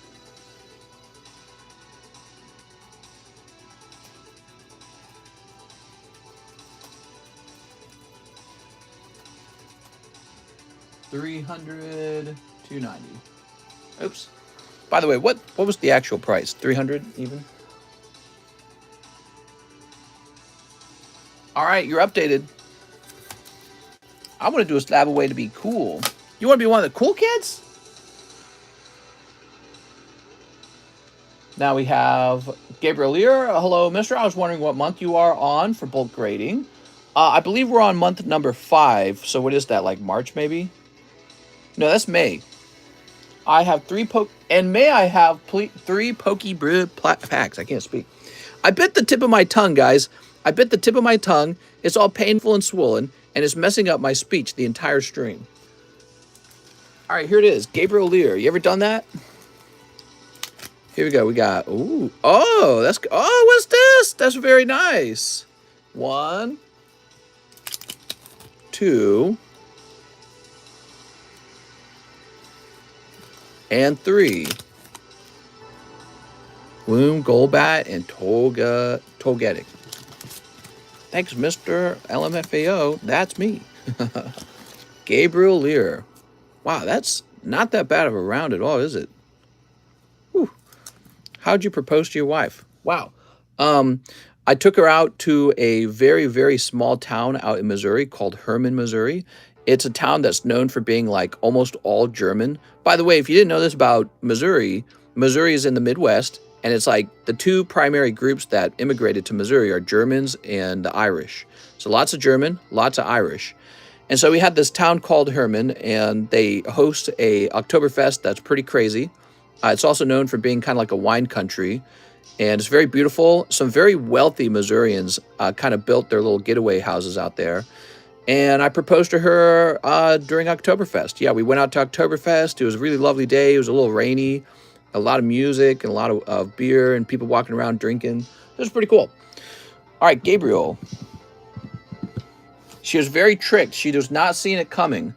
[SPEAKER 1] $300, $290. Oops. By the way, what was the actual price? 300 even? All right, you're updated. I want to do a SLAB-AWAY to be cool. You want to be one of the cool kids? Now we have Gabriel Lear. Hello, mister. I was wondering what month you are on for bulk grading. I believe we're on month number 5. So what is that, like March maybe? No, that's May. I have 3 and May I have 3 Pokey Brew packs. I can't speak. I bit the tip of my tongue, guys. I bit the tip of my tongue. It's all painful and swollen, and it's messing up my speech the entire stream. All right, here it is. Gabriel Lear. You ever done that? Here we go. We got, ooh, oh, that's, oh, what's this? That's very nice. 1, 2, and 3. Bloom, Golbat, and Togetic. Thanks, Mr. LMFAO. That's me. Gabriel Lear. Wow, that's not that bad of a round at all, is it? Whew. How'd you propose to your wife? Wow. I took her out to a very, very small town out in Missouri called Hermann, Missouri. It's a town that's known for being like almost all German. By the way, if you didn't know this about Missouri, Missouri is in the Midwest. And it's like the 2 primary groups that immigrated to Missouri are Germans and the Irish. So lots of German, lots of Irish. And so we had this town called Hermann, and they host a Oktoberfest that's pretty crazy. It's also known for being kind of like a wine country. And it's very beautiful. Some very wealthy Missourians kind of built their little getaway houses out there. And I proposed to her during Oktoberfest. Yeah, we went out to Oktoberfest. It was a really lovely day. It was a little rainy. A lot of music and a lot of beer and people walking around drinking. It was pretty cool. All right, Gabriel. She was very tricked. She was not seeing it coming.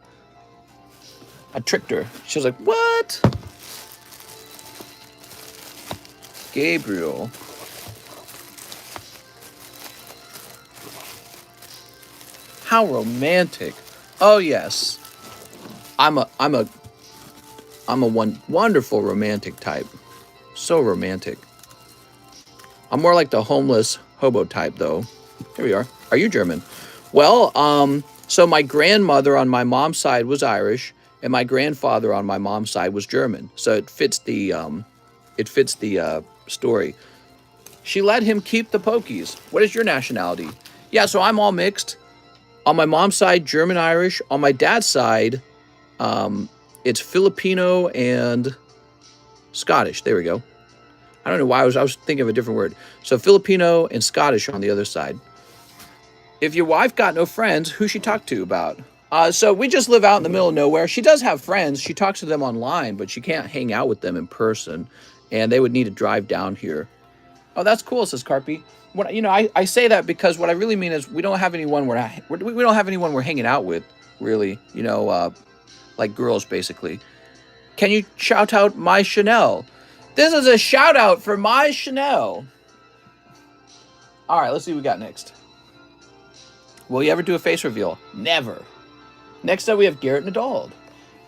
[SPEAKER 1] I tricked her. She was like, what? Gabriel. How romantic. Oh, yes. I'm a wonderful romantic type. So romantic. I'm more like the homeless hobo type, though. Here we are. Are you German? Well, so my grandmother on my mom's side was Irish, and my grandfather on my mom's side was German. So it fits the story. She let him keep the Pokies. What is your nationality? Yeah, so I'm all mixed. On my mom's side, German Irish. On my dad's side, it's Filipino and Scottish. There we go. I don't know why I was thinking of a different word. So Filipino and Scottish on the other side. If your wife got no friends, who she talk to about? So we just live out in the middle of nowhere. She does have friends. She talks to them online, but she can't hang out with them in person. And they would need to drive down here. Oh, that's cool, says Carpy. What, you know, I say that because what I really mean is we don't have anyone we're hanging out with, really. You know, like girls, basically. Can you shout out my Chanel? This is a shout out for my Chanel. All right, let's see what we got next. Will you ever do a face reveal? Never. Next up, we have Garrett Nadald.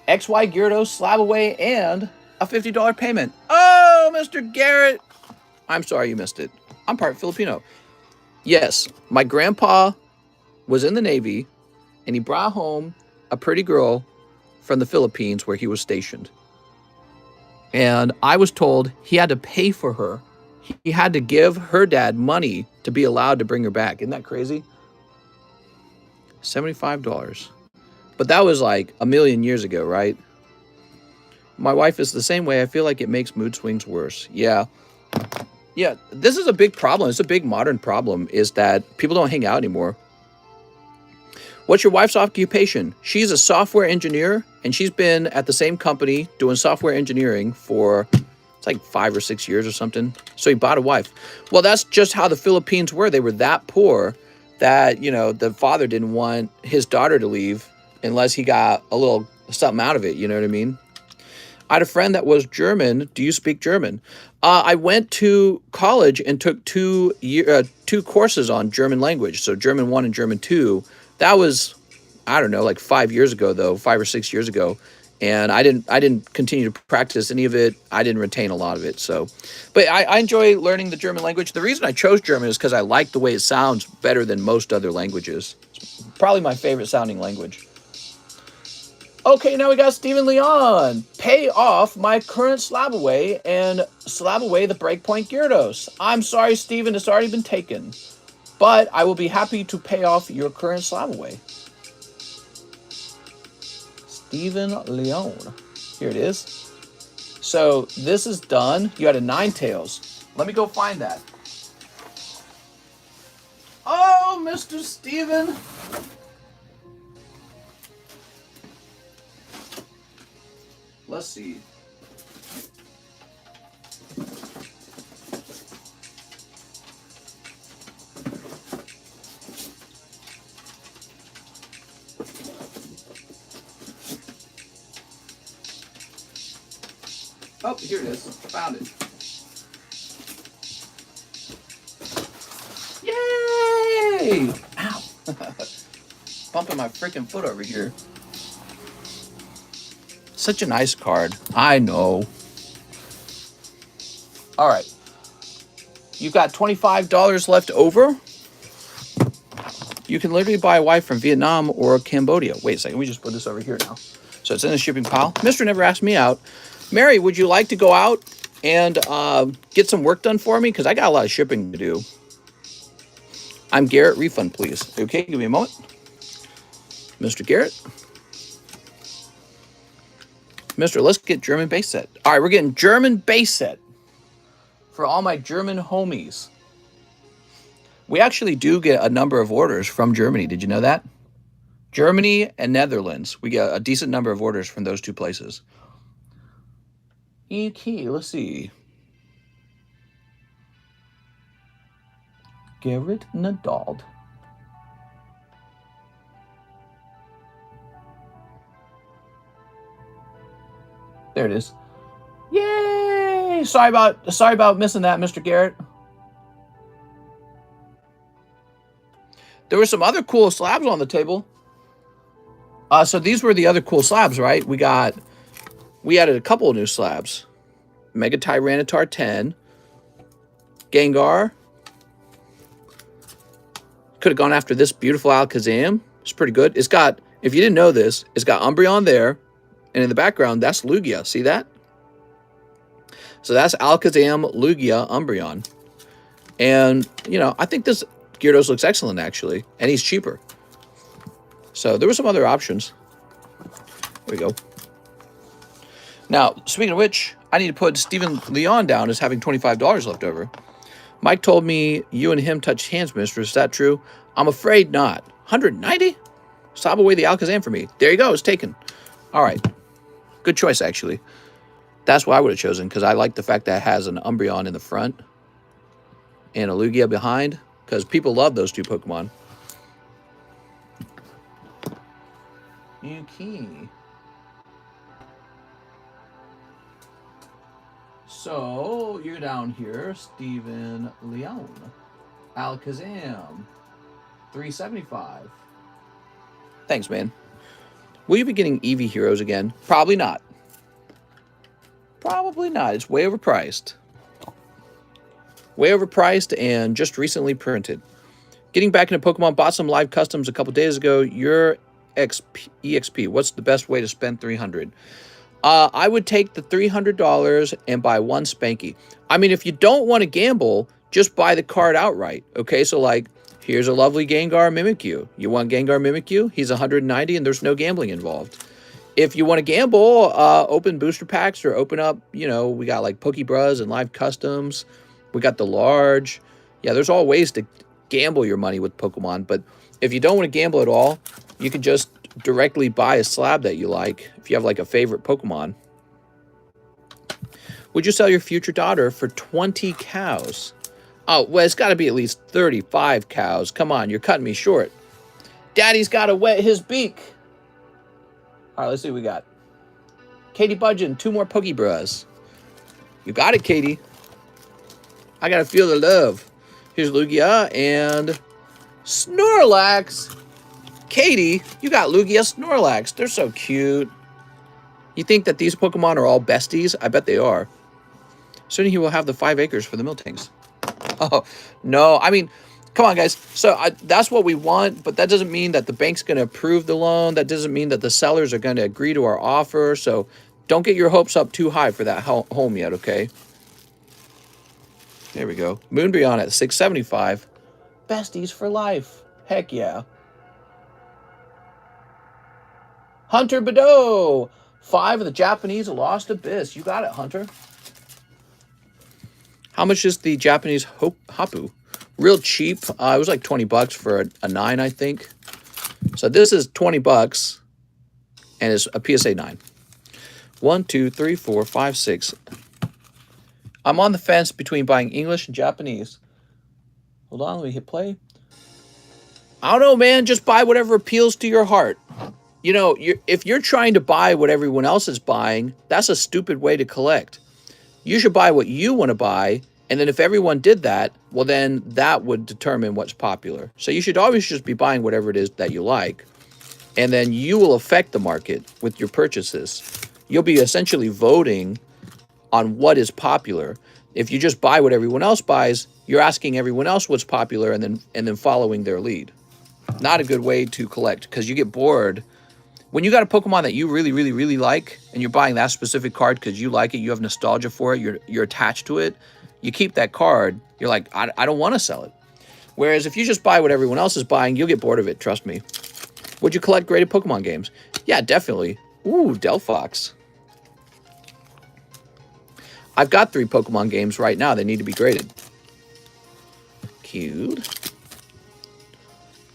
[SPEAKER 1] XY Gyarados, SLAB-AWAY, and a $50 payment. Oh, Mr. Garrett. I'm sorry you missed it. I'm part Filipino. Yes, my grandpa was in the Navy, and he brought home a pretty girl from the Philippines where he was stationed. And I was told he had to pay for her. He had to give her dad money to be allowed to bring her back. Isn't that crazy? $75. But that was like a million years ago, right? My wife is the same way. I feel like it makes mood swings worse. Yeah. Yeah, this is a big problem. It's a big modern problem, is that people don't hang out anymore. What's your wife's occupation? She's a software engineer, and she's been at the same company doing software engineering for, it's like 5 or 6 years or something. So he bought a wife. Well, that's just how the Philippines were. They were that poor that, you know, the father didn't want his daughter to leave unless he got a little something out of it. You know what I mean? I had a friend that was German. Do you speak German? I went to college and took two courses on German language. So German 1 and German 2. That was, I don't know, like 5 years ago, though, 5 or 6 years ago. And I didn't continue to practice any of it. I didn't retain a lot of it. So, but I enjoy learning the German language. The reason I chose German is because I like the way it sounds better than most other languages. It's probably my favorite sounding language. Okay, now we got Stephen Leon. Pay off my current SLAB-AWAY and SLAB-AWAY the Breakpoint Gyarados. I'm sorry, Stephen, it's already been taken. But I will be happy to pay off your current SLAB-AWAY. Stephen Leon. Here it is. So this is done. You had a Ninetales. Let me go find that. Oh, Mr. Stephen. Let's see. Oh, here it is. Found it. Yay! Ow. Bumping my freaking foot over here. Such a nice card. I know. All right. You've got $25 left over. You can literally buy a wife from Vietnam or Cambodia. Wait a second. We just put this over here now. So it's in the shipping pile. Mr. Never asked me out. Mary, would you like to go out and get some work done for me? Because I got a lot of shipping to do. I'm Garrett. Refund, please. Okay, give me a moment. Mr. Garrett. Mr. Let's get German base set. All right, we're getting German base set for all my German homies. We actually do get a number of orders from Germany. Did you know that? Germany and Netherlands. We get a decent number of orders from those two places. Okay, let's see. Garrett Nadald. There it is. Yay! Sorry about missing that, Mr. Garrett. There were some other cool slabs on the table. So these were the other cool slabs, right? We added a couple of new slabs. Mega Tyranitar 10. Gengar. Could have gone after this beautiful Alakazam. It's pretty good. It's got, if you didn't know this, it's got Umbreon there. And in the background, that's Lugia. See that? So that's Alakazam, Lugia, Umbreon. And, you know, I think this Gyarados looks excellent, actually. And he's cheaper. So there were some other options. There we go. Now, speaking of which, I need to put Stephen Leon down as having $25 left over. Mike told me you and him touched hands, mister. Is that true? I'm afraid not. 190? Stop away the Alakazam for me. There you go. It's taken. All right. Good choice, actually. That's what I would have chosen, because I like the fact that it has an Umbreon in the front and a Lugia behind, because people love those two Pokemon. Okay. So, you're down here, Stephen Leon. Alakazam. $3.75. Thanks, man. Will you be getting Eevee Heroes again? Probably not. Probably not. It's way overpriced. Way overpriced and just recently printed. Getting back into Pokemon, bought some live customs a couple days ago. Your EXP. What's the best way to spend $300? I would take the $300 and buy one Spanky. I mean, if you don't want to gamble, just buy the card outright. Okay, so like, here's a lovely Gengar Mimikyu. You want Gengar Mimikyu? He's 190 and there's no gambling involved. If you want to gamble, open booster packs or open up, you know, we got like Pokebuzz and live customs. We got the large. Yeah, there's all ways to gamble your money with Pokemon. But if you don't want to gamble at all, you can just directly buy a slab that you like if you have like a favorite Pokemon. Would you sell your future daughter for 20 cows? Oh, well, it's got to be at least 35 cows. Come on, you're cutting me short. Daddy's got to wet his beak. All right, let's see what we got. Katie Budgeon, 2 more Pokebuzz. You got it, Katie. I got to feel the love. Here's Lugia and Snorlax. Katie, you got Lugia, Snorlax. They're so cute. You think that these Pokemon are all besties? I bet they are. Soon he will have the 5 acres for the Miltanks. Oh, no. I mean, come on, guys. So that's what we want, but that doesn't mean that the bank's going to approve the loan. That doesn't mean that the sellers are going to agree to our offer. So don't get your hopes up too high for that home yet, okay? There we go. Moonbreon at $6.75. Besties for life. Heck yeah. Hunter Badeau. 5 of the Japanese Lost Abyss. You got it, Hunter. How much is the Japanese Hapu? Real cheap. It was like 20 bucks for a 9, I think. So this is 20 bucks. And it's a PSA 9. 1, 2, 3, 4, 5, 6. I'm on the fence between buying English and Japanese. Hold on, let me hit play. I don't know, man. Just buy whatever appeals to your heart. You know, if you're trying to buy what everyone else is buying, that's a stupid way to collect. You should buy what you want to buy, and then if everyone did that, well, then that would determine what's popular. So you should always just be buying whatever it is that you like, and then you will affect the market with your purchases. You'll be essentially voting on what is popular. If you just buy what everyone else buys, you're asking everyone else what's popular and then following their lead. Not a good way to collect, because you get bored. When you got a Pokemon that you really, really, really like, and you're buying that specific card because you like it, you have nostalgia for it, you're attached to it, you keep that card, you're like, I don't want to sell it. Whereas if you just buy what everyone else is buying, you'll get bored of it, trust me. Would you collect graded Pokemon games? Yeah, definitely. Ooh, Delphox. I've got 3 Pokemon games right now. They need to be graded. Cute.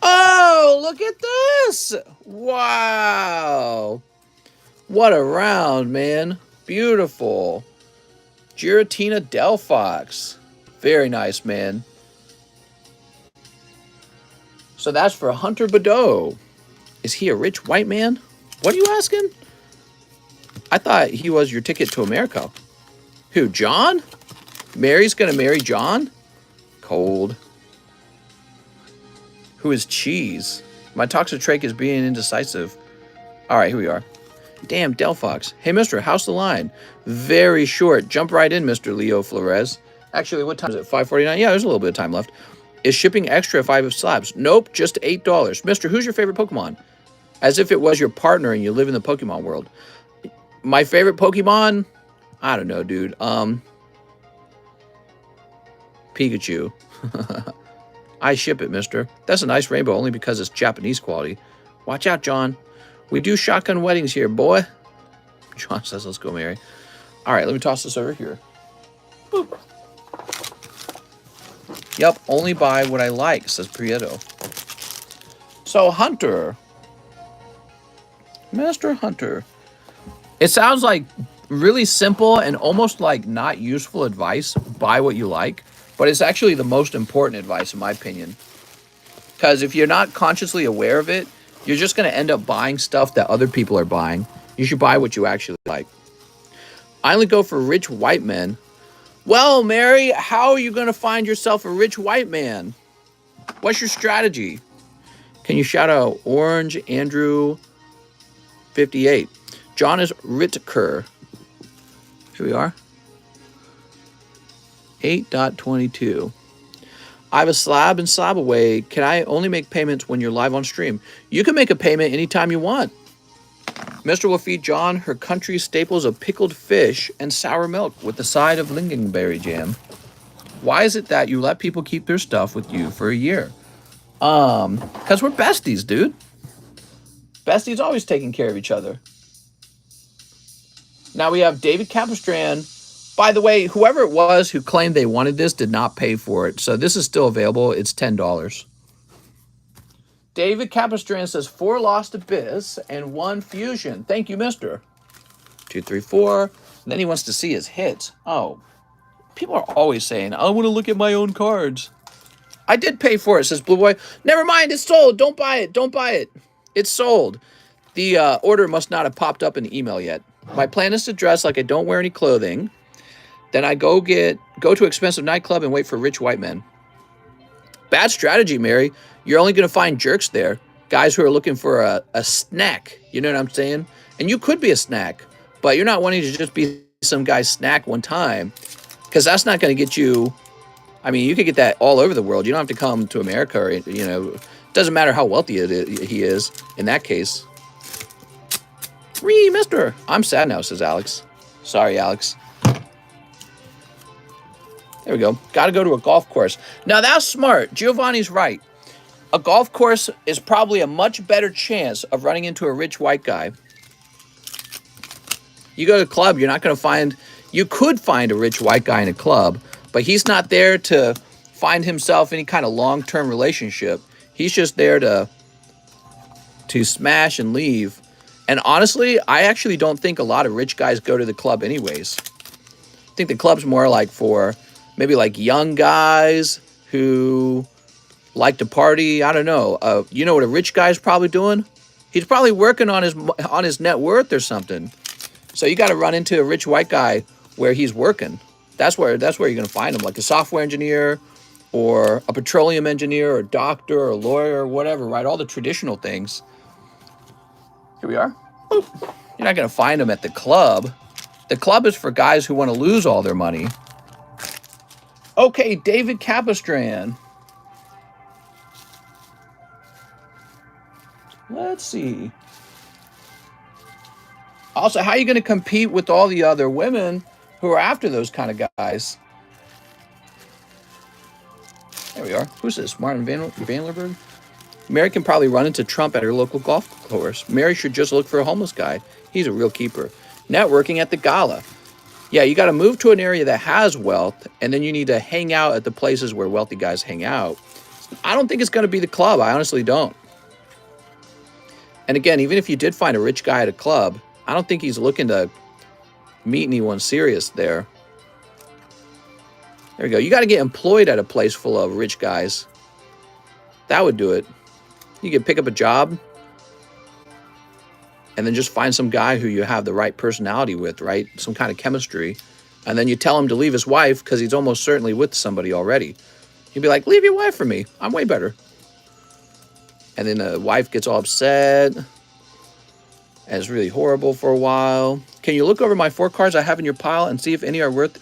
[SPEAKER 1] Oh, look at this. Wow. What a round, man. Beautiful. Giratina Delphox. Very nice, man. So that's for Hunter Badeau. Is he a rich white man? What are you asking? I thought he was your ticket to America. Who, John? Mary's gonna marry John? Cold. Who is Cheese? My Toxicrake is being indecisive. All right, here we are. Damn, Delphox. Hey, mister, how's the line? Very short. Jump right in, Mr. Leo Flores. Actually, what time is it? 5:49? Yeah, there's a little bit of time left. Is shipping extra if I have slabs? Nope, just $8. Mister, who's your favorite Pokemon? As if it was your partner and you live in the Pokemon world. My favorite Pokemon? I don't know, dude. Pikachu. I ship it, mister. That's a nice rainbow only because it's Japanese quality. Watch out, John. We do shotgun weddings here, boy. John says, let's go, Mary. All right, let me toss this over here. Boop. Yep, only buy what I like, says Prieto. So, Hunter. Master Hunter. It sounds like really simple and almost like not useful advice. Buy what you like. But it's actually the most important advice, in my opinion. Because if you're not consciously aware of it, you're just going to end up buying stuff that other people are buying. You should buy what you actually like. I only go for rich white men. Well, Mary, how are you going to find yourself a rich white man? What's your strategy? Can you shout out Orange Andrew 58? John is Ritker. Here we are. 8.22. I have a slab and SLAB-AWAY. Can I only make payments when you're live on stream? You can make a payment anytime you want. Mr. will feed John her country staples of pickled fish and sour milk with the side of lingonberry jam. Why is it that you let people keep their stuff with you for a year? Because we're besties, dude. Besties always taking care of each other. Now we have David Capistran. By the way, whoever it was who claimed they wanted this did not pay for it. So this is still available. It's $10. David Capistran says 4 Lost Abyss and 1 Fusion. Thank you, mister. 2, 3, 4. And then he wants to see his hits. Oh, people are always saying, I want to look at my own cards. I did pay for it, says Blue Boy. Never mind, it's sold. Don't buy it. Don't buy it. It's sold. The order must not have popped up in the email yet. My plan is to dress like I don't wear any clothing. Then I go to expensive nightclub and wait for rich white men. Bad strategy, Mary. You're only going to find jerks there. Guys who are looking for a snack. You know what I'm saying? And you could be a snack. But you're not wanting to just be some guy's snack one time. Because that's not going to get you... I mean, you could get that all over the world. You don't have to come to America. Or, you know, it doesn't matter how wealthy he is in that case. Mister. I'm sad now, says Alex. Sorry, Alex. There we go. Got to go to a golf course. Now, that's smart. Giovanni's right. A golf course is probably a much better chance of running into a rich white guy. You go to a club, you're not going to find... You could find a rich white guy in a club, but he's not there to find himself any kind of long-term relationship. He's just there to smash and leave. And honestly, I actually don't think a lot of rich guys go to the club anyways. I think the club's more like for... maybe like young guys who like to party. I don't know. You know what a rich guy's probably doing? He's probably working on his net worth or something. So you got to run into a rich white guy where he's working. That's where you're going to find him, like a software engineer or a petroleum engineer or a doctor or a lawyer or whatever, right? All the traditional things. Here we are. Boop. You're not going to find them at the club. The club is for guys who want to lose all their money. Okay, David Capistran. Let's see. Also, how are you going to compete with all the other women who are after those kind of guys? There we are. Who's this? Martin Vanderberg? Mary can probably run into Trump at her local golf course. Mary should just look for a homeless guy. He's a real keeper. Networking at the gala. Yeah, you got to move to an area that has wealth, and then you need to hang out at the places where wealthy guys hang out. I don't think it's going to be the club. I honestly don't. And again, even if you did find a rich guy at a club, I don't think he's looking to meet anyone serious there. There we go. You got to get employed at a place full of rich guys. That would do it. You can pick up a job and then just find some guy who you have the right personality with, right? Some kind of chemistry. And then you tell him to leave his wife because he's almost certainly with somebody already. You'd be like, leave your wife for me. I'm way better. And then the wife gets all upset. And it's really horrible for a while. Can you look over my 4 cards I have in your pile and see if any are worth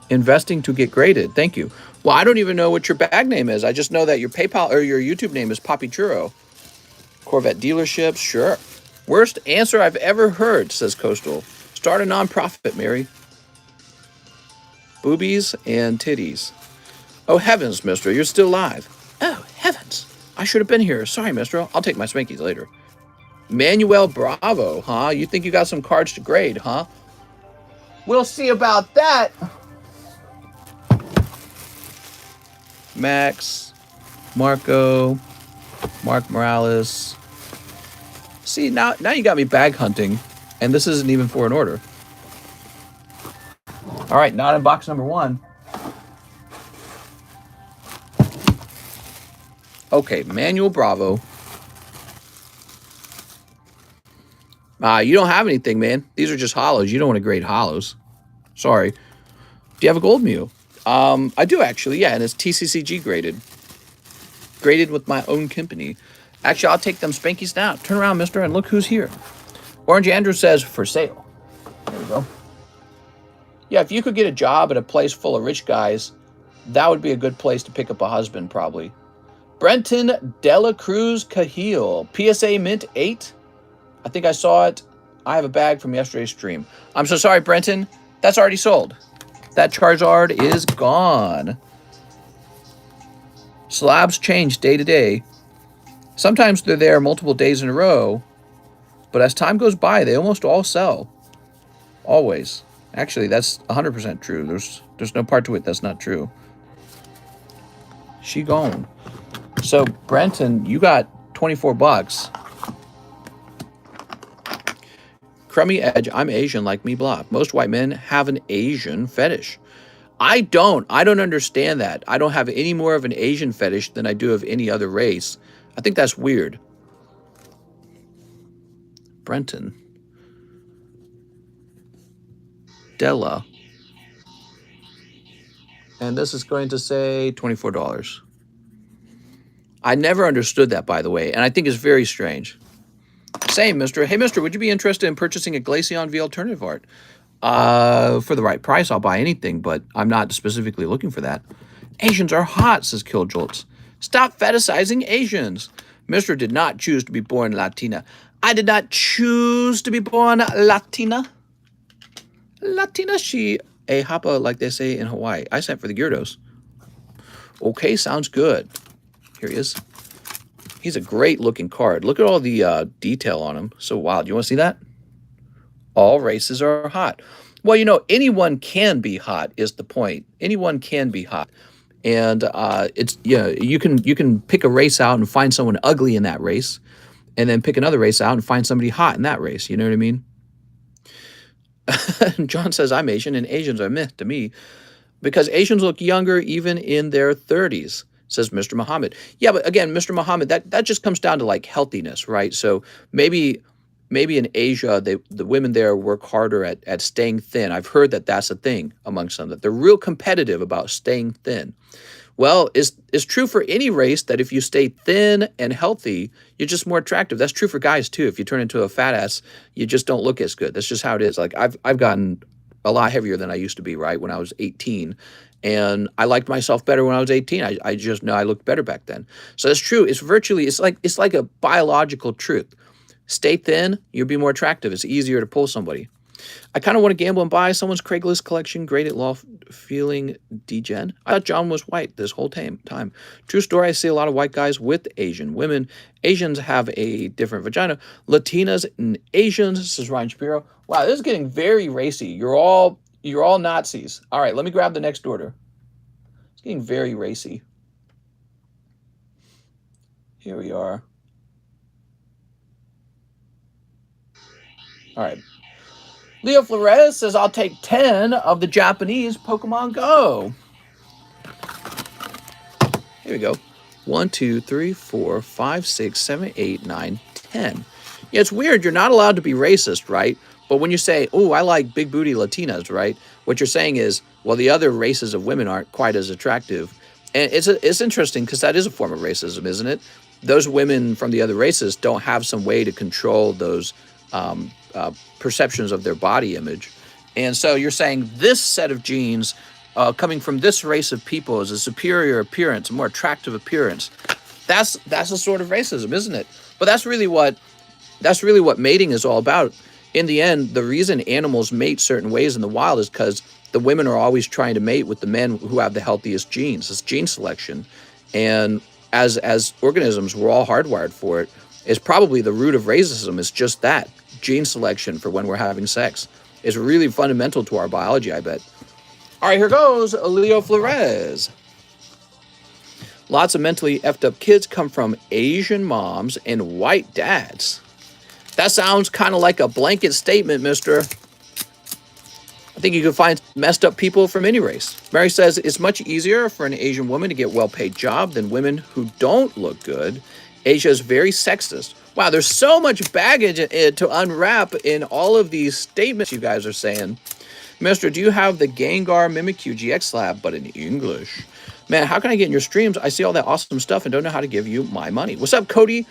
[SPEAKER 1] investing to get graded? Thank you. Well, I don't even know what your bag name is. I just know that your PayPal or your YouTube name is Poppy Churro. Corvette dealerships, sure. Worst answer I've ever heard, says Coastal. Start a nonprofit, Mary. Boobies and titties. Oh, heavens, mister, you're still alive. Oh, heavens. I should have been here. Sorry, mister. I'll take my spankies later. Manuel Bravo, huh? You think you got some cards to grade, huh? We'll see about that. Max, Marco, Mark Morales. See, now you got me bag hunting, and this isn't even for an order. All right, not in box number 1. Okay, Manuel Bravo. You don't have anything, man. These are just hollows. You don't want to grade hollows. Sorry. Do you have a gold mule? I do, actually, yeah, and it's TCCG graded. Graded with my own company. Actually, I'll take them spankies now. Turn around, mister, and look who's here. Orange Andrew says, for sale. There we go. Yeah, if you could get a job at a place full of rich guys, that would be a good place to pick up a husband, probably. Brenton Dela Cruz Cahill. PSA Mint 8. I think I saw it. I have a bag from yesterday's stream. I'm so sorry, Brenton. That's already sold. That Charizard is gone. Slabs change day to day. Sometimes they're there multiple days in a row, but as time goes by, they almost all sell. Always. Actually, that's 100% true. There's no part to it that's not true. She gone. So, Brenton, you got 24 bucks. Crummy Edge, I'm Asian like me block. Most white men have an Asian fetish. I don't understand that. I don't have any more of an Asian fetish than I do of any other race. I think that's weird. Brenton. Della. And this is going to say $24. I never understood that, by the way, and I think it's very strange. Same, mister. Hey, mister, would you be interested in purchasing a Glaceon V alternative art? For the right price, I'll buy anything, but I'm not specifically looking for that. Asians are hot, says Killjolts. Stop fetishizing Asians. Mister did not choose to be born Latina. I did not choose to be born Latina. Latina, she a hapa, like they say in Hawaii. I sent for the Gyarados. Okay, sounds good. Here he is. He's a great looking card. Look at all the detail on him. So wild. You want to see that? All races are hot. Well, you know, anyone can be hot is the point. Anyone can be hot. And it's, yeah, you can pick a race out and find someone ugly in that race, and then pick another race out and find somebody hot in that race. You know what I mean? John says, I'm Asian, and Asians are meh to me because Asians look younger even in their 30s, says Mr. Muhammad. Yeah, but again, Mr. Muhammad, that just comes down to like healthiness, right? So maybe in Asia, the women there work harder at staying thin. I've heard that that's a thing amongst them, that they're real competitive about staying thin. Well, it's true for any race that if you stay thin and healthy, you're just more attractive. That's true for guys too. If you turn into a fat ass, you just don't look as good. That's just how it is. Like I've gotten a lot heavier than I used to be, right, when I was 18. And I liked myself better when I was 18. I just know I looked better back then. So that's true. It's like a biological truth. Stay thin, you'll be more attractive. It's easier to pull somebody. I kind of want to gamble and buy someone's Craigslist collection. Great at law, feeling degen. I thought John was white this whole time. True story, I see a lot of white guys with Asian women. Asians have a different vagina. Latinas and Asians, this is Ryan Shapiro. Wow, this is getting very racy. You're all Nazis. All right, let me grab the next order. It's getting very racy. Here we are. All right. Leo Flores says, I'll take 10 of the Japanese Pokemon Go. Here we go. 1, 2, 3, 4, 5, 6, 7, 8, 9, 10. Yeah, it's weird. You're not allowed to be racist, right? But when you say, oh, I like big booty Latinas, right? What you're saying is, well, the other races of women aren't quite as attractive. And it's interesting because that is a form of racism, isn't it? Those women from the other races don't have some way to control those perceptions of their body image. And so you're saying this set of genes coming from this race of people is a superior appearance, a more attractive appearance. That's a sort of racism, isn't it? But that's really what mating is all about. In the end, the reason animals mate certain ways in the wild is because the women are always trying to mate with the men who have the healthiest genes. It's gene selection. And as organisms, we're all hardwired for it. It's probably the root of racism. It's just that. Gene selection for when we're having sex is really fundamental to our biology, I bet. All right, here goes Leo Flores. Lots of mentally effed up kids come from Asian moms and white dads. That sounds kind of like a blanket statement, mister. I think you can find messed up people from any race. Mary says it's much easier for an Asian woman to get a well-paid job than women who don't look good. Asia is very sexist. Wow, there's so much baggage to unwrap in all of these statements you guys are saying. Mister, do you have the Gengar Mimikyu GX Slab, but in English? Man, how can I get in your streams? I see all that awesome stuff and don't know how to give you my money. What's up, Cody?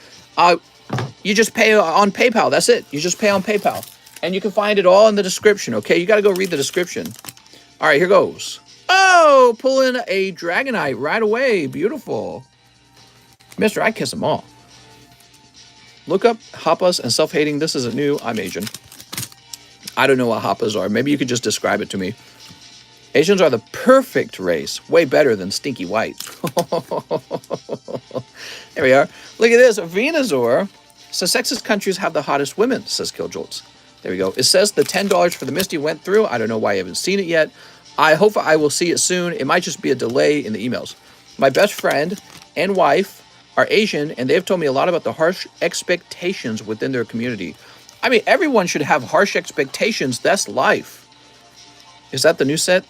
[SPEAKER 1] You just pay on PayPal. That's it. You just pay on PayPal. And you can find it all in the description, okay? You got to go read the description. All right, here goes. Oh, pulling a Dragonite right away. Beautiful. Mister, I kiss them all. Look up Happas and self-hating. This isn't new. I'm Asian. I don't know what Happas are. Maybe you could just describe it to me. Asians are the perfect race. Way better than stinky white. There we are. Look at this. Venusaur. So sexist countries have the hottest women, says Killjolts. There we go. It says the $10 for the Misty went through. I don't know why I haven't seen it yet. I hope I will see it soon. It might just be a delay in the emails. My best friend and wife are Asian, and they've told me a lot about the harsh expectations within their community. I mean, everyone should have harsh expectations. That's life. Is that the new set?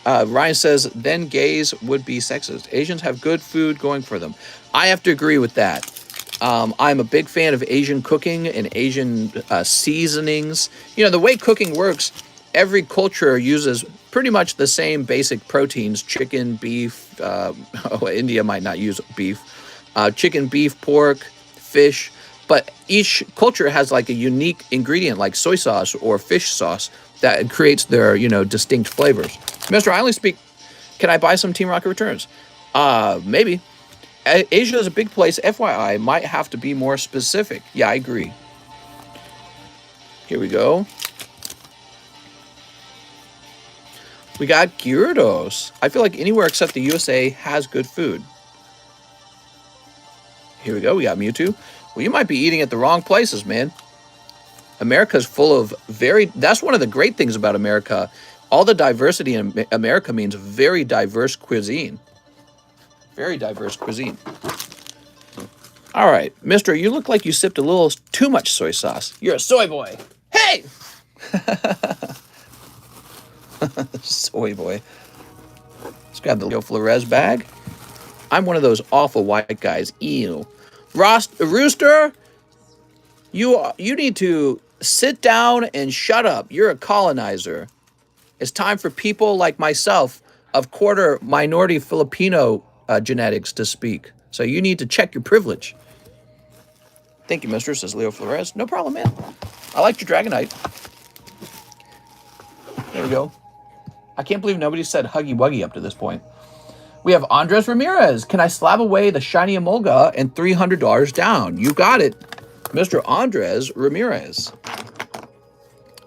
[SPEAKER 1] Ryan says, then gays would be sexist. Asians have good food going for them. I have to agree with that. I'm a big fan of Asian cooking and Asian seasonings. You know, the way cooking works, every culture uses pretty much the same basic proteins, chicken, beef. India might not use beef. Chicken, beef, pork, fish. But each culture has like a unique ingredient like soy sauce or fish sauce that creates their, you know, distinct flavors. Mister, I only speak, can I buy some Team Rocket returns? Maybe. Asia is a big place. FYI, might have to be more specific. Yeah, I agree. Here we go. We got Gyarados. I feel like anywhere except the USA has good food. Here we go. We got Mewtwo. Well, you might be eating at the wrong places, man. America's full of that's one of the great things about America. All the diversity in America means very diverse cuisine. Very diverse cuisine. All right, mister, you look like you sipped a little too much soy sauce. You're a soy boy. Hey! Soy boy. Let's grab the Leo Flores bag. I'm one of those awful white guys. Ew. Rooster, you need to sit down and shut up. You're a colonizer. It's time for people like myself of quarter minority Filipino genetics to speak. So you need to check your privilege. Thank you, mister, says Leo Flores. No problem, man. I liked your Dragonite. There we go. I can't believe nobody said Huggy Wuggy up to this point. We have Andres Ramirez. Can I slab away the shiny Emolga and $300 down? You got it, Mr. Andres Ramirez.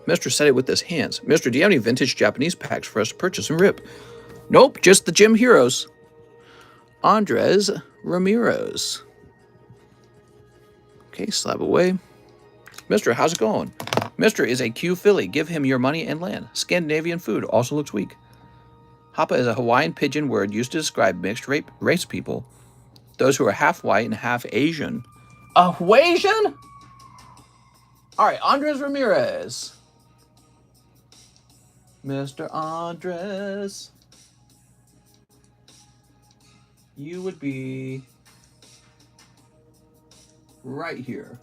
[SPEAKER 1] Mister said it with his hands. Mister, do you have any vintage Japanese packs for us to purchase and rip? Nope, just the Gym Heroes. Andres Ramirez. Okay, slab away. Mister, how's it going? Mister is a Q Philly. Give him your money and land. Scandinavian food also looks weak. Hapa is a Hawaiian pidgin word used to describe mixed race people. Those who are half white and half Asian. A Hawaiian? All right, Andres Ramirez. Mr. Andres. You would be right here.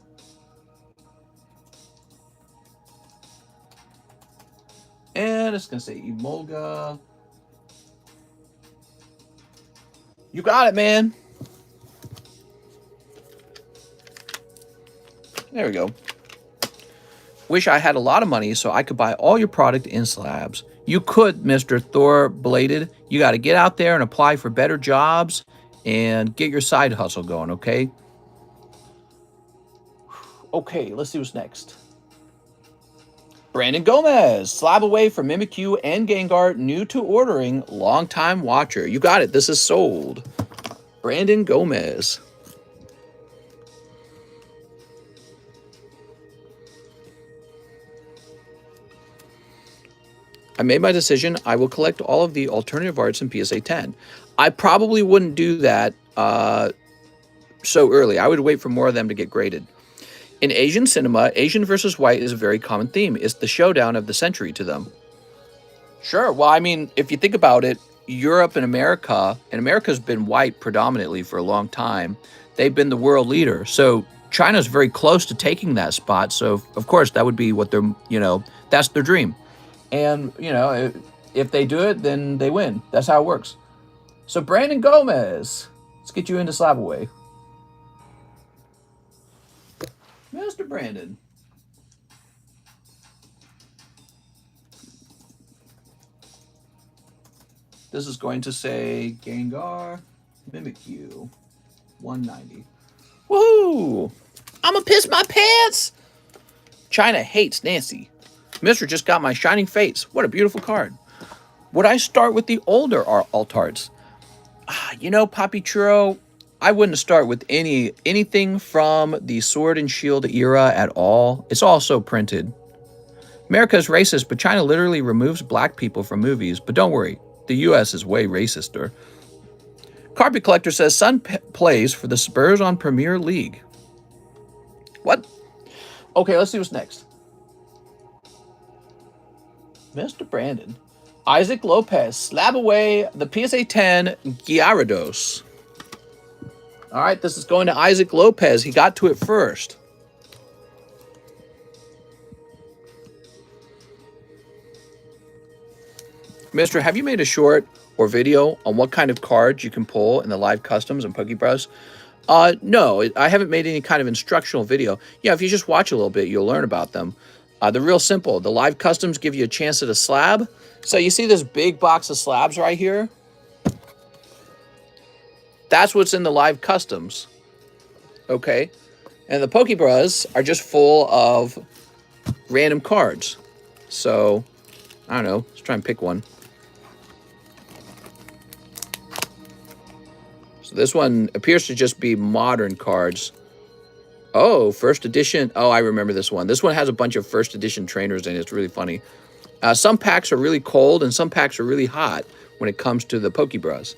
[SPEAKER 1] And it's going to say Emolga. You got it, man. There we go. Wish I had a lot of money so I could buy all your product in slabs. You could, Mr. Thor Bladed. You got to get out there and apply for better jobs and get your side hustle going, okay? Okay, let's see what's next. Brandon Gomez, slab away for Mimikyu and Gengar, new to ordering, long-time watcher. You got it. This is sold. Brandon Gomez. I made my decision. I will collect all of the alternative arts in PSA 10. I probably wouldn't do that so early. I would wait for more of them to get graded. In Asian cinema, Asian versus white is a very common theme. It's the showdown of the century to them. Sure. Well, I mean, if you think about it, Europe and America's been white predominantly for a long time. They've been the world leader. So China's very close to taking that spot. So, of course, that would be what they're, that's their dream. And, if they do it, then they win. That's how it works. So Brandon Gomez, let's get you into SLAB-AWAY. Mr. Brandon. This is going to say Gengar Mimikyu 190. Woohoo! I'ma piss my pants! China hates Nancy. Mister just got my shining face. What a beautiful card. Would I start with the older Altarts? You know, Papi Churro, I wouldn't start with anything from the Sword and Shield era at all. It's all so printed. America is racist, but China literally removes black people from movies. But don't worry, the U.S. is way racister. Carpet Collector says Son plays for the Spurs on Premier League. What? Okay, let's see what's next. Mr. Brandon. Isaac Lopez, SLAB-AWAY, the PSA 10 Gyarados. All right, this is going to Isaac Lopez. He got to it first. Mister, have you made a short or video on what kind of cards you can pull in the live customs and Pokebros? No, I haven't made any kind of instructional video. Yeah, if you just watch a little bit, you'll learn about them. They're real simple. The live customs give you a chance at a slab. So you see this big box of slabs right here? That's what's in the live customs. Okay? And the Pokebros are just full of random cards. So, I don't know. Let's try and pick one. So this one appears to just be modern cards. Oh, first edition. Oh, I remember this one. This one has a bunch of first edition trainers in it. It's really funny. Some packs are really cold and some packs are really hot when it comes to the Pokebros.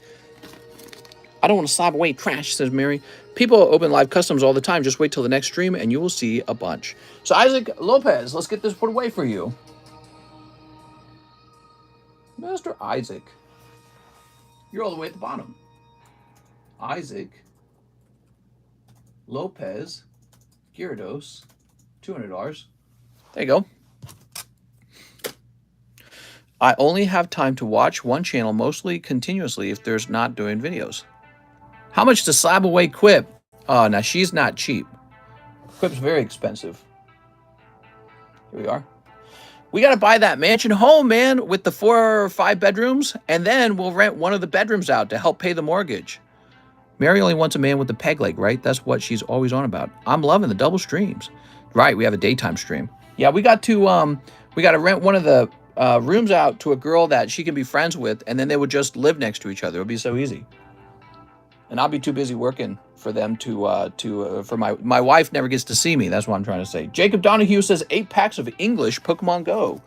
[SPEAKER 1] I don't want to SLAB-AWAY trash, says Mary. People open live customs all the time. Just wait till the next stream and you will see a bunch. So Isaac Lopez, let's get this put away for you. Mr. Isaac. You're all the way at the bottom. Isaac Lopez Gyarados, $200. There you go. I only have time to watch one channel mostly continuously if there's not doing videos. How much does SLAB-AWAY Quip? Oh, now she's not cheap. Quip's very expensive. Here we are. We got to buy that mansion home, man, with the 4 or 5 bedrooms, and then we'll rent one of the bedrooms out to help pay the mortgage. Mary only wants a man with a peg leg, right? That's what she's always on about. I'm loving the double streams. Right, we have a daytime stream. Yeah, we got to rent one of the rooms out to a girl that she can be friends with, and then they would just live next to each other. It would be so easy. And I'll be too busy working for them for my wife never gets to see me. That's what I'm trying to say. Jacob Donahue says 8 packs of English Pokemon Go.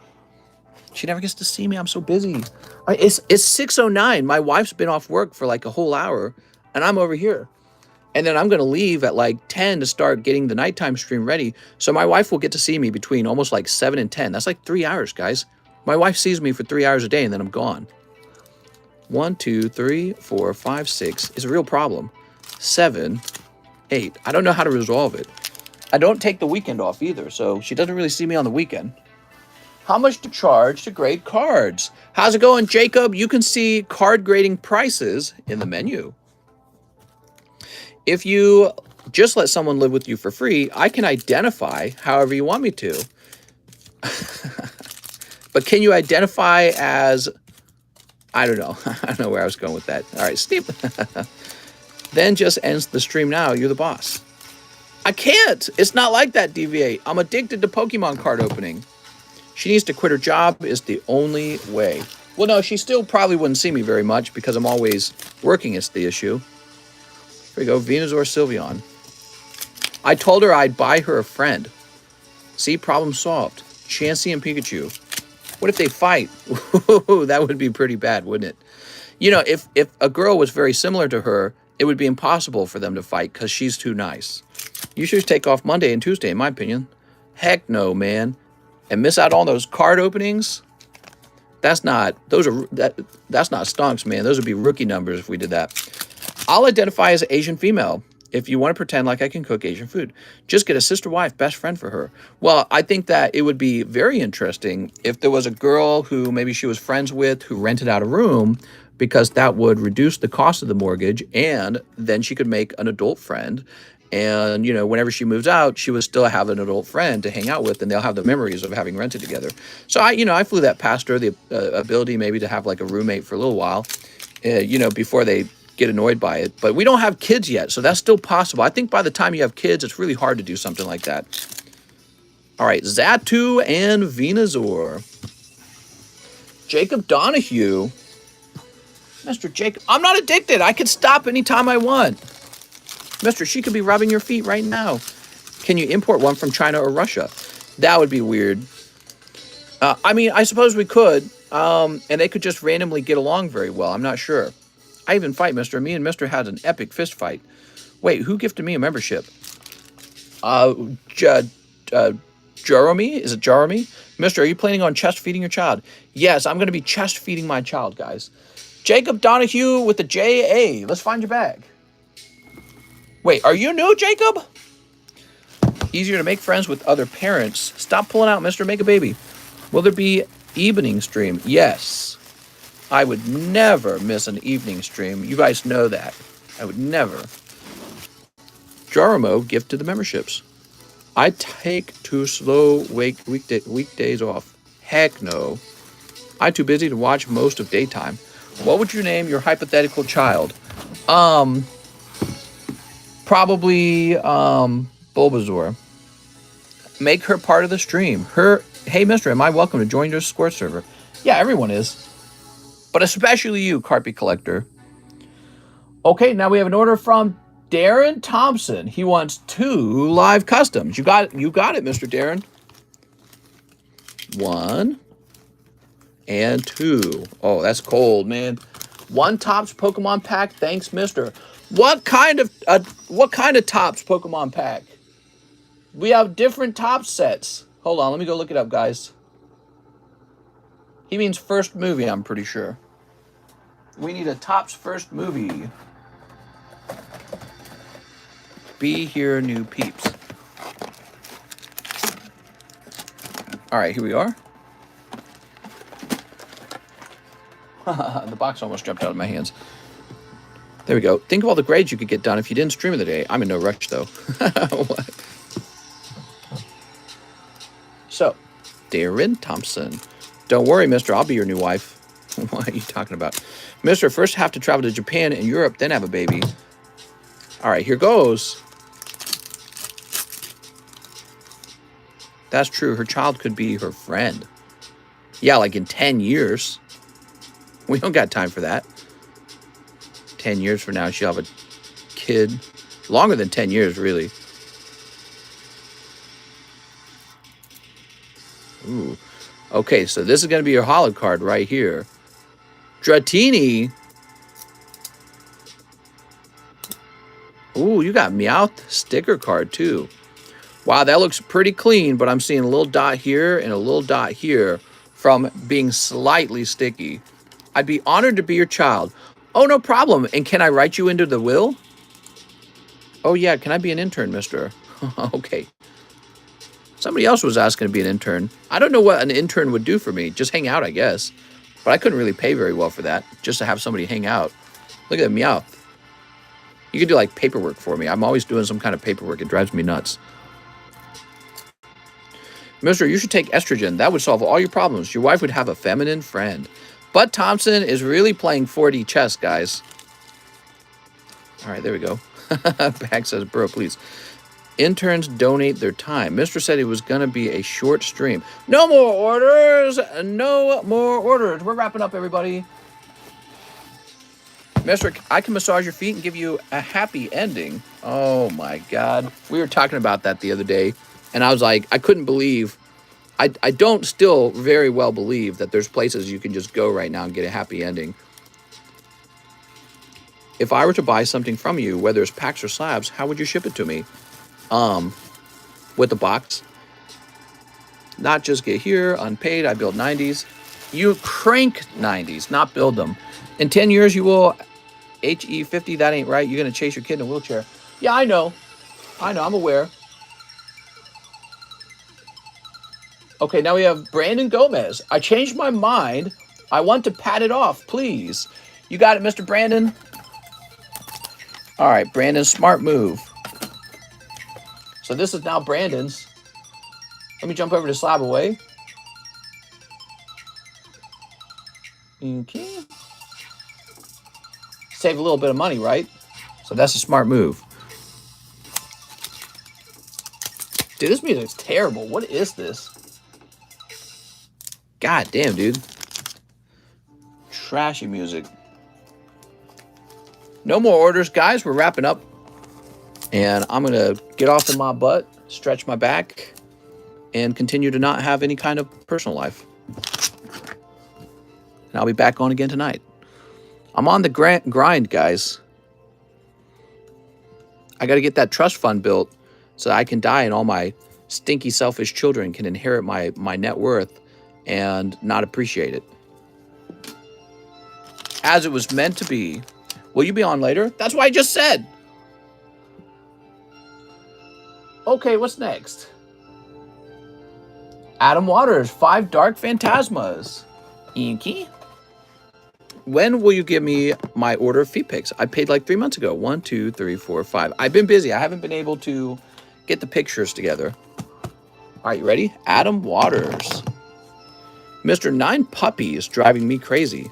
[SPEAKER 1] She never gets to see me. I'm so busy. It's 6:09. My wife's been off work for like a whole hour, and I'm over here. And then I'm going to leave at like 10 to start getting the nighttime stream ready. So my wife will get to see me between almost like 7 and 10. That's like 3 hours, guys. My wife sees me for 3 hours a day, and then I'm gone. 1, 2, 3, 4, 5, 6 is a real problem. 7, 8. I don't know how to resolve it. I don't take the weekend off either, so she doesn't really see me on the weekend. How much to charge to grade cards? How's it going, Jacob? You can see card grading prices in the menu. If you just let someone live with you for free, I can identify however you want me to. But can you identify as... I don't know. I don't know where I was going with that. All right, Steve. Then just ends the stream now. You're the boss. I can't. It's not like that, DV8. I'm addicted to Pokemon card opening. She needs to quit her job is the only way. Well, no, she still probably wouldn't see me very much because I'm always working is the issue. Here we go. Venusaur Sylveon. I told her I'd buy her a friend. See, problem solved. Chansey and Pikachu. What if they fight? That would be pretty bad, wouldn't it? You know, if a girl was very similar to her, it would be impossible for them to fight because she's too nice. You should take off Monday and Tuesday, in my opinion. Heck no, man. And miss out on those card openings? That's not stonks, man. Those would be rookie numbers if we did that. I'll identify as Asian female. If you want to pretend like I can cook Asian food, just get a sister wife, best friend for her. Well, I think that it would be very interesting if there was a girl who maybe she was friends with who rented out a room, because that would reduce the cost of the mortgage, and then she could make an adult friend. And, you know, whenever she moves out, she would still have an adult friend to hang out with, and they'll have the memories of having rented together. So I flew that past her, the ability maybe to have like a roommate for a little while, before they get annoyed by it. But we don't have kids yet, so that's still possible. I think by the time you have kids, it's really hard to do something like that. All right, Zatu and Venazor. Jacob Donahue. Mr. Jacob, I'm not addicted. I can stop anytime I want. Mister, she could be rubbing your feet right now. Can you import one from China or Russia? That would be weird. I mean, I suppose we could. And they could just randomly get along very well. I'm not sure. I even fight Mister. Me and Mister had an epic fist fight. Wait, who gifted me a membership? Jeremy? Is it Jeremy? Mister, are you planning on chest feeding your child? Yes, I'm going to be chest feeding my child, guys. Jacob Donahue with the J.A. Let's find your bag. Wait, are you new, Jacob? Easier to make friends with other parents. Stop pulling out, mister. Make a baby. Will there be evening stream? Yes. I would never miss an evening stream. You guys know that. I would never. Jaramo gifted the memberships. I take too slow weekdays off. Heck no. I'm too busy to watch most of daytime. What would you name your hypothetical child? Probably Bulbasaur. Make her part of the stream. Hey, mister, am I welcome to join your Discord server? Yeah, everyone is. But especially you, Carpet Collector. Okay, now we have an order from Darren Thompson. He wants 2 live customs. You got it, Mr. Darren. 1 and 2. Oh, that's cold, man. 1 Topps Pokemon pack. Thanks, mister. What kind of Topps Pokemon pack? We have different Topps sets. Hold on, let me go look it up, guys. He means first movie, I'm pretty sure. We need a Topps first movie. Be here, new peeps. All right, here we are. The box almost jumped out of my hands. There we go. Think of all the grades you could get done if you didn't stream in the day. I'm in no rush, though. So, Darren Thompson. Don't worry, mister. I'll be your new wife. What are you talking about? Mister, first have to travel to Japan and Europe, then have a baby. All right, here goes. That's true. Her child could be her friend. Yeah, like in 10 years. We don't got time for that. 10 years from now, she'll have a kid. Longer than 10 years, really. Ooh. Okay, so this is going to be your holo card right here. Dratini. Ooh, you got Meowth sticker card, too. Wow, that looks pretty clean, but I'm seeing a little dot here and a little dot here from being slightly sticky. I'd be honored to be your child. Oh, no problem. And can I write you into the will? Oh, yeah. Can I be an intern, mister? Okay. Somebody else was asking to be an intern. I don't know what an intern would do for me. Just hang out, I guess. But I couldn't really pay very well for that. Just to have somebody hang out. Look at that Meowth. You could do like paperwork for me. I'm always doing some kind of paperwork. It drives me nuts. Mister, you should take estrogen. That would solve all your problems. Your wife would have a feminine friend. Bud Thompson is really playing 4D chess, guys. All right, there we go. Bag says, bro, please. Interns donate their time. Mister said it was going to be a short stream. No more orders. No more orders. We're wrapping up, everybody. Mister, I can massage your feet and give you a happy ending. Oh, my God. We were talking about that the other day, and I was like, I couldn't believe... I don't still very well believe that there's places you can just go right now and get a happy ending. If I were to buy something from you, whether it's packs or slabs, how would you ship it to me? With the box. Not just get here, unpaid, I build 90s. You crank 90s, not build them. In 10 years, you will HE50, that ain't right. You're going to chase your kid in a wheelchair. Yeah, I know, I'm aware. Okay, now we have Brandon Gomez. I changed my mind. I want to pat it off, please. You got it, Mr. Brandon? All right, Brandon, smart move. So this is now Brandon's. Let me jump over to SLAB-AWAY. Okay. Save a little bit of money, right? So that's a smart move. Dude, this music's terrible. What is this? God damn, dude. Trashy music. No more orders, guys. We're wrapping up. And I'm going to get off of my butt, stretch my back, and continue to not have any kind of personal life. And I'll be back on again tonight. I'm on the grind, guys. I got to get that trust fund built so I can die and all my stinky, selfish children can inherit my net worth and not appreciate it. As it was meant to be. Will you be on later? That's what I just said. Okay, what's next? Adam Waters, 5 Dark Phantasmas. Inky. When will you give me my order of feet pics? I paid like 3 months ago. 1, 2, 3, 4, 5. I've been busy. I haven't been able to get the pictures together. All right, you ready? Adam Waters. Mr. 9 Puppies driving me crazy.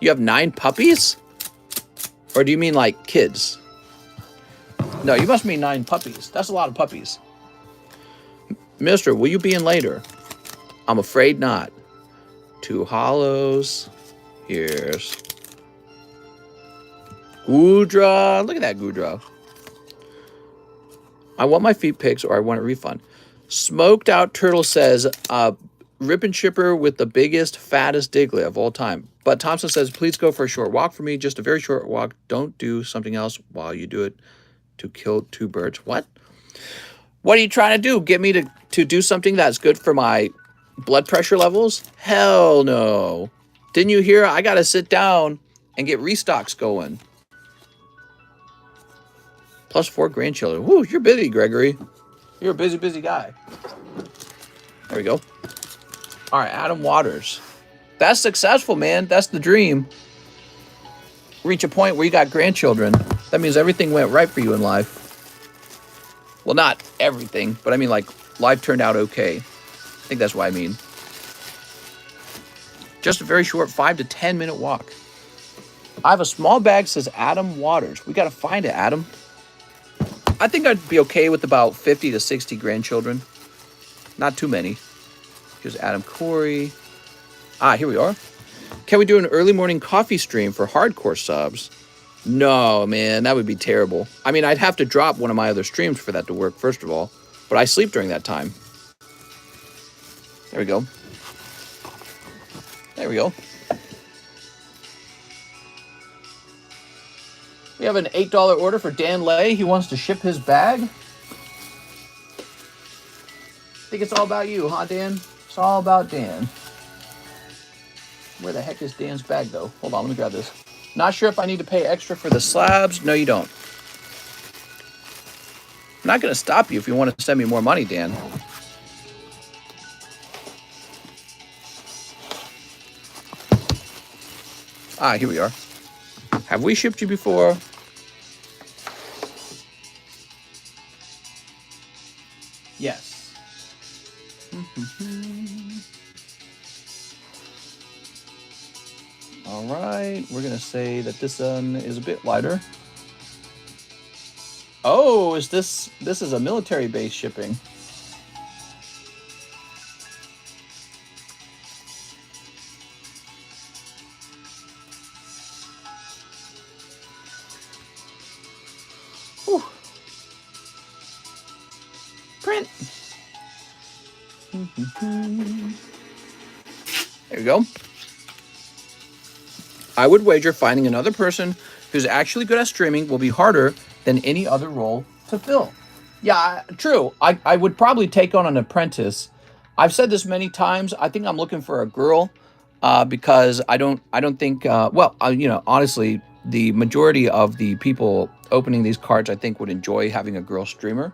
[SPEAKER 1] You have 9 puppies? Or do you mean like kids? No, you must mean 9 puppies. That's a lot of puppies. Mister, will you be in later? I'm afraid not. 2 hollows. Here's Gudra. Look at that Gudra. I want my feet pics or I want a refund. Smoked Out Turtle says, rip and shipper with the biggest, fattest Diglett of all time. But Thompson says, please go for a short walk for me. Just a very short walk. Don't do something else while you do it to kill 2 birds. What? What are you trying to do? Get me to do something that's good for my blood pressure levels? Hell no. Didn't you hear? I got to sit down and get restocks going. Plus 4 grandchildren. Woo, you're busy, Gregory. You're a busy, busy guy. There we go. All right, Adam Waters. That's successful, man. That's the dream. Reach a point where you got grandchildren. That means everything went right for you in life. Well, not everything, but I mean like life turned out okay. I think that's what I mean. Just a very short 5 to 10 minute walk. I have a small bag, says Adam Waters. We got to find it, Adam. I think I'd be okay with about 50 to 60 grandchildren. Not too many. Here's Adam Corey. Ah, here we are. Can we do an early morning coffee stream for hardcore subs? No, man, that would be terrible. I mean, I'd have to drop one of my other streams for that to work, first of all. But I sleep during that time. There we go. There we go. We have an $8 order for Dan Lay. He wants to ship his bag. I think it's all about you, huh, Dan? It's all about Dan. Where the heck is Dan's bag, though? Hold on, let me grab this. Not sure if I need to pay extra for the slabs. No, you don't. I'm not going to stop you if you want to send me more money, Dan. Ah, here we are. Have we shipped you before? Yes. All right, we're gonna say that this one is a bit lighter. Oh, is this is a military base shipping? Whew. Print. There we go. I would wager finding another person who's actually good at streaming will be harder than any other role to fill. Yeah, true. I would probably take on an apprentice. I've said this many times. I think I'm looking for a girl because I don't think, you know, honestly, the majority of the people opening these cards, I think, would enjoy having a girl streamer.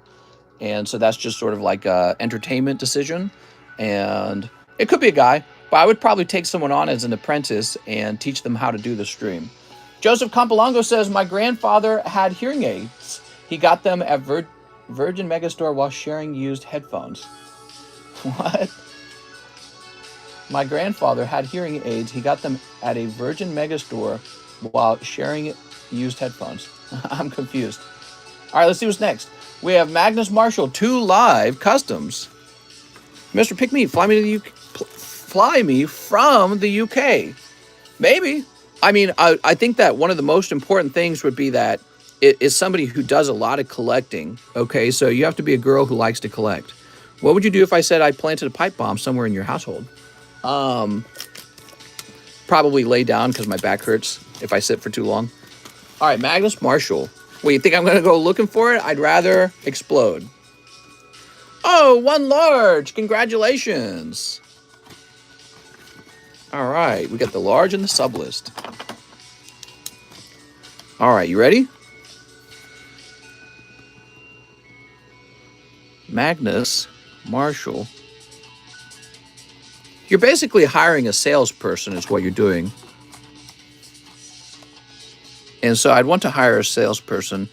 [SPEAKER 1] And so that's just sort of like a entertainment decision. And it could be a guy, but I would probably take someone on as an apprentice and teach them how to do the stream. Joseph Campolongo says, my grandfather had hearing aids. He got them at Virgin Megastore while sharing used headphones. What? My grandfather had hearing aids. He got them at a Virgin Megastore while sharing used headphones. I'm confused. All right, let's see what's next. We have Magnus Marshall, 2 live customs. Mr. Pick Me, fly me to the UK. Fly me from the UK. Maybe. I mean, I think that one of the most important things would be that it is somebody who does a lot of collecting. Okay, so you have to be a girl who likes to collect. What would you do if I said I planted a pipe bomb somewhere in your household? Probably lay down because my back hurts if I sit for too long. All right, Magnus Marshall. Wait, you think I'm going to go looking for it? I'd rather explode. Oh, 1 large. Congratulations. All right, we got the large and the Sublist. All right, you ready? Magnus Marshall. You're basically hiring a salesperson is what you're doing. And so I'd want to hire a salesperson.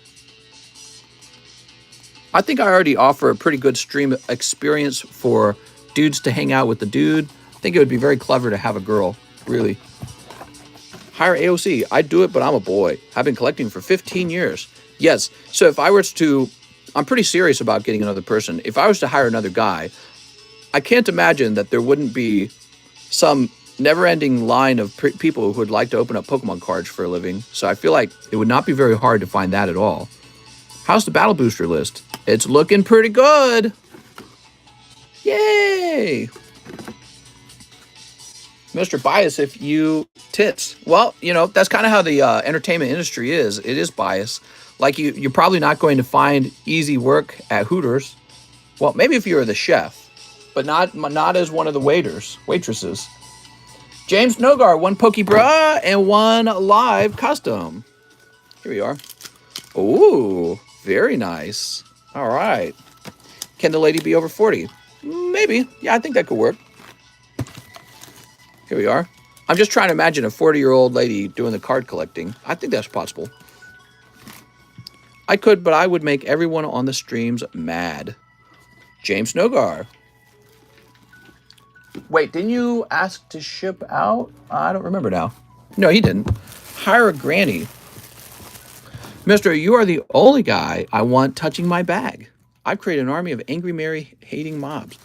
[SPEAKER 1] I think I already offer a pretty good stream experience for dudes to hang out with the dude. I think it would be very clever to have a girl, really. Hire AOC. I'd do it, but I'm a boy. I've been collecting for 15 years. Yes, so if I was to... I'm pretty serious about getting another person. If I was to hire another guy, I can't imagine that there wouldn't be some never-ending line of people who would like to open up Pokemon cards for a living. So I feel like it would not be very hard to find that at all. How's the battle booster list? It's looking pretty good. Yay! Mr. Bias, if you tits. Well, you know, that's kind of how the entertainment industry is. It is bias. Like, you're probably not going to find easy work at Hooters. Well, maybe if you're the chef, but not as one of the waitresses. James Nogar, 1 Pokebra and 1 live custom. Here we are. Ooh, very nice. All right. Can the lady be over 40? Maybe. Yeah, I think that could work. Here we are. I'm just trying to imagine a 40-year-old lady doing the card collecting. I think that's possible. I could, but I would make everyone on the streams mad. James Nogar. Wait, didn't you ask to ship out? I don't remember now. No, he didn't. Hire a granny. Mister, you are the only guy I want touching my bag. I've created an army of angry Mary hating mobs.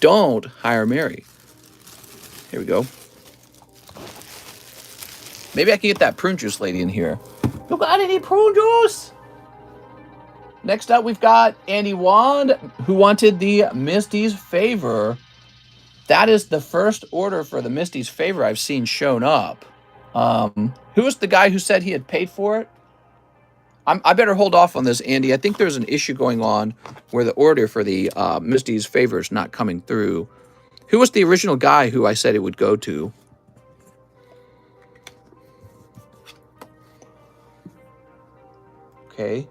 [SPEAKER 1] Don't hire Mary. Here we go. Maybe I can get that prune juice lady in here. You got any prune juice? Next up, we've got Andy Wand, who wanted the Misty's Favor. That is the first order for the Misty's Favor I've seen shown up. Who was the guy who said he had paid for it? I better hold off on this, Andy. I think there's an issue going on where the order for the Misty's Favor is not coming through. Who was the original guy who I said it would go to? Okay.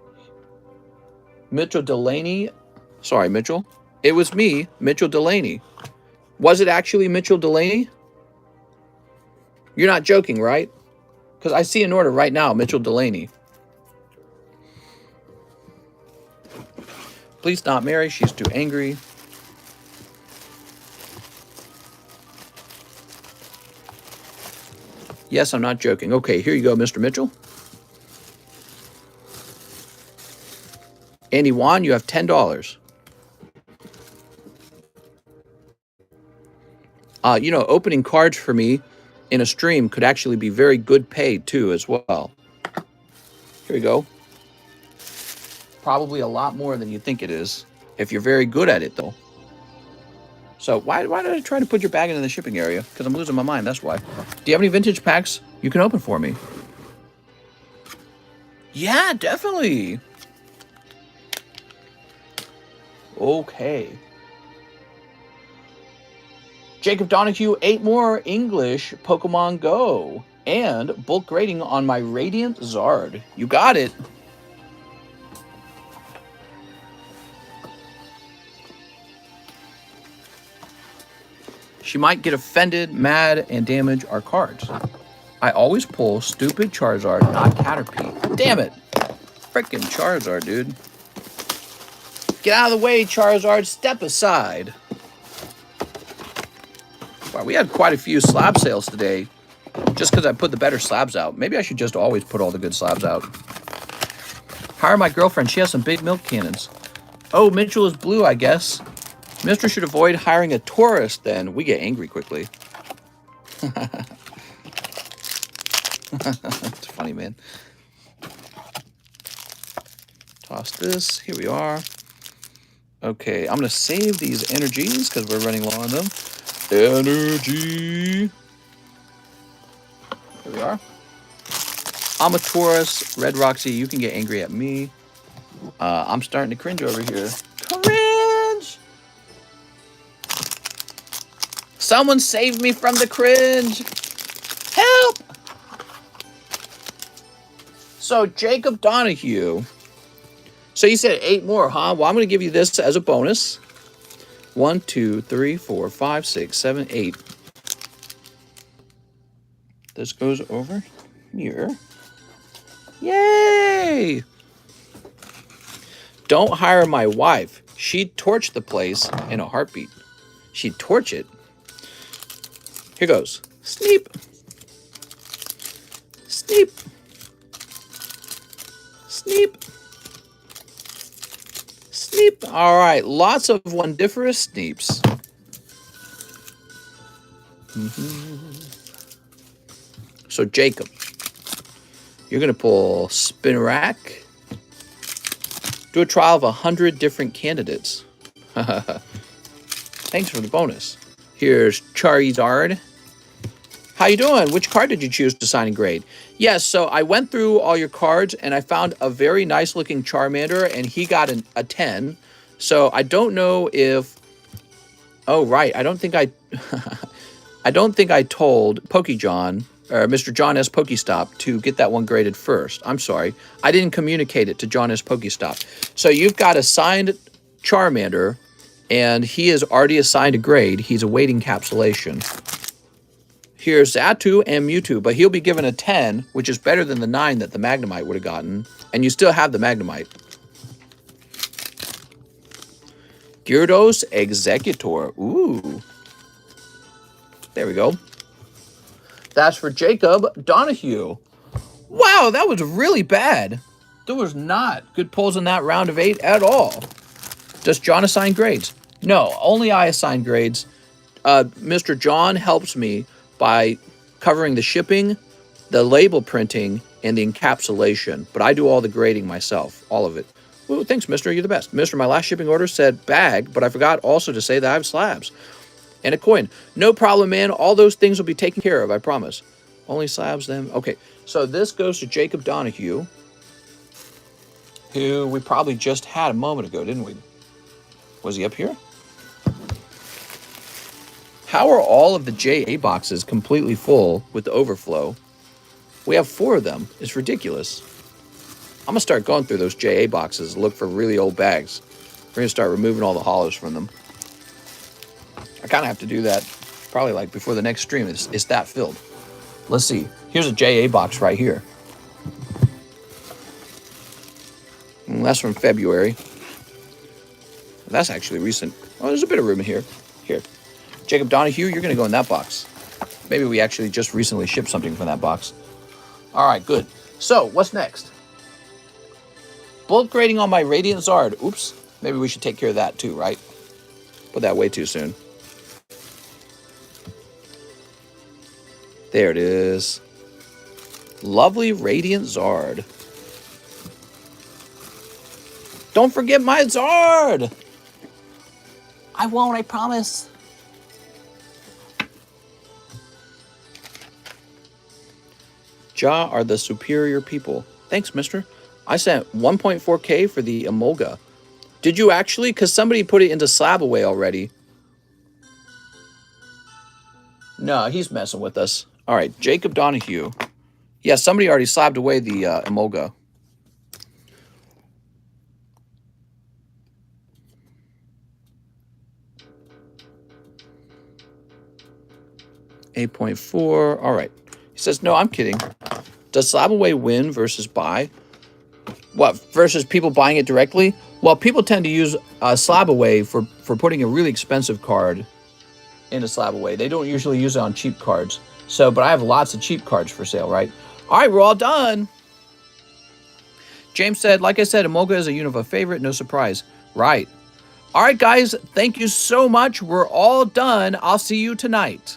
[SPEAKER 1] Mitchell Delaney. Sorry, Mitchell. It was me, Mitchell Delaney. Was it actually Mitchell Delaney? You're not joking, right? Because I see an order right now, Mitchell Delaney. Please not Mary. She's too angry. Yes, I'm not joking. Okay, here you go, Mr. Mitchell. Andy Wan, you have $10. You know, opening cards for me in a stream could actually be very good pay too as well. Here we go. Probably a lot more than you think it is if you're very good at it though. So why did I try to put your bag into the shipping area? Because I'm losing my mind, that's why. Do you have any vintage packs you can open for me? Yeah, definitely. Okay. Jacob Donahue, 8 more English Pokemon Go. And bulk grading on my Radiant Zard. You got it. She might get offended, mad, and damage our cards. I always pull stupid Charizard, not Caterpie. Damn it. Frickin' Charizard, dude. Get out of the way, Charizard. Step aside. Wow, we had quite a few slab sales today just because I put the better slabs out. Maybe I should just always put all the good slabs out. Hire my girlfriend. She has some big milk cannons. Oh, Mitchell is blue, I guess. Mister should avoid hiring a tourist then. We get angry quickly. It's funny, man. Toss this. Here we are. Okay, I'm going to save these energies because we're running low on them. Energy. Here we are. I'm a Taurus. Red Roxy, you can get angry at me. I'm starting to cringe over here. Cringe! Someone save me from the cringe. Help! So, Jacob Donahue. So you said 8 more, huh? Well, I'm going to give you this as a bonus. 1, 2, 3, 4, 5, 6, 7, 8. This goes over here. Yay! Don't hire my wife. She'd torch the place in a heartbeat. She'd torch it. Here goes. Sneep. Sneep. Sneep. Sneep. All right. Lots of wondiferous sneeps. So, Jacob, you're going to pull Spin Rack. Do a trial of 100 different candidates. Thanks for the bonus. Here's Charizard. How you doing? Which card did you choose to sign and grade? Yes, so I went through all your cards and I found a very nice looking Charmander and he got a 10. So I don't know if... Oh, right. I don't think I... I don't think I told PokeJohn, or Mr. John S. Pokestop, to get that one graded first. I'm sorry. I didn't communicate it to John S. Pokestop. So you've got a signed Charmander, and he is already assigned a grade. He's awaiting encapsulation. Here's Zatu and Mewtwo, but he'll be given a 10, which is better than the 9 that the Magnemite would have gotten. And you still have the Magnemite. Gyarados Executor. Ooh. There we go. That's for Jacob Donahue. Wow, that was really bad. There was not good pulls in that round of 8 at all. Does John assign grades? No, only I assign grades. Mr. John helps me by covering the shipping, the label printing, and the encapsulation. But I do all the grading myself, all of it. Ooh, thanks, mister. You're the best. Mister, my last shipping order said bag, but I forgot also to say that I have slabs. And a coin. No problem, man. All those things will be taken care of, I promise. Only slabs, then. Okay, so this goes to Jacob Donahue, who we probably just had a moment ago, didn't we? Was he up here? How are all of the JA boxes completely full with the overflow? We have 4 of them. It's ridiculous. I'm going to start going through those JA boxes and look for really old bags. We're going to start removing all the hollows from them. I kind of have to do that probably like before the next stream. It's that filled. Let's see. Here's a JA box right here. That's from February. That's actually recent. Oh, there's a bit of room in here. Here. Jacob Donahue, you're going to go in that box. Maybe we actually just recently shipped something from that box. All right, good. So, what's next? Bulk grading on my Radiant Zard. Oops. Maybe we should take care of that too, right? Put that way too soon. There it is. Lovely Radiant Zard. Don't forget my Zard! I won't, I promise. Ja are the superior people. Thanks, mister. I sent 1.4K for the EMOLOGA. Did you actually? Because somebody put it into SLAB-AWAY already. No, he's messing with us. All right, Jacob Donahue. Yeah, somebody already slabbed away the EMOLOGA. $8.4. All right. says, no, I'm kidding. Does SLAB-AWAY win versus buy? What, versus people buying it directly? Well, people tend to use SLAB-AWAY for putting a really expensive card into SLAB-AWAY. They don't usually use it on cheap cards. So, but I have lots of cheap cards for sale, right? All right, we're all done. James said, like I said, EMOLOGA is a Unova favorite. No surprise. Right. All right, guys, thank you so much. We're all done. I'll see you tonight.